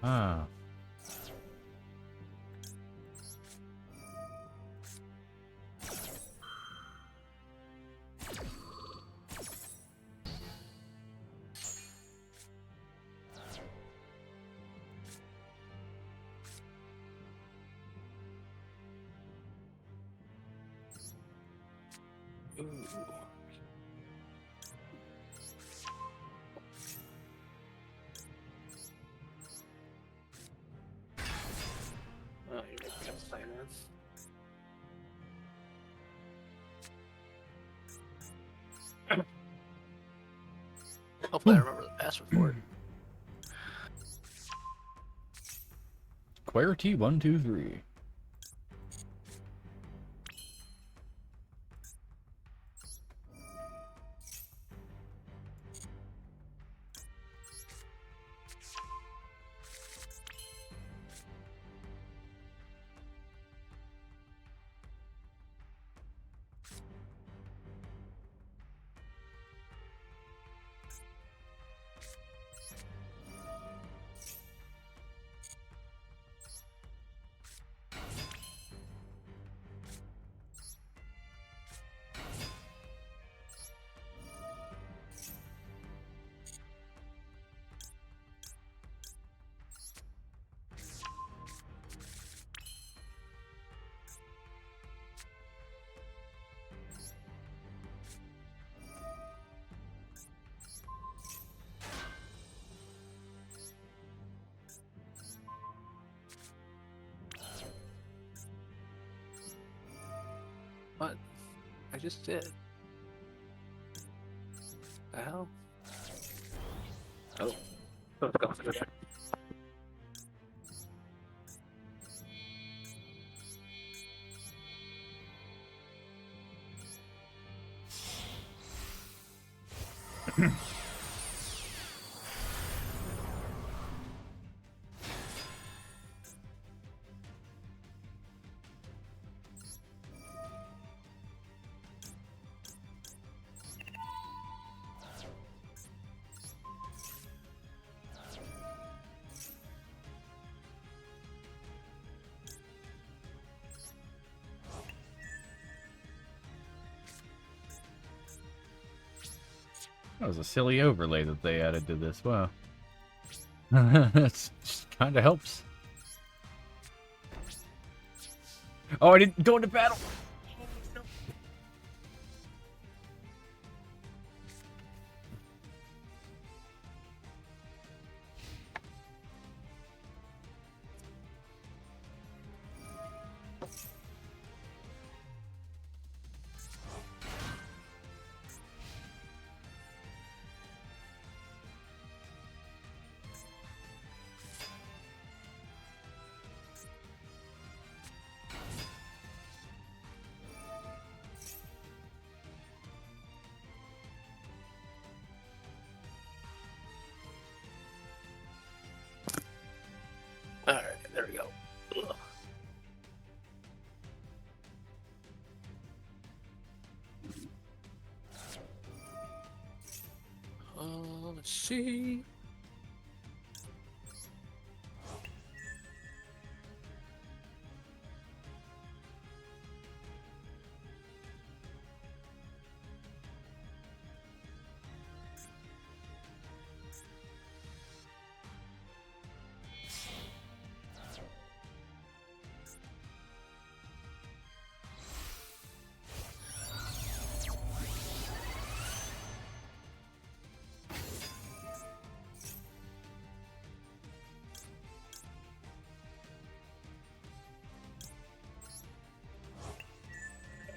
Ah. Ooh. Oh, you're making us play this. Hopefully I remember the password for it. QWERTY123. What? I just did. The hell? Oh. Let's go through there. That was a silly overlay that they added to this. Wow. That's just kind of helps. Oh, I didn't go into battle. Alright, there we go. Ugh. Let's see.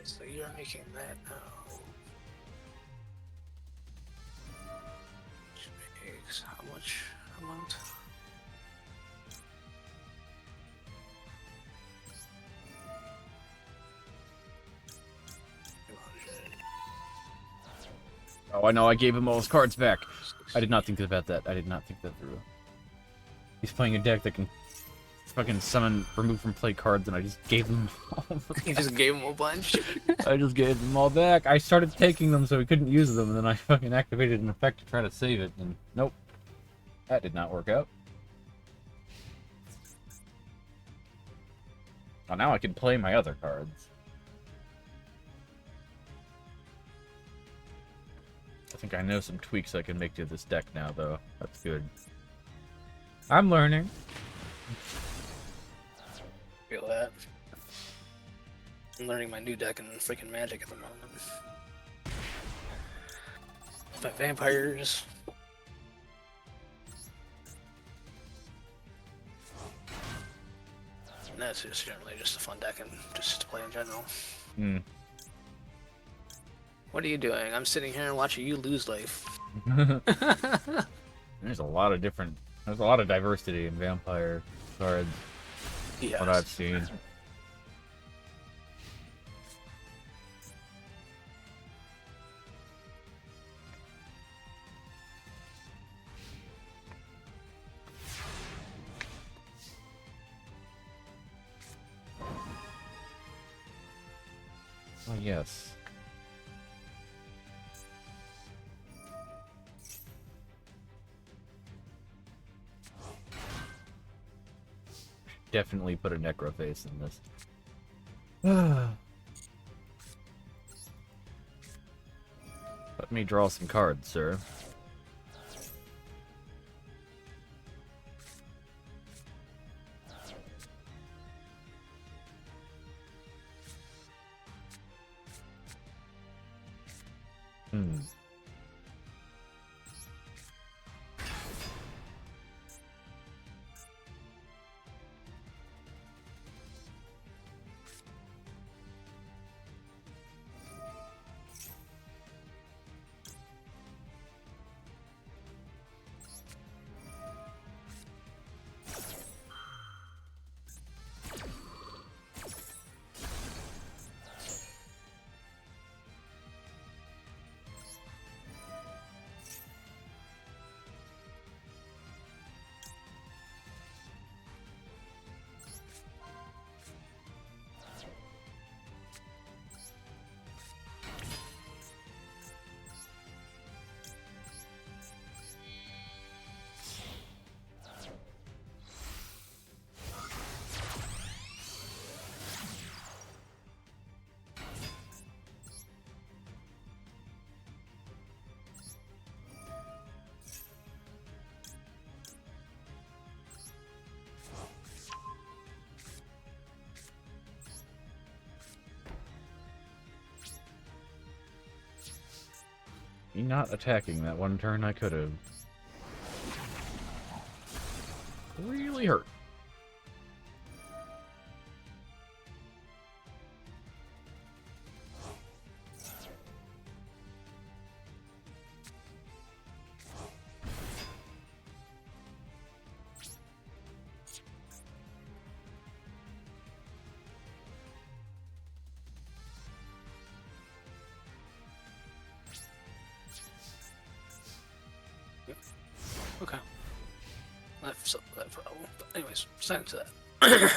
So you're making that now. Which makes how much a month? Oh, I know. I gave him all his cards back. I did not think about that. I did not think that through. He's playing a deck that can fucking summon, remove from play cards, and I just gave him all of them. You just gave him a bunch. I just gave them all back. I started taking them so he couldn't use them, and then I fucking activated an effect to try to save it, and nope. That did not work out. Well, now I can play my other cards. I think I know some tweaks I can make to this deck now, though. That's good. I'm learning. Feel that. I'm learning my new deck in freaking Magic at the moment. My vampires. And that's just generally just a fun deck and just to play in general. Hmm. What are you doing? I'm sitting here and watching you lose life. There's a lot of different... There's a lot of diversity in vampire cards. Yes. What I've seen. Oh, yes. Definitely put a Necroface in this. Let me draw some cards, sir. Hmm. Me not attacking that one turn I could have. Really hurt. Okay. I've solved that problem. But anyways, sign to that.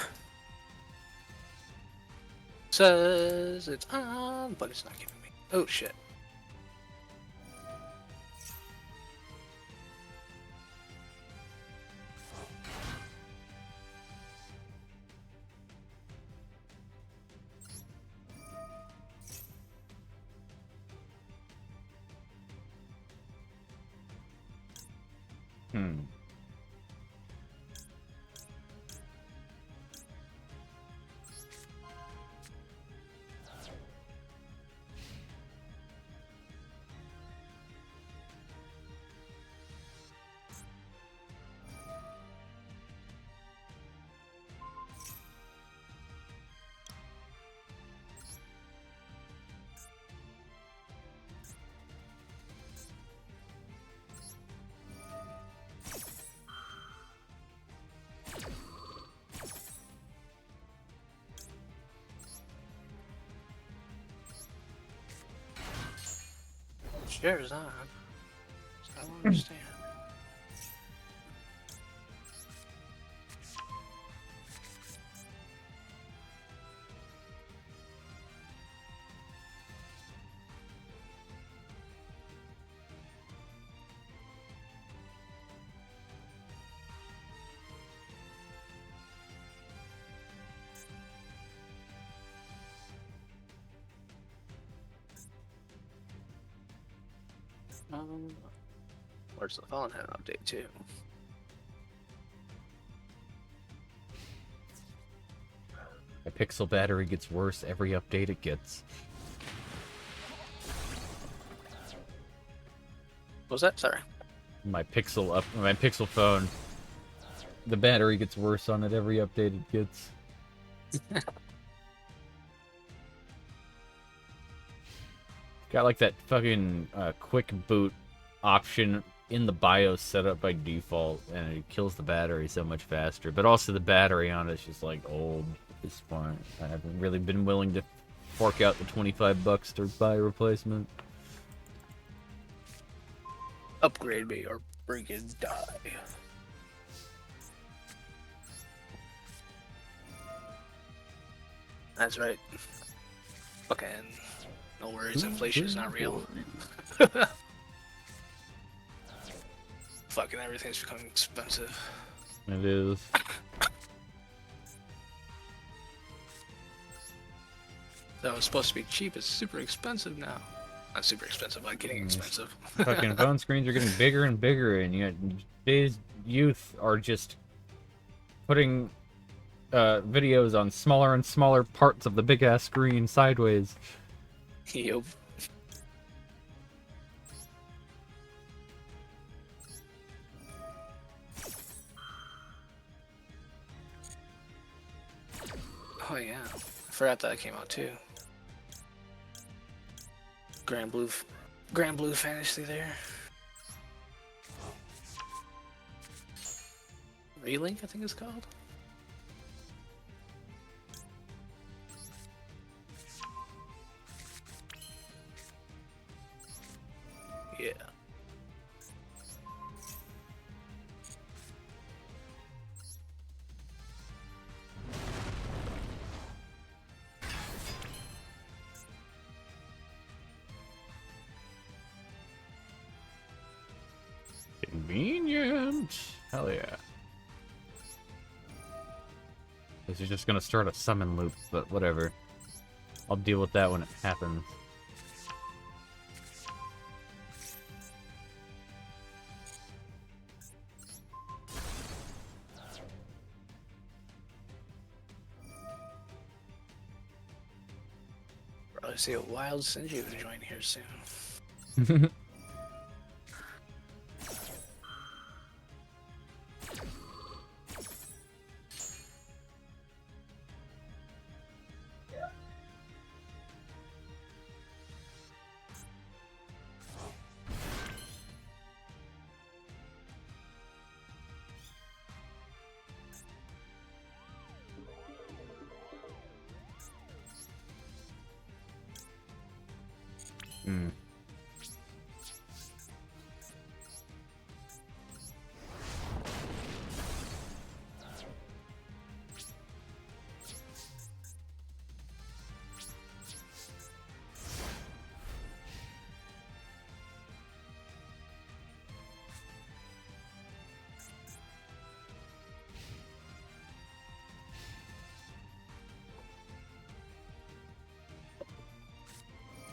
Says it's on, but it's not giving me. Oh shit. Hmm. Shares on. I don't understand. Where's the phone had an update too? My Pixel battery gets worse every update it gets. What was that? Sorry. My Pixel phone. The battery gets worse on it every update it gets. Got like that fucking quick boot option in the BIOS set up by default, and it kills the battery so much faster. But also the battery on it's just like old at this point. I haven't really been willing to fork out the $25 to buy a replacement. Upgrade me or break and die. That's right. Fucking no worries, inflation's not real. Fucking everything's becoming expensive. It is. That was supposed to be cheap, it's super expensive now. Not super expensive, but getting expensive. Fucking phone screens are getting bigger and bigger, and yet today's youth are just putting videos on smaller and smaller parts of the big ass screen sideways. Yup. Oh yeah, I forgot that came out too. Grand Blue Fantasy there. Relink, I think it's called. Yeah. Convenient. Hell yeah. This is just gonna start a summon loop, but whatever. I'll deal with that when it happens. Probably see a wild Sinju join here soon. Mm.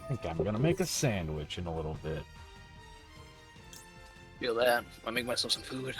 I think I'm gonna make a sandwich in a little bit. Feel that. I make myself some food.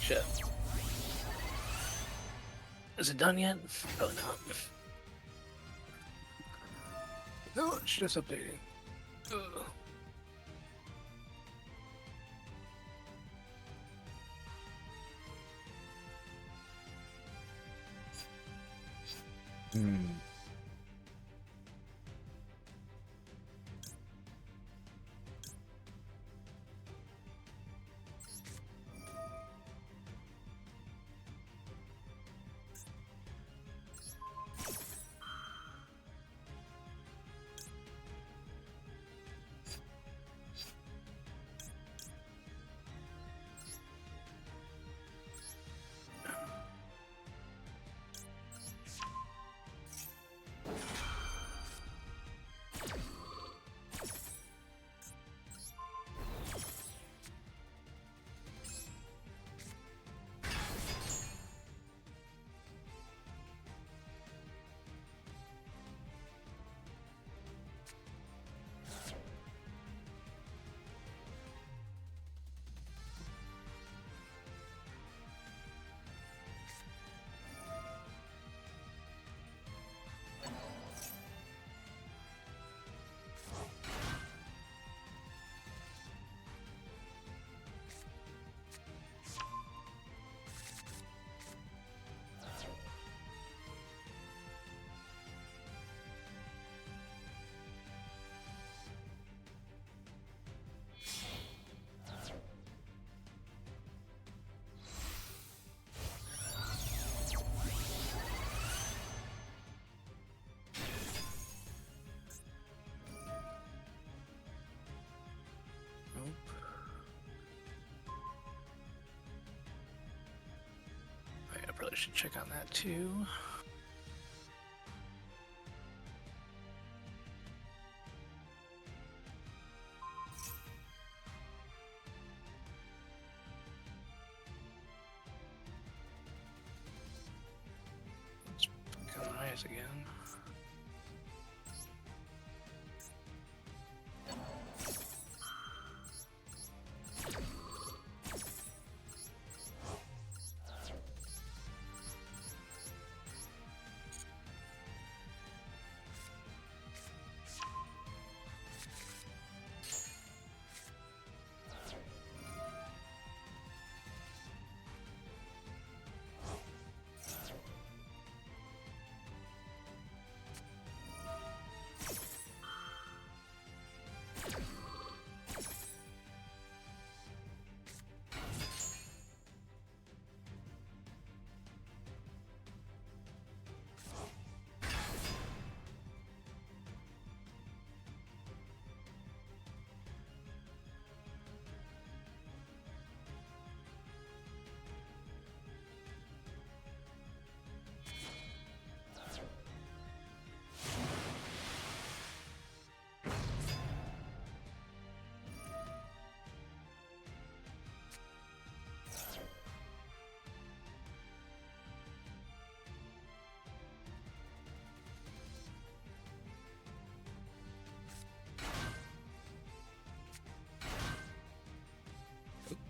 Shit. Is it done yet? Probably not. No, it's just updating. Ugh. Hmm. I probably should check on that too. dies again.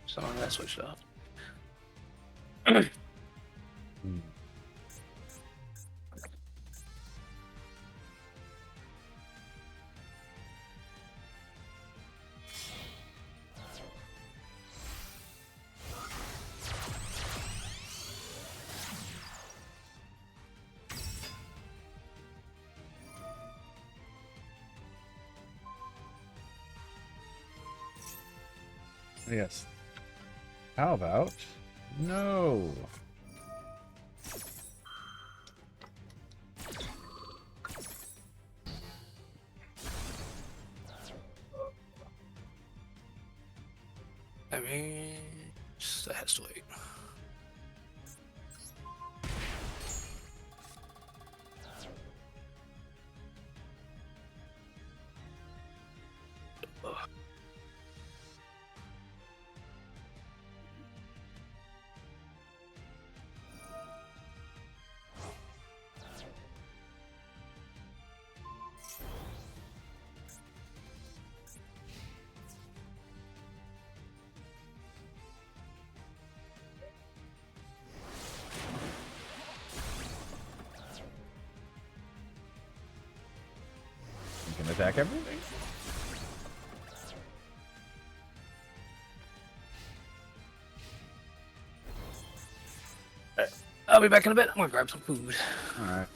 So that switched off. Hmm. Yes. How about no? I mean, that has to wait. Ugh. You can attack everything. I'll be back in a bit. I'm gonna grab some food. All right.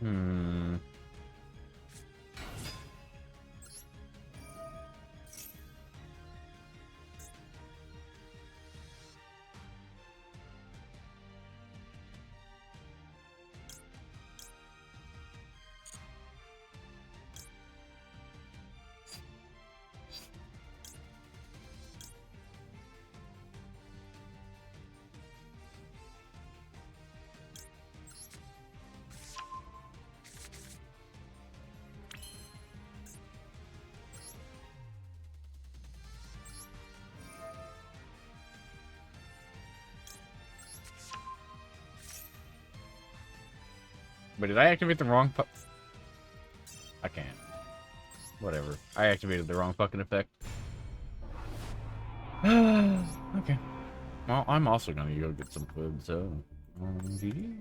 Hmm. But did I activate the wrong I can't. Whatever. I activated the wrong fucking effect. Okay. Well, I'm also gonna go get some food, so... GG.